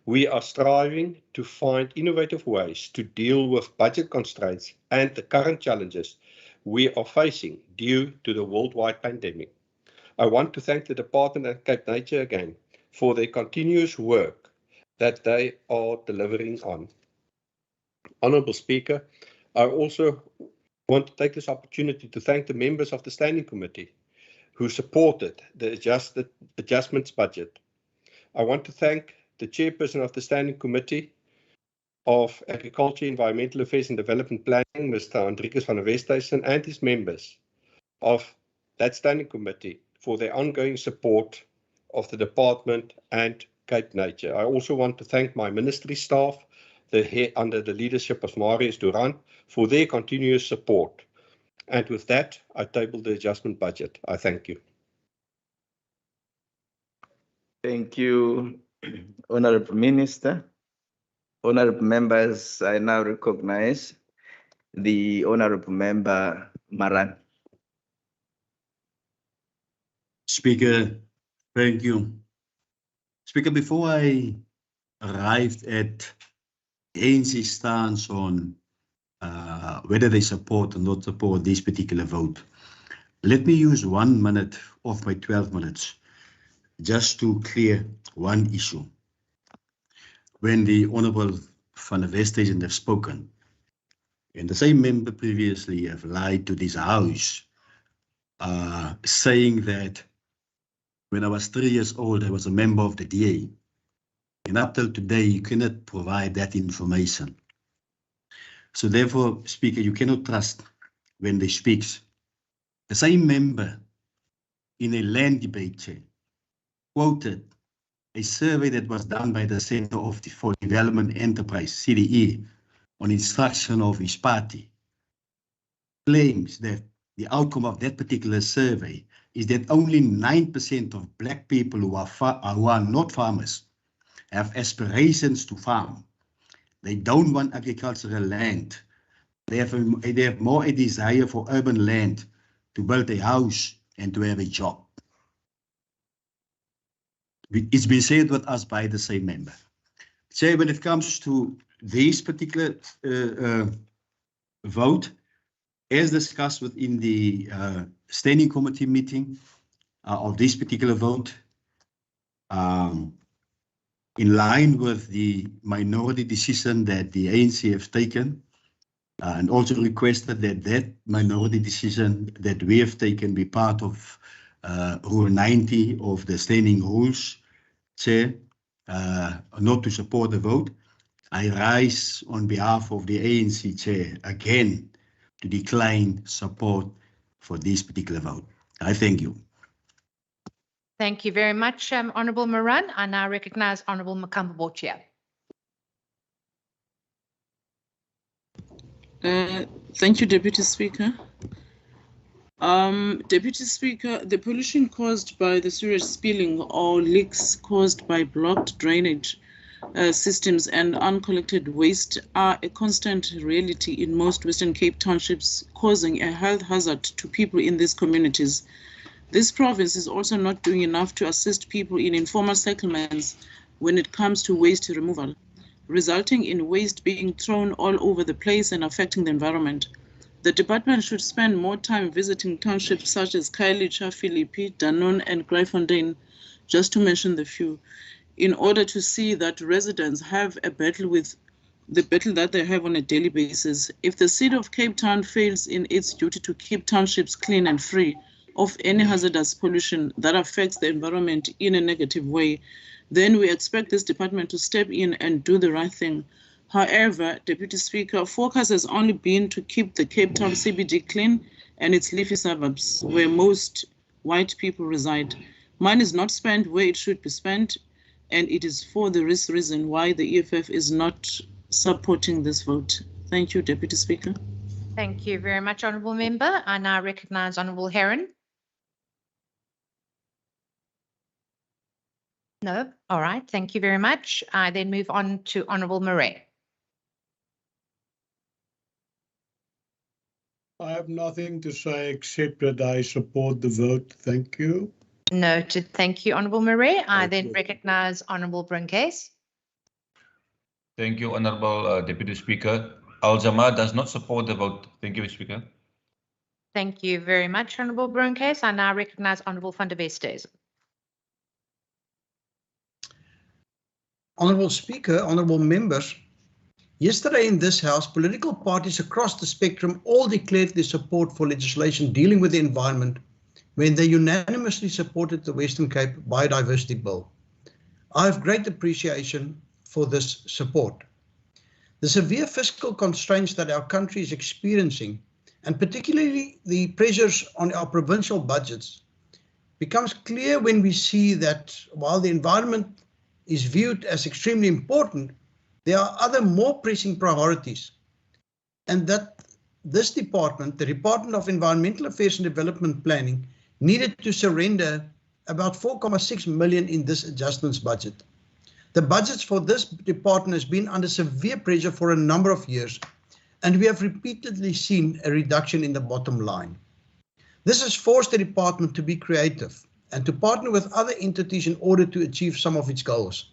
We are striving to find innovative ways to deal with budget constraints and the current challenges we are facing due to the worldwide pandemic. I want to thank the Department and Cape Nature again for their continuous work that they are delivering on. Honourable Speaker, I also want to take this opportunity to thank the members of the Standing Committee who supported the adjustments budget. I want to thank the Chairperson of the Standing Committee of Agriculture, Environmental Affairs and Development Planning, Mr. Hendrikus van der Westhuizen, and his members of that Standing Committee for their ongoing support of the Department and Cape Nature. I also want to thank my ministry staff, under the leadership of Marius Duran, for their continuous support. And with that, I table the adjustment budget. I thank you. Thank you, Honourable Minister. Honourable members, I now recognize the Honourable Member Maran. Speaker, thank you. Speaker, before I arrived at ANC stance on whether they support or not support this particular vote, let me use 1 minute of my 12 minutes just to clear one issue. When the Honourable van der Westhuizen have spoken, and the same member previously have lied to this house, saying that when I was 3 years old, I was a member of the DA. And up till today, you cannot provide that information. So therefore, Speaker, you cannot trust when they speak. The same member in a land debate chair quoted a survey that was done by the Centre for Development Enterprise, CDE, on instruction of his party, claims that the outcome of that particular survey is that only 9% of black people who are not farmers have aspirations to farm. They don't want agricultural land. They have more a desire for urban land to build a house and to have a job. It's been said with us by the same member. So when it comes to this particular vote, as discussed within the Standing Committee meeting of this particular vote, in line with the minority decision that the ANC have taken, and also requested that that minority decision that we have taken be part of Rule 90 of the Standing Rules, Chair, not to support the vote. I rise on behalf of the ANC Chair again to decline support for this particular vote. I thank you. Thank you very much, Honourable Moran. I now recognise Honourable Makamba-Botchia. Thank you, Deputy Speaker. Deputy Speaker, the pollution caused by the sewage spilling or leaks caused by blocked drainage systems and uncollected waste are a constant reality in most Western Cape townships, causing a health hazard to people in these communities. This province is also not doing enough to assist people in informal settlements when it comes to waste removal, resulting in waste being thrown all over the place and affecting the environment. The department should spend more time visiting townships such as Khayelitsha, Philippi, Danone, and Gryfontein, just to mention the few, in order to see that residents have a battle with the battle that they have on a daily basis. If the city of Cape Town fails in its duty to keep townships clean and free of any hazardous pollution that affects the environment in a negative way, then we expect this department to step in and do the right thing. However, Deputy Speaker, focus has only been to keep the Cape Town CBD clean and its leafy suburbs where most white people reside. Money is not spent where it should be spent, and it is for this reason why the EFF is not supporting this vote. Thank you, Deputy Speaker. Thank you very much, Honourable Member. I now recognise Honourable Heron. No? All right. Thank you very much. I then move on to Honourable Murray. I have nothing to say except that I support the vote. Thank you. Noted. Thank you, Honourable Murray. I then recognise Honourable Brinkhays. Thank you, Honourable Deputy Speaker. Al-Jama does not support the vote. Thank you, Speaker. Thank you very much, Honourable Brinkhays. I now recognise Honourable van der Westhuizen. Honourable Speaker, honourable members, yesterday in this House, political parties across the spectrum all declared their support for legislation dealing with the environment when they unanimously supported the Western Cape Biodiversity Bill. I have great appreciation for this support. The severe fiscal constraints that our country is experiencing, and particularly the pressures on our provincial budgets, becomes clear when we see that while the environment is viewed as extremely important, there are other more pressing priorities, and that this department, the Department of Environmental Affairs and Development Planning, needed to surrender about 4.6 million in this adjustments budget. The budgets for this department has been under severe pressure for a number of years, and we have repeatedly seen a reduction in the bottom line. This has forced the department to be creative and to partner with other entities in order to achieve some of its goals.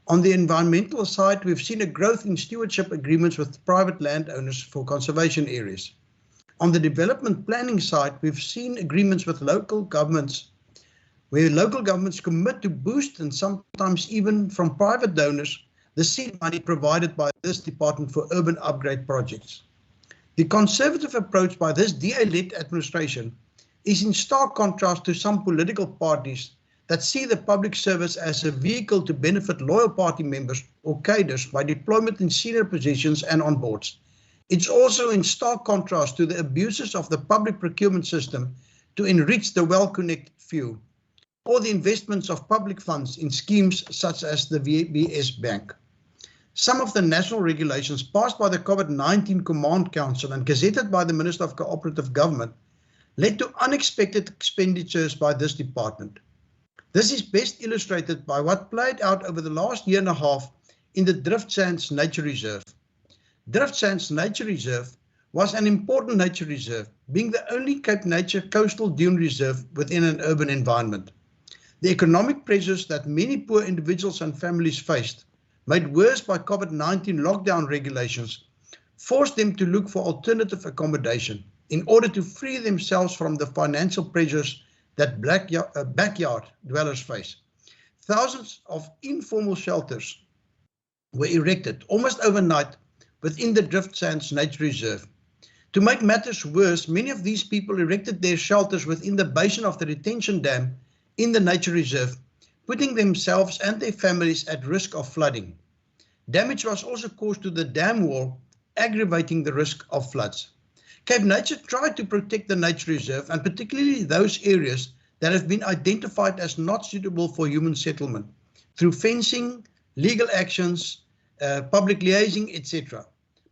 On the environmental side, we've seen a growth in stewardship agreements with private landowners for conservation areas. On the development planning side, we've seen agreements with local governments where local governments commit to boost and sometimes even from private donors the seed money provided by this department for urban upgrade projects. The conservative approach by this DA-led administration is in stark contrast to some political parties that see the public service as a vehicle to benefit loyal party members or cadres by deployment in senior positions and on boards. It's also in stark contrast to the abuses of the public procurement system to enrich the well-connected few, or the investments of public funds in schemes such as the VBS Bank. Some of the national regulations passed by the COVID-19 Command Council and gazetted by the Minister of Cooperative Government led to unexpected expenditures by this department. This is best illustrated by what played out over the last year and a half in the Drift Sands Nature Reserve. Drift Sands Nature Reserve was an important nature reserve, being the only Cape Nature coastal dune reserve within an urban environment. The economic pressures that many poor individuals and families faced, made worse by COVID-19 lockdown regulations, forced them to look for alternative accommodation in order to free themselves from the financial pressures that backyard dwellers face. Thousands of informal shelters were erected almost overnight within the Drift Sands Nature Reserve. To make matters worse, many of these people erected their shelters within the basin of the retention dam in the nature reserve, putting themselves and their families at risk of flooding. Damage was also caused to the dam wall, aggravating the risk of floods. Cape Nature tried to protect the nature reserve, and particularly those areas that have been identified as not suitable for human settlement, through fencing, legal actions, public liaising, etc.,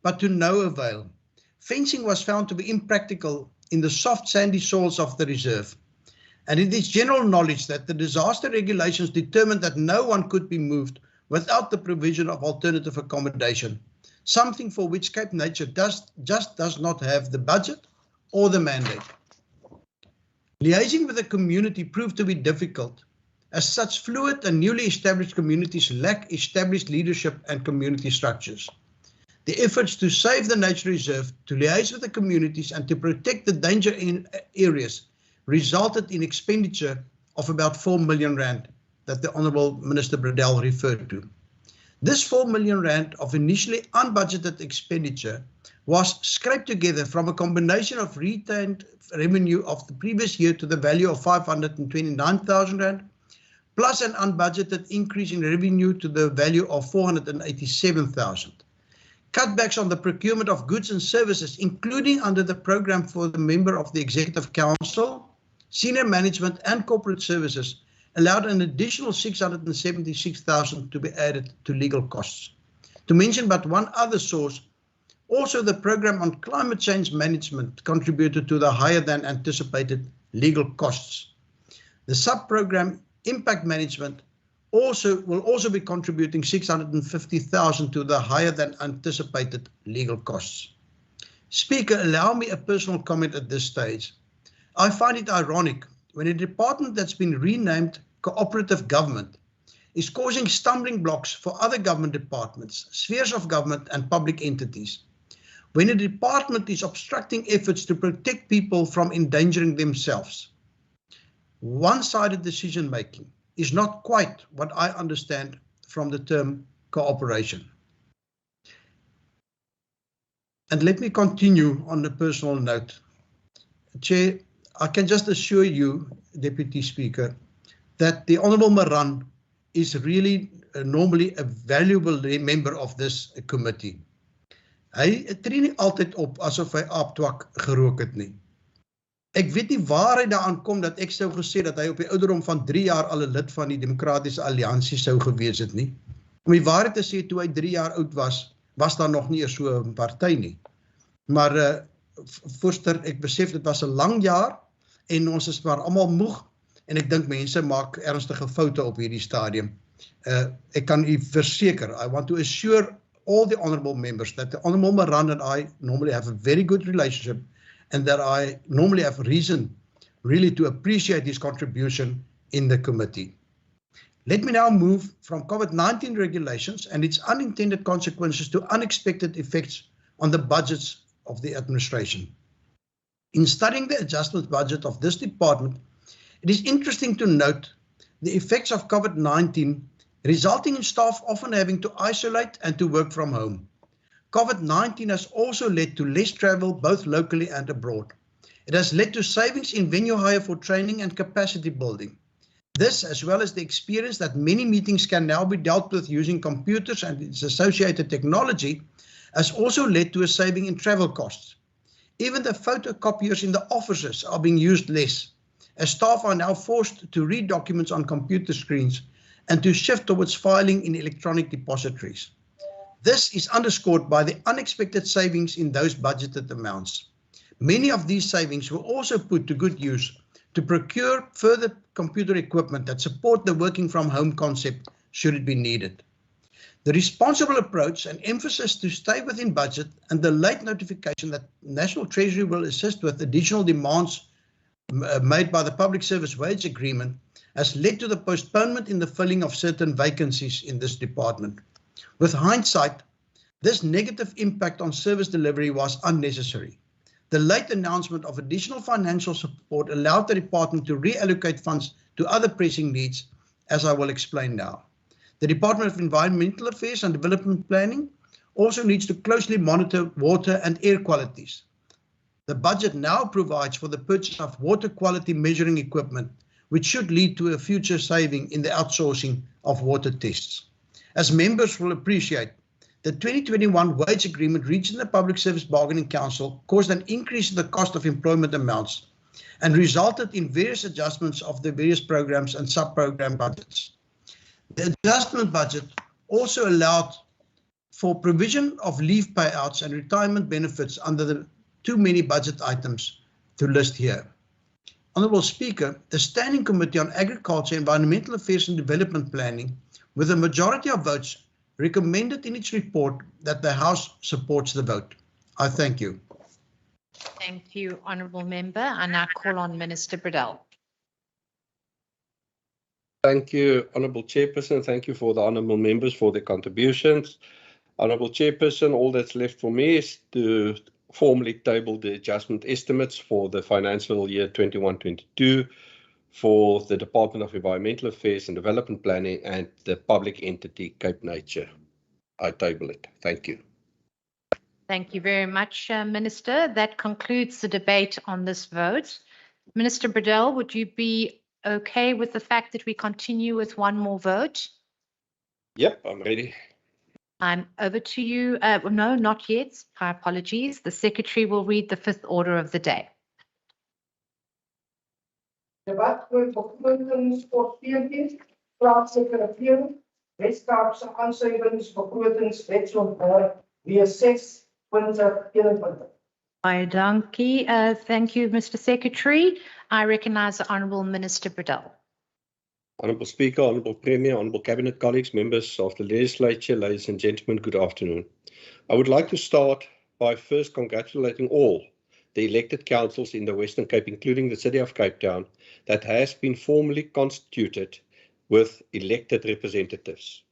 but to no avail. Fencing was found to be impractical in the soft sandy soils of the reserve. And it is general knowledge that the disaster regulations determined that no one could be moved without the provision of alternative accommodation, something for which Cape Nature just does not have the budget or the mandate. Liaising with the community proved to be difficult, as such fluid and newly established communities lack established leadership and community structures. The efforts to save the nature reserve, to liaise with the communities and to protect the danger areas resulted in expenditure of about 4 million rand that the Honourable Minister Bradell referred to. This 4 million rand of initially unbudgeted expenditure was scraped together from a combination of retained revenue of the previous year to the value of 529,000 rand, plus an unbudgeted increase in revenue to the value of 487,000. Cutbacks on the procurement of goods and services, including under the program for the member of the Executive Council, senior management and corporate services, allowed an additional 676,000 to be added to legal costs. To mention but one other source, also the program on climate change management contributed to the higher than anticipated legal costs. The sub-program impact management will also be contributing 650,000 to the higher than anticipated legal costs. Speaker, allow me a personal comment at this stage. I find it ironic when a department that's been renamed Cooperative Government is causing stumbling blocks for other government departments, spheres of government and public entities. When a department is obstructing efforts to protect people from endangering themselves. One-sided decision-making is not quite what I understand from the term cooperation. And let me continue on a personal note. Chair, I can just assure you, Deputy Speaker, that the Honourable Maran is really normally a valuable member of this committee. Hy tree nie altyd op asof hy aaptwak gerook het nie. Ek weet nie waar hy daaraan kom dat ek sou gesê dat hy op die ouderdom van 3 jaar al 'n lid van die Demokratiese Alliansie sou gewees het nie. Om die waarheid te sê, toe hy 3 jaar oud was, was daar nog nie so 'n party nie. Maar voorsteur, ek besef dit was 'n lang jaar en ons is maar almal moeg en ek dink mense maak ernstige foute op hierdie stadium. Ek kan u verseker, I want to assure all the honourable members that the Honourable Maran and I normally have a very good relationship and that I normally have reason really to appreciate his contribution in the committee. Let me now move from COVID-19 regulations and its unintended consequences to unexpected effects on the budgets of the administration. In studying the adjustment budget of this department, it is interesting to note the effects of COVID-19 resulting in staff often having to isolate and to work from home. COVID-19 has also led to less travel both locally and abroad. It has led to savings in venue hire for training and capacity building. This, as well as the experience that many meetings can now be dealt with using computers and its associated technology, has also led to a saving in travel costs. Even the photocopiers in the offices are being used less, as staff are now forced to read documents on computer screens and to shift towards filing in electronic depositories. This is underscored by the unexpected savings in those budgeted amounts. Many of these savings were also put to good use to procure further computer equipment that support the working from home concept should it be needed. The responsible approach and emphasis to stay within budget and the late notification that National Treasury will assist with additional demands made by the Public Service Wage Agreement has led to the postponement in the filling of certain vacancies in this department. With hindsight, this negative impact on service delivery was unnecessary. The late announcement of additional financial support allowed the department to reallocate funds to other pressing needs, as I will explain now. The Department of Environmental Affairs and Development Planning also needs to closely monitor water and air qualities. The budget now provides for the purchase of water quality measuring equipment, which should lead to a future saving in the outsourcing of water tests. As members will appreciate, the 2021 wage agreement reached in the Public Service Bargaining Council caused an increase in the cost of employment amounts and resulted in various adjustments of the various programs and sub-program budgets. The adjustment budget also allowed for provision of leave payouts and retirement benefits under the too many budget items to list here. Honourable Speaker, the Standing Committee on Agriculture, Environmental Affairs and Development Planning, with a majority of votes, recommended in its report that the House supports the vote. I thank you. Thank you, Honourable Member. I now call on Minister Bredell. Thank you, Honourable Chairperson. Thank you for the Honourable Members for their contributions. Honourable Chairperson, all that's left for me is to formally table the adjustment estimates for the financial year 21-22 for the Department of Environmental Affairs and Development Planning and the public entity Cape Nature. I table it. Thank you. Thank you very much, Minister. That concludes the debate on this vote. Minister Bredell, would you be okay with the fact that we continue with one more vote? Yep, I'm ready. I'm over to you. No, not yet. My apologies. The Secretary will read the fifth order of the day. Debat oor begrotingsbegroting, plaaslike regering, Wes-Kaapse aansuiwingsbegrotingswetsontwerp W6 2021. Dankie. Thank you, Mr. Secretary. I recognise the Honourable Minister Bredell. Honourable Speaker, Honourable Premier, Honourable Cabinet colleagues, members of the legislature, ladies and gentlemen, good afternoon. I would like to start by first congratulating all the elected councils in the Western Cape, including the City of Cape Town, that has been formally constituted with elected representatives.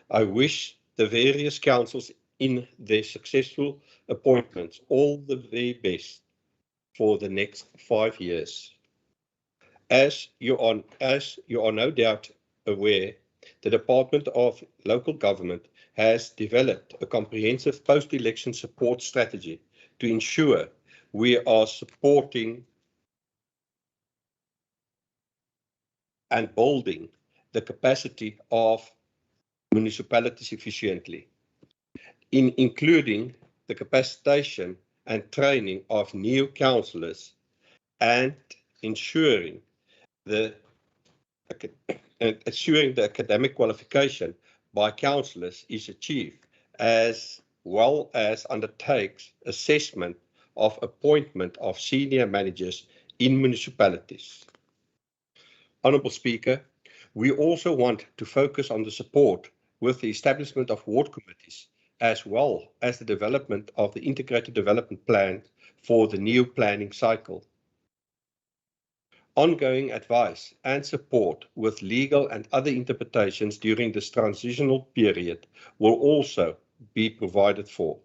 I wish the various councils in their successful appointments all the very best for the next 5 years. As you are no doubt aware, the Department of Local Government has developed a comprehensive post-election support strategy to ensure we are supporting and building the capacity of municipalities efficiently, including the capacitation and training of new councillors and ensuring the academic qualification by councillors is achieved, as well as undertakes assessment of appointment of senior managers in municipalities. Honourable Speaker, we also want to focus on the support with the establishment of ward committees, as well as the development of the integrated development plan for the new planning cycle. Ongoing advice and support with legal and other interpretations during this transitional period will also be provided for.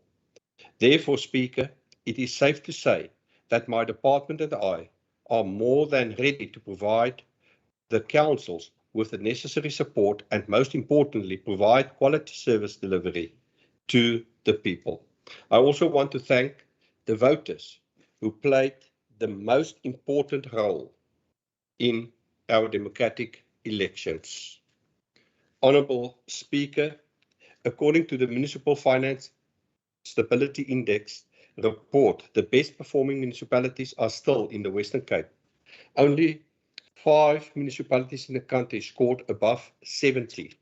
Therefore, Speaker, it is safe to say that my department and I are more than ready to provide the councils with the necessary support and, most importantly, provide quality service delivery to the people. I also want to thank the voters who played the most important role in our democratic elections. Honourable Speaker, according to the Municipal Finance Stability Index report, the best performing municipalities are still in the Western Cape. Only 5 municipalities in the country scored above 70,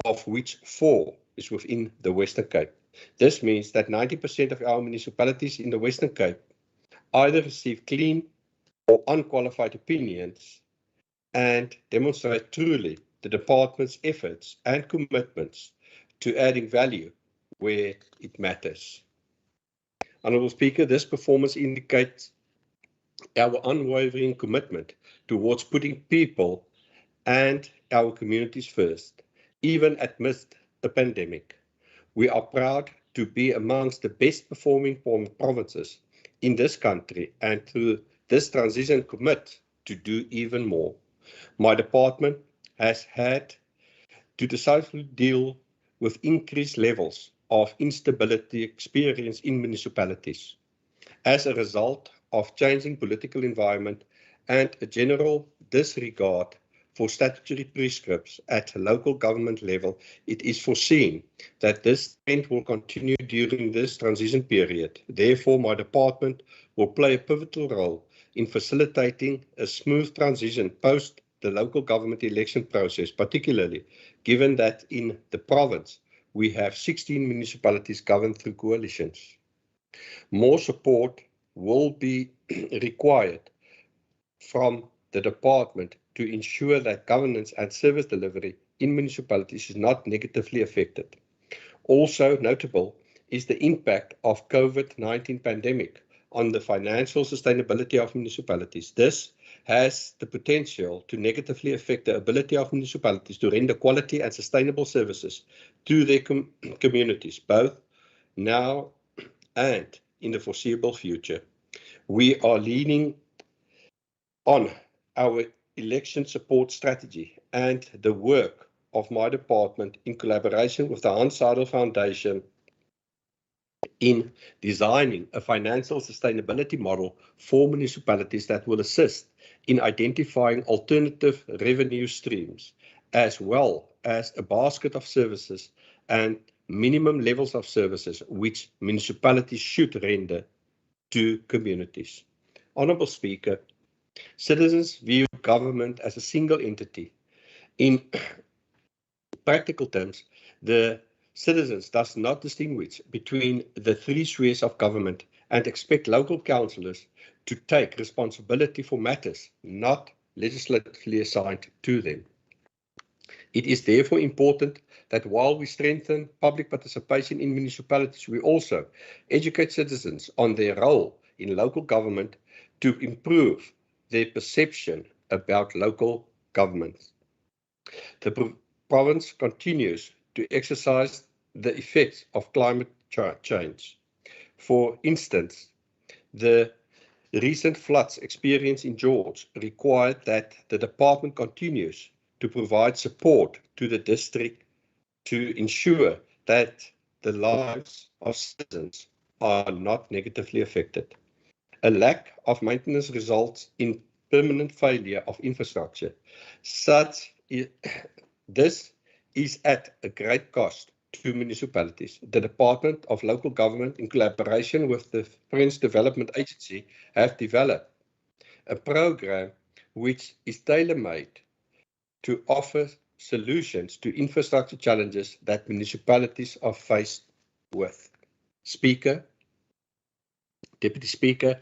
of which 4 is within the Western Cape. This means that 90% of our municipalities in the Western Cape either receive clean or unqualified opinions and demonstrate truly the department's efforts and commitments to adding value where it matters. Honourable Speaker, this performance indicates our unwavering commitment towards putting people and our communities first, even amidst the pandemic. We are proud to be amongst the best performing provinces in this country, and through this transition commit to do even more. My department has had to decisively deal with increased levels of instability experienced in municipalities as a result of changing political environment and a general disregard for statutory prescripts at local government level. It is foreseen that this trend will continue during this transition period. Therefore, my department will play a pivotal role in facilitating a smooth transition post the local government election process, particularly given that in the province we have 16 municipalities governed through coalitions. More support will be required from the department to ensure that governance and service delivery in municipalities is not negatively affected. Also notable is the impact of COVID-19 pandemic on the financial sustainability of municipalities. This has the potential to negatively affect the ability of municipalities to render quality and sustainable services to their communities, both now and in the foreseeable future. We are leaning on our election support strategy and the work of my department in collaboration with the Hans Seidel Foundation in designing a financial sustainability model for municipalities that will assist in identifying alternative revenue streams, as well as a basket of services and minimum levels of services which municipalities should render to communities. Honourable Speaker, citizens view government as a single entity. In practical terms, the citizens does not distinguish between the 3 spheres of government and expect local councillors to take responsibility for matters not legislatively assigned to them. It is therefore important that while we strengthen public participation in municipalities, we also educate citizens on their role in local government to improve their perception about local governments. The province continues to exercise the effects of climate change. For instance, the recent floods experienced in George required that the department continues to provide support to the district to ensure that the lives of citizens are not negatively affected. A lack of maintenance results in permanent failure of infrastructure. This is at a great cost to municipalities. The Department of Local Government, in collaboration with the French Development Agency, have developed a program which is tailor-made to offer solutions to infrastructure challenges that municipalities are faced with. Speaker, Deputy Speaker,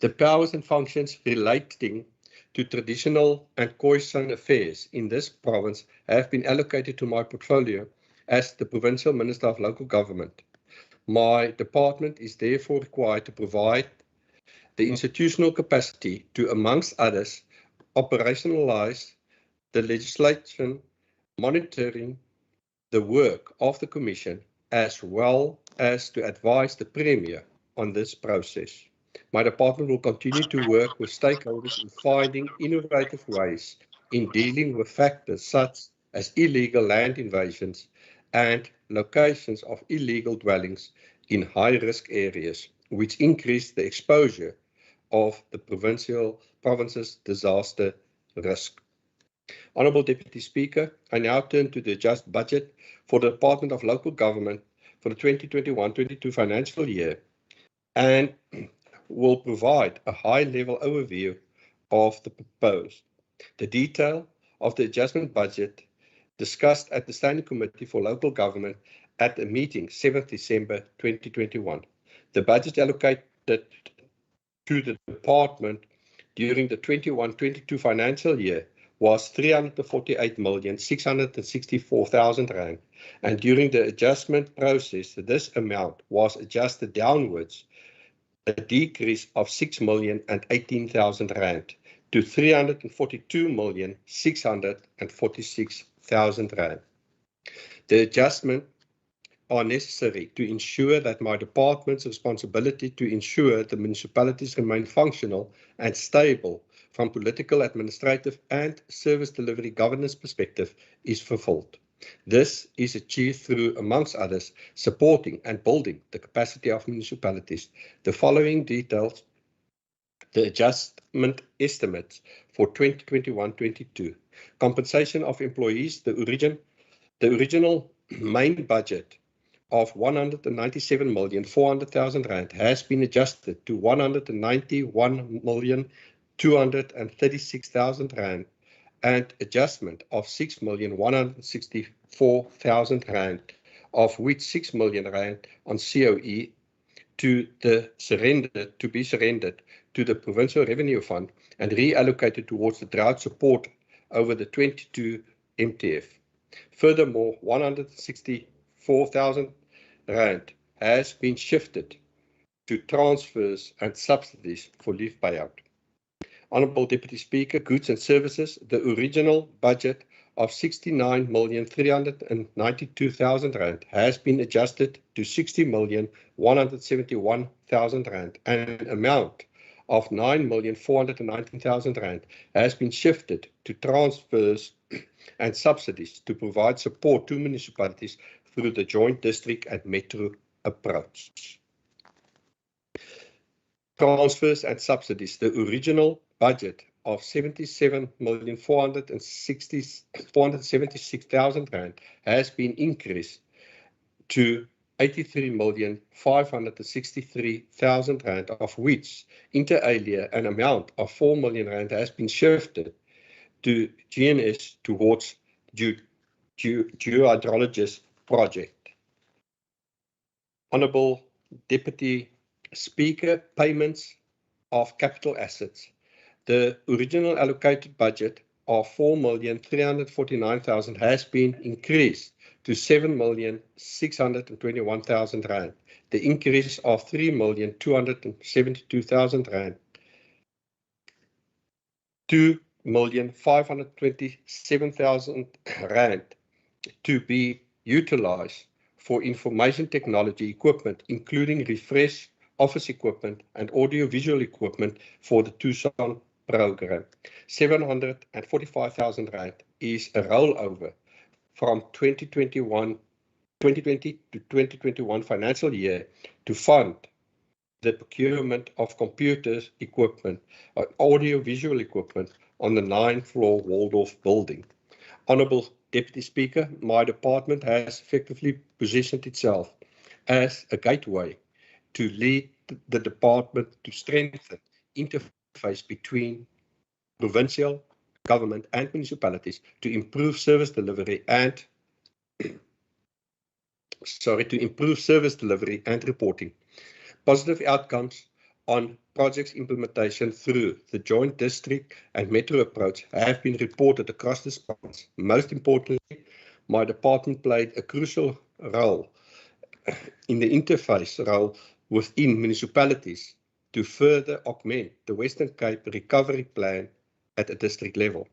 the powers and functions relating to traditional and Khoisan affairs in this province have been allocated to my portfolio as the Provincial Minister of Local Government. My department is therefore required to provide the institutional capacity to, amongst others, operationalize the legislation, monitoring the work of the Commission, as well as to advise the Premier on this process. My department will continue to work with stakeholders in finding innovative ways in dealing with factors such as illegal land invasions and locations of illegal dwellings in high-risk areas, which increase the exposure of the province's disaster risk. Honourable Deputy Speaker, I now turn to the adjusted budget for the Department of Local Government for the 2021-22 financial year and will provide a high-level overview of the proposed. The detail of the adjustment budget discussed at the Standing Committee for Local Government at a meeting 7th December 2021. The budget allocated to the department during the 21-22 financial year was 348,664,000 rand, and during the adjustment process, this amount was adjusted downwards, a decrease of 6,018,000 rand to 342,646,000 rand. The adjustment are necessary to ensure that my department's responsibility to ensure the municipalities remain functional and stable from political, administrative, and service delivery governance perspective is fulfilled. This is achieved through, amongst others, supporting and building the capacity of municipalities. The following details: the adjustment estimates for 2021-22. Compensation of employees, the original main budget of 197,400,000 rand has been adjusted to 191,236,000 rand, and adjustment of 6,164,000 rand, of which 6 million rand on COE to be surrendered to the Provincial Revenue Fund and reallocated towards the drought support over the 22 MTF. Furthermore, 164,000 rand has been shifted to transfers and subsidies for leave payout. Honourable Deputy Speaker, Goods and Services, the original budget of 69,392,000 rand has been adjusted to 60,171,000 rand, and an amount of 9,419,000 rand has been shifted to transfers and subsidies to provide support to municipalities through the joint district and metro approach. Transfers and subsidies, the original budget of 77,476,000 rand has been increased to 83,563,000 rand, of which inter alia an amount of 4 million rand has been shifted to GNS towards geohydrologist project. Honourable Deputy Speaker, payments of capital assets. The original allocated budget of 4,349,000 has been increased to 7,621,000 rand. The increase of 3,272,000 rand. 2,527,000 rand to be utilized for information technology equipment, including refresh office equipment and audiovisual equipment for the Tucson program. 745,000 rand is a rollover from 2020 to 2021 financial year to fund the procurement of computers equipment, audio-visual equipment on the 9th floor Waldorf building. Honourable Deputy Speaker, my department has effectively positioned itself as a gateway to lead the department to strengthen interface between provincial government and municipalities to improve service delivery and reporting. Positive outcomes on projects implementation through the joint district and metro approach have been reported across the spans. Most importantly, my department played a crucial role in the interface role within municipalities to further augment the Western Cape recovery plan at a district level.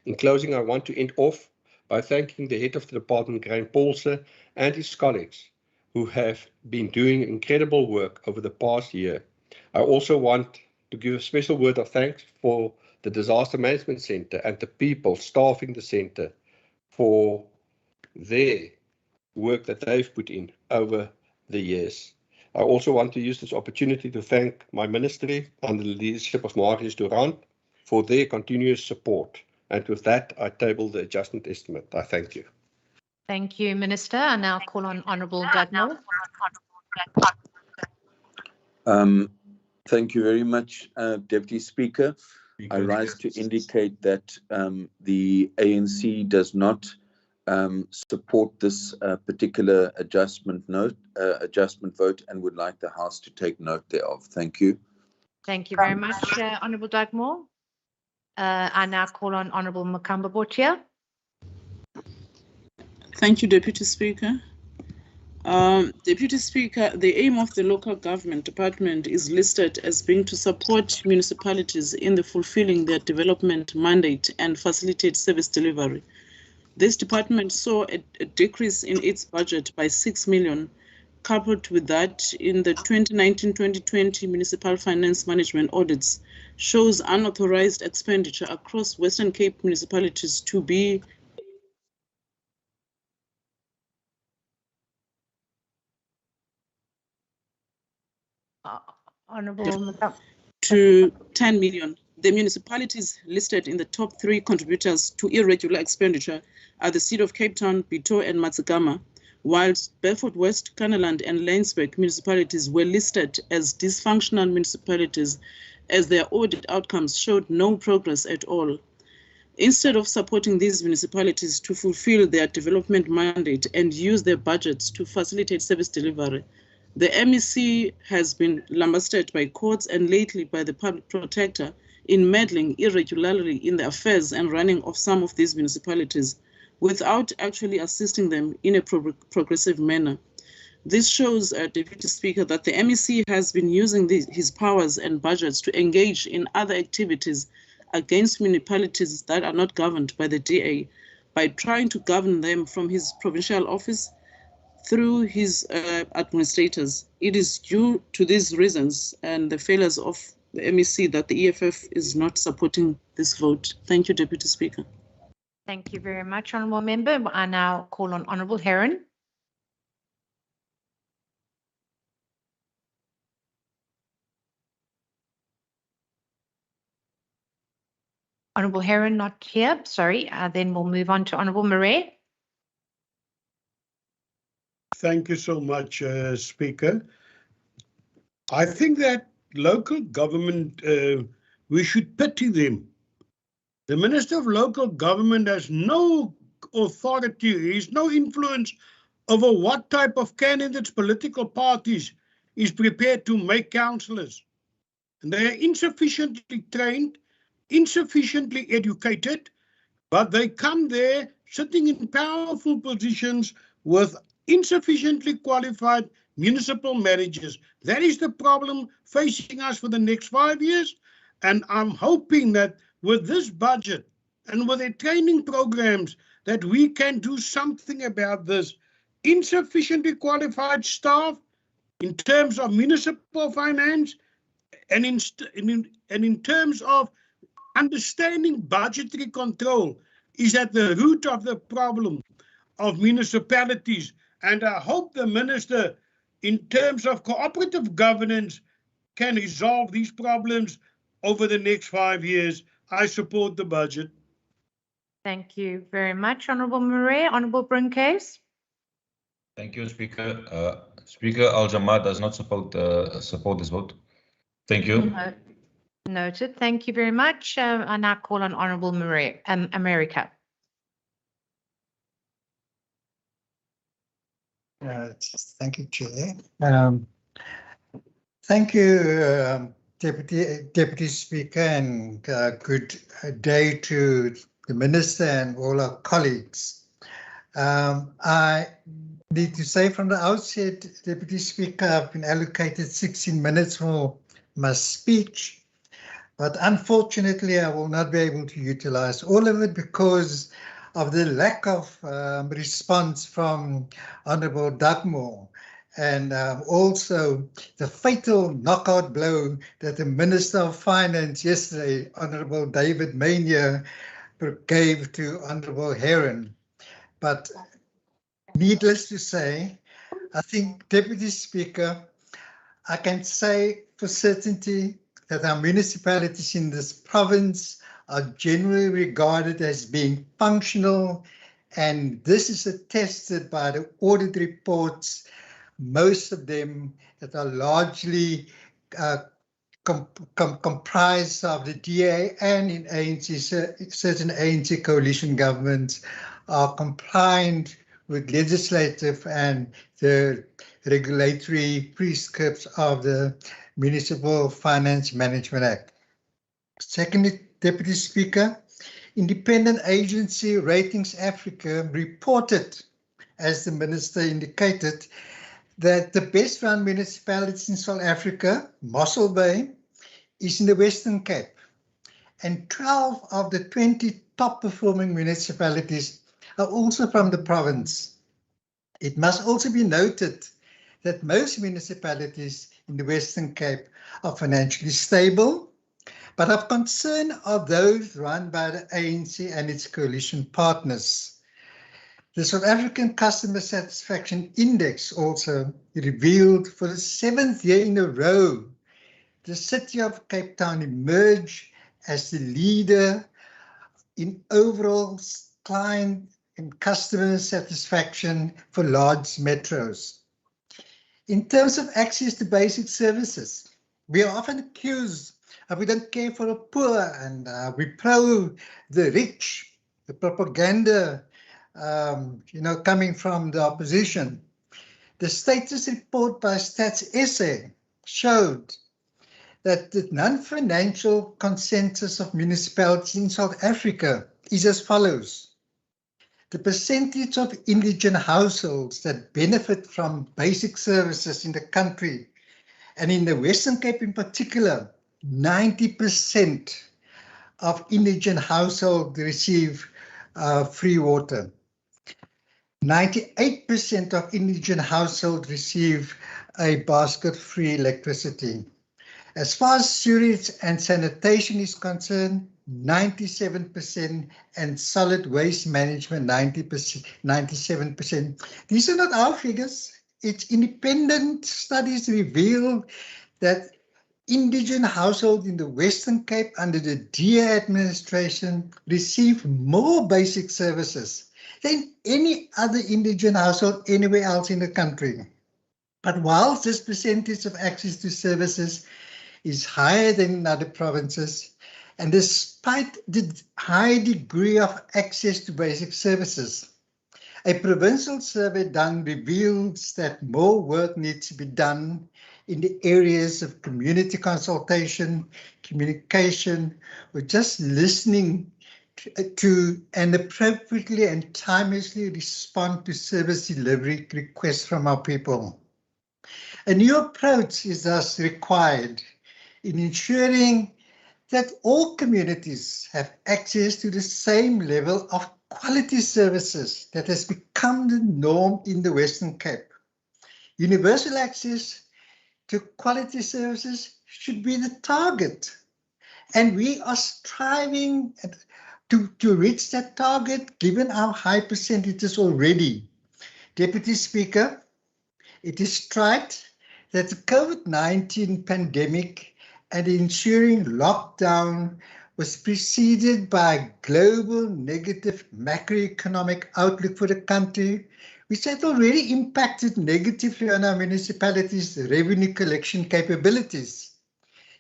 In closing, I want to end off by thanking the head of the department, Graham Paulse, and his colleagues who have been doing incredible work over the past year. I also want to give a special word of thanks for the Disaster Management Centre and the people staffing the centre for their work that they've put in over the years. I also want to use this opportunity to thank my ministry under the leadership of Marius Durant for their continuous support. And with that, I table the adjustment estimate. I thank you. Thank you, Minister. I now call on Honourable Dugmore. Thank you very much, Deputy Speaker. I rise to indicate that the ANC does not support this particular adjustment vote and would like the House to take note thereof. Thank you. Thank you very much, Honourable Dugmore. I now call on Honourable Makamba Botia. Thank you, Deputy Speaker. Deputy Speaker, the aim of the local government department is listed as being to support municipalities in the fulfilling their development mandate and facilitate service delivery. This department saw a decrease in its budget by 6 million. Coupled with that, in the 2019-2020 municipal finance management audits, shows unauthorized expenditure across Western Cape municipalities to be to 10 million. The municipalities listed in the top 3 contributors to irregular expenditure are the City of Cape Town, Bito and Matsagama, whilst Beaufort West, Canaland and Laingsburg municipalities were listed as dysfunctional municipalities as their audit outcomes showed no progress at all. Instead of supporting these municipalities to fulfill their development mandate and use their budgets to facilitate service delivery, the MEC has been lambasted by courts and lately by the public protector in meddling irregularly in the affairs and running of some of these municipalities without actually assisting them in a progressive manner. This shows, Deputy Speaker, that the MEC has been using his powers and budgets to engage in other activities against municipalities that are not governed by the DA by trying to govern them from his provincial office through his administrators. It is due to these reasons and the failures of the MEC that the EFF is not supporting this vote. Thank you, Deputy Speaker. Thank you very much, Honourable Member. I now call on Honourable Heron. Honourable Heron not here, sorry. Then we'll move on to Honourable Murray. Thank you so much, Speaker. I think that local government, we should pity them. The Minister of Local Government has no authority, he has no influence over what type of candidates political parties is prepared to make councillors. And they are insufficiently trained, insufficiently educated, but they come there sitting in powerful positions with insufficiently qualified municipal managers. That is the problem facing us for the next 5 years. And I'm hoping that with this budget and with the training programs that we can do something about this. Insufficiently qualified staff in terms of municipal finance and in terms of Understanding budgetary control is at the root of the problem of municipalities, and I hope the Minister, in terms of cooperative governance, can resolve these problems over the next 5 years. I support the budget. Thank you very much, Honourable Murray. Honourable Brinkhays. Thank you, Speaker. Speaker Al-Jamaa does not support this vote. Thank you. Noted. Thank you very much. I now call on Honourable Murray, America. Thank you, Chair. Thank you, Deputy Speaker, and good day to the Minister and all our colleagues. I need to say from the outset, Deputy Speaker, I've been allocated 16 minutes for my speech, but unfortunately I will not be able to utilize all of it because of the lack of response from Honourable Dugmore, and also the fatal knockout blow that the Minister of Finance yesterday, Honourable David Maynier, gave to Honourable Heron. But needless to say, I think, Deputy Speaker, I can say for certainty that our municipalities in this province are generally regarded as being functional, and this is attested by the audit reports, most of them that are largely comprised of the DA and in ANC, certain ANC coalition governments are compliant with legislative and the regulatory prescripts of the Municipal Finance Management Act. Secondly, Deputy Speaker, independent agency Ratings Africa reported, as the Minister indicated, that the best run municipalities in South Africa, Mossel Bay, is in the Western Cape, and 12 of the 20 top performing municipalities are also from the province. It must also be noted that most municipalities in the Western Cape are financially stable, but of concern are those run by the ANC and its coalition partners. The South African Customer Satisfaction Index also revealed for the 7th year in a row the city of Cape Town emerged as the leader in overall client and customer satisfaction for large metros. In terms of access to basic services, we are often accused of we don't care for the poor and we pro the rich, the propaganda coming from the opposition. The status report by Stats SA showed that the non-financial consensus of municipalities in South Africa is as follows. The percentage of indigent households that benefit from basic services in the country, and in the Western Cape in particular, 90% of indigent households receive free water. 98% of indigent households receive a basket-free electricity. As far as sewage and sanitation is concerned, 97%, and solid waste management, 90%, 97%. These are not our figures. It's independent studies reveal that indigent households in the Western Cape under the DA administration receive more basic services than any other indigent household anywhere else in the country. But whilst this percentage of access to services is higher than in other provinces, and despite the high degree of access to basic services, a provincial survey done reveals that more work needs to be done in the areas of community consultation, communication, or just listening to and appropriately and timelessly respond to service delivery requests from our people. A new approach is thus required in ensuring that all communities have access to the same level of quality services that has become the norm in the Western Cape. Universal access to quality services should be the target, And we are striving to reach that target given our high percentages already. Deputy Speaker, it is trite that the COVID-19 pandemic and the ensuing lockdown was preceded by a global negative macroeconomic outlook for the country, which had already impacted negatively on our municipalities' revenue collection capabilities.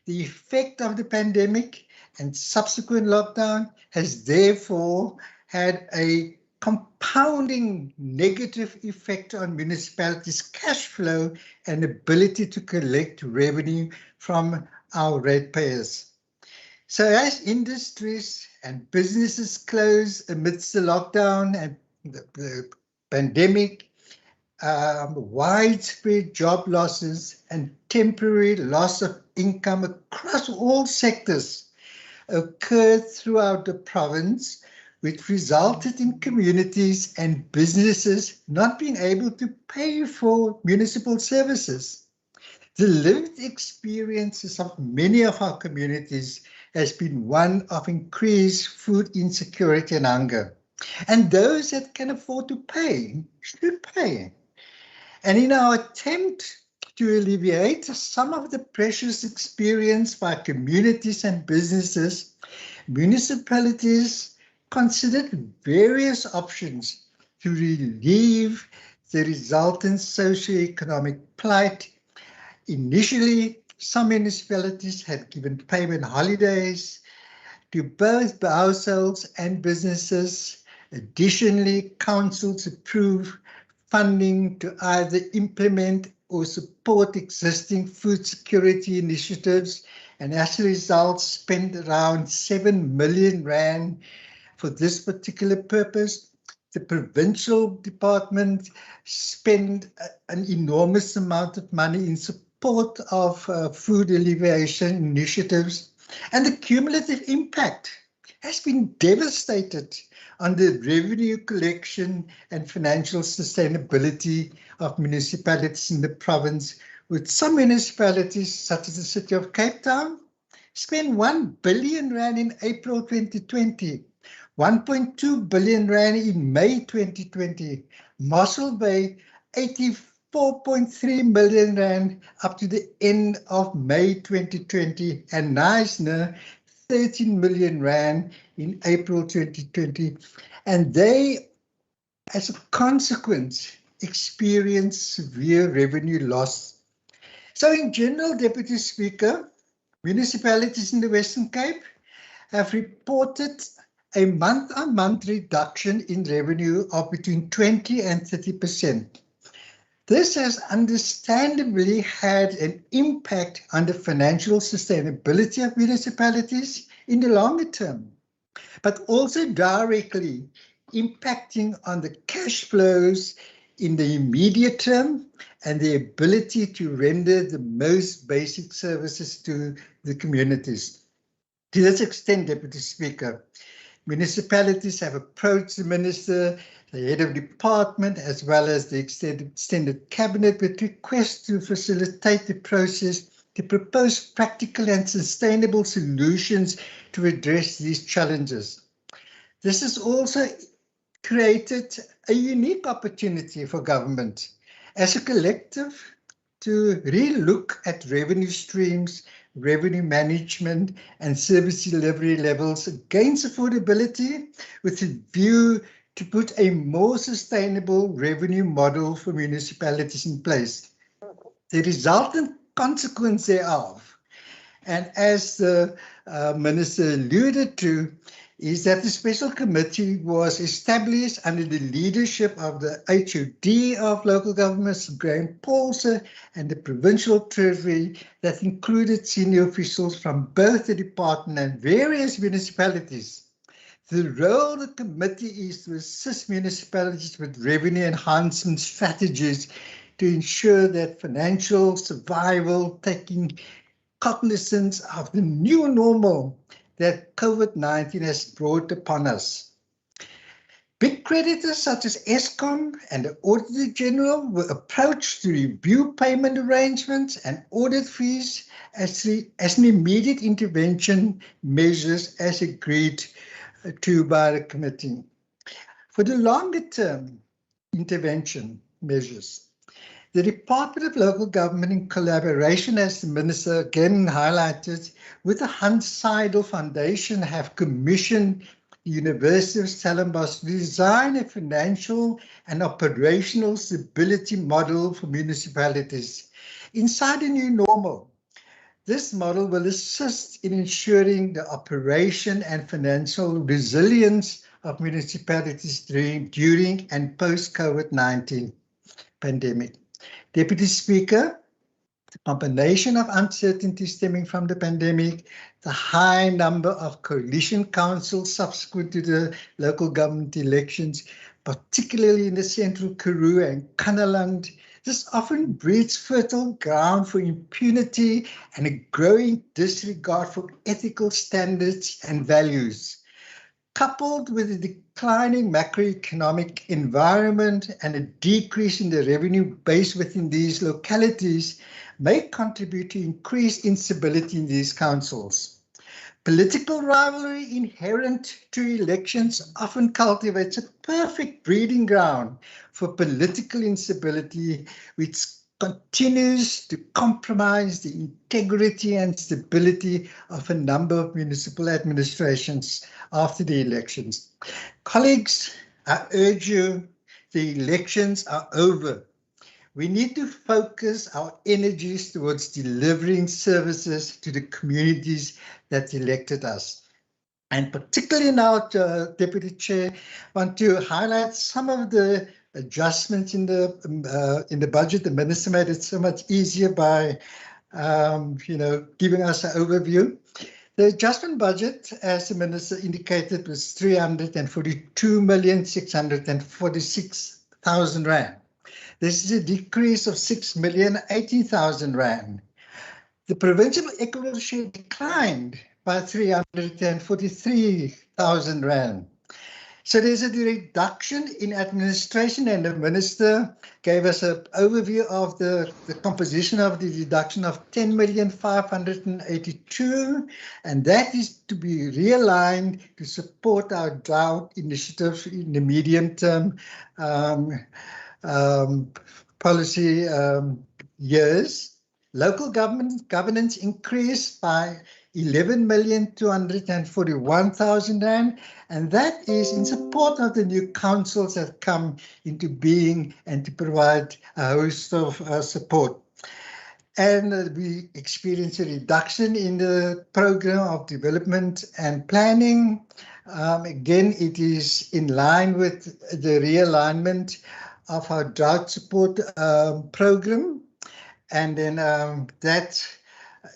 The effect of the pandemic and subsequent lockdown has therefore had a compounding negative effect on municipalities' cash flow and ability to collect revenue from our ratepayers. So as industries and businesses close amidst the lockdown and the pandemic, widespread job losses and temporary loss of income across all sectors occurred throughout the province, which resulted in communities and businesses not being able to pay for municipal services. The lived experiences of many of our communities has been one of increased food insecurity and hunger. And those that can afford to pay should pay. And in our attempt to alleviate some of the pressures experienced by communities and businesses, municipalities considered various options to relieve the resultant socioeconomic plight. Initially, some municipalities had given payment holidays to both households and businesses. Additionally, councils approved funding to either implement or support existing food security initiatives, and as a result spent around 7 million rand for this particular purpose. The provincial department spent an enormous amount of money in support of food alleviation initiatives, and the cumulative impact has been devastated on the revenue collection and financial sustainability of municipalities in the province, with some municipalities, such as the city of Cape Town, spent 1 billion rand in April 2020, 1.2 billion rand in May 2020, Mossel Bay 84.3 million rand up to the end of May 2020, and Knysna 13 million rand in April 2020, and they, as a consequence, experienced severe revenue loss. So in general, Deputy Speaker, municipalities in the Western Cape have reported a month-on-month reduction in revenue of between 20 and 30%. This has understandably had an impact on the financial sustainability of municipalities in the longer term, but also directly impacting on the cash flows in the immediate term and the ability to render the most basic services to the communities. To this extent, Deputy Speaker, municipalities have approached the Minister, the head of department, as well as the extended cabinet with requests to facilitate the process to propose practical and sustainable solutions to address these challenges. This has also created a unique opportunity for government as a collective to relook at revenue streams, revenue management, and service delivery levels against affordability, with a view to put a more sustainable revenue model for municipalities in place. The resultant consequence thereof, and as the Minister alluded to, is that the special committee was established under the leadership of the HOD of local governments, Graham Paulse, and the Provincial Treasury, that included senior officials from both the department and various municipalities. The role of the committee is to assist municipalities with revenue enhancement strategies to ensure that financial survival, taking cognizance of the new normal that COVID-19 has brought upon us. Big creditors such as Eskom and the Auditor General were approached to review payment arrangements and audit fees as an immediate intervention measures as agreed to by the committee. For the longer term intervention measures, the Department of Local Government, in collaboration, as the Minister again highlighted, with the Hans Seidel Foundation, have commissioned the University of Stellenbosch to design a financial and operational stability model for municipalities inside a new normal. This model will assist in ensuring the operation and financial resilience of municipalities during and post-COVID-19 pandemic. Deputy Speaker, the combination of uncertainty stemming from the pandemic, the high number of coalition councils subsequent to the local government elections, particularly in the Central Karoo and Kannaland, this often breeds fertile ground for impunity and a growing disregard for ethical standards and values. Coupled with a declining macroeconomic environment and a decrease in the revenue base within these localities, may contribute to increased instability in these councils. Political rivalry inherent to elections often cultivates a perfect breeding ground for political instability, which continues to compromise the integrity and stability of a number of municipal administrations after the elections. Colleagues, I urge you, the elections are over. We need to focus our energies towards delivering services to the communities that elected us. And particularly now, Deputy Chair, I want to highlight some of the adjustments in the budget. The Minister made it so much easier by, giving us an overview. The adjustment budget, as the Minister indicated, was 342,646,000 rand. This is a decrease of 6,080,000 rand. The provincial equitable share declined by 343,000 rand. So there's a reduction in administration, and the Minister gave us an overview of the composition of the deduction of 10,582,000, and that is to be realigned to support our drought initiative in the medium term policy years. Local governance increased by 11,241,000 rand, and that is in support of the new councils that come into being and to provide a host of support. And we experienced a reduction in the program of development and planning. Again, it is in line with the realignment of our drought support program. And then that,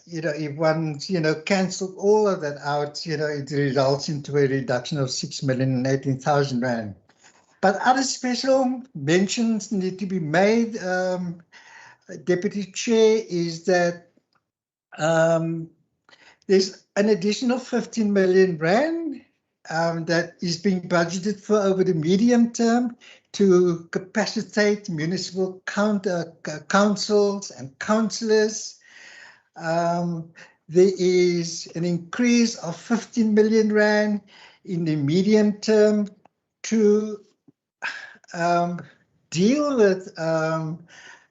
if one, cancelled all of that out, it results into a reduction of 6,018,000 rand. But other special mentions need to be made, Deputy Chair, is that there's an additional 15 million rand that is being budgeted for over the medium term to capacitate municipal councils and councillors. There is an increase of 15 million rand in the medium term to deal with the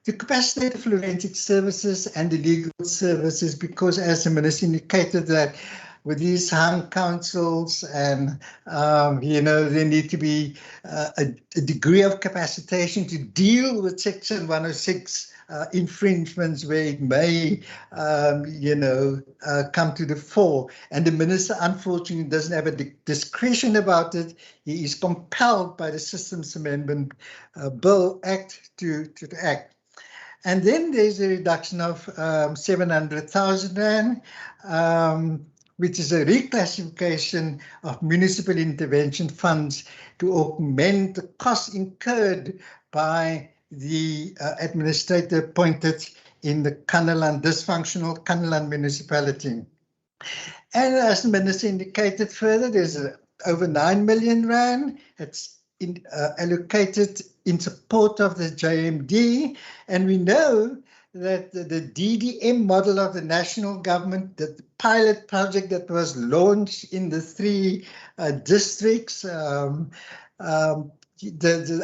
capacity of forensic services and the legal services, because as the Minister indicated that with these hung councils and, there need to be a degree of capacitation to deal with Section 106 infringements where it may, come to the fore. And the Minister, unfortunately, doesn't have a discretion about it. He is compelled by the Systems Amendment Bill Act to act. And then there's a reduction of 700,000 rand, which is a reclassification of municipal intervention funds to augment the costs incurred by the administrator appointed in the dysfunctional Kannaland municipality. And as the Minister indicated further, there's over 9 million rand. It's allocated in support of the JMD, and we know that the DDM model of the national government, the pilot project that was launched in the 3 districts, the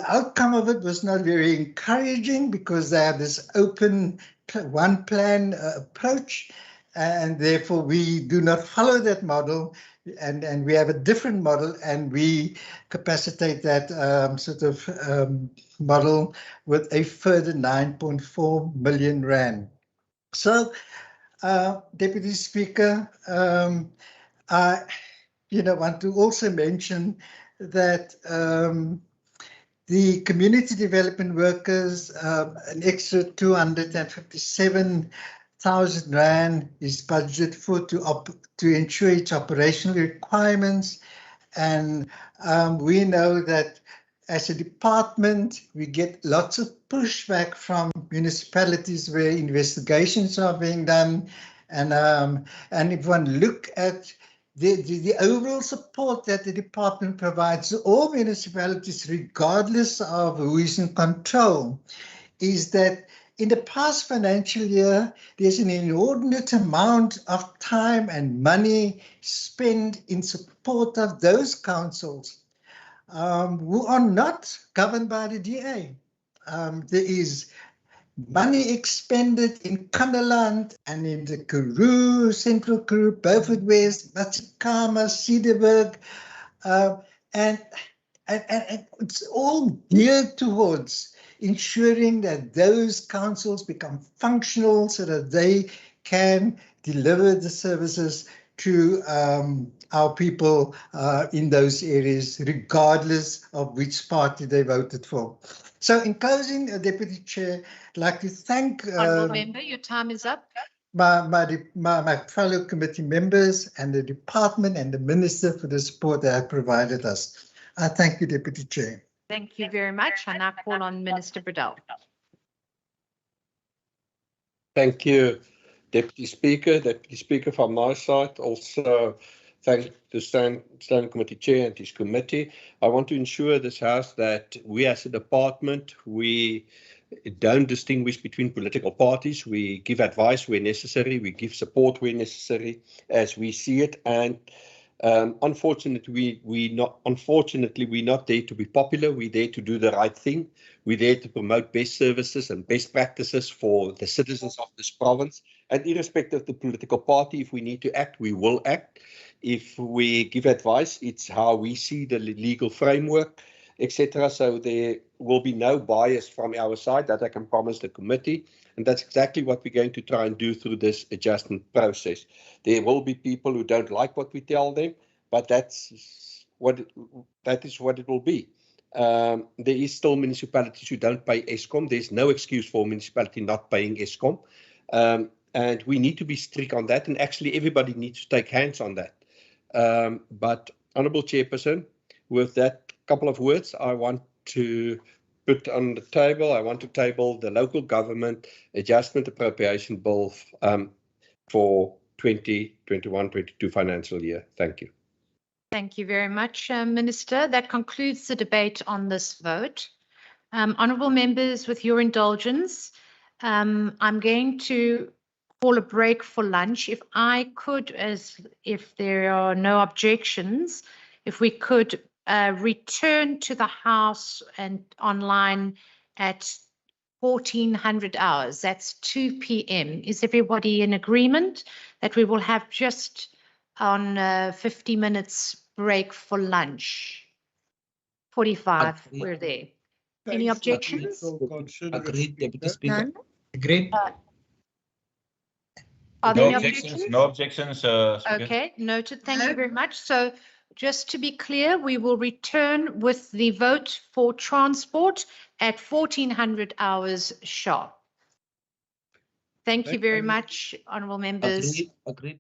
outcome of it was not very encouraging because they have this open one plan approach, and therefore we do not follow that model, and we have a different model, and we capacitate that model with a further 9.4 million rand. So, Deputy Speaker, I want to also mention that the community development workers, an extra 257,000 rand is budgeted for to ensure its operational requirements. And we know that as a department, we get lots of pushback from municipalities where investigations are being done. And if one look at the overall support that the department provides to all municipalities, regardless of who is in control, is that in the past financial year, there's an inordinate amount of time and money spent in support of those councils who are not governed by the DA. There is money expended in Kanderland and in the Karoo, Central Karoo, Beaufort West, Matsikama, Cederberg, and it's all geared towards ensuring that those councils become functional so that they can deliver the services to our people in those areas, regardless of which party they voted for. So in closing, Deputy Chair, I'd like to thank Honourable Member, your time is up. my fellow committee members and the department and the Minister for the support they have provided us. I thank you, Deputy Chair. Thank you very much. I now call on Minister Bredell. Thank you, Deputy Speaker. Deputy Speaker, from my side, also thank the Standing Committee Chair and his committee. I want to ensure this House that we as a department, we don't distinguish between political parties. We give advice where necessary. We give support where necessary as we see it. And unfortunately, we're not there to be popular. We're there to do the right thing. We're there to promote best services and best practices for the citizens of this province. And irrespective of the political party, if we need to act, we will act. If we give advice, it's how we see the legal framework, etc. So there will be no bias from our side, that I can promise the committee. And that's exactly what we're going to try and do through this adjustment process. There will be people who don't like what we tell them, but that is what it will be. There is still municipalities who don't pay Eskom. There's no excuse for a municipality not paying Eskom. And we need to be strict on that. And actually, everybody needs to take hands on that. But Honourable Chairperson, with that couple of words, I want to put on the table, the local government adjustment appropriation bill for 2021-22 financial year. Thank you. Thank you very much, Minister. That concludes the debate on this vote. Honourable members, with your indulgence, I'm going to call a break for lunch. If I could, if there are no objections, if we could return to the House and online at 1400 hours, that's 2 p.m. Is everybody in agreement that we will have just on 50 minutes break for lunch? 45, we're there. Any objections? Agreed, Deputy Speaker. None? Agreed. Are there any objections? No objections. Speaker. Okay, noted. Thank you very much. So just to be clear, we will return with the vote for transport at 1400 hours sharp. Thank you very much, honourable members. Agreed.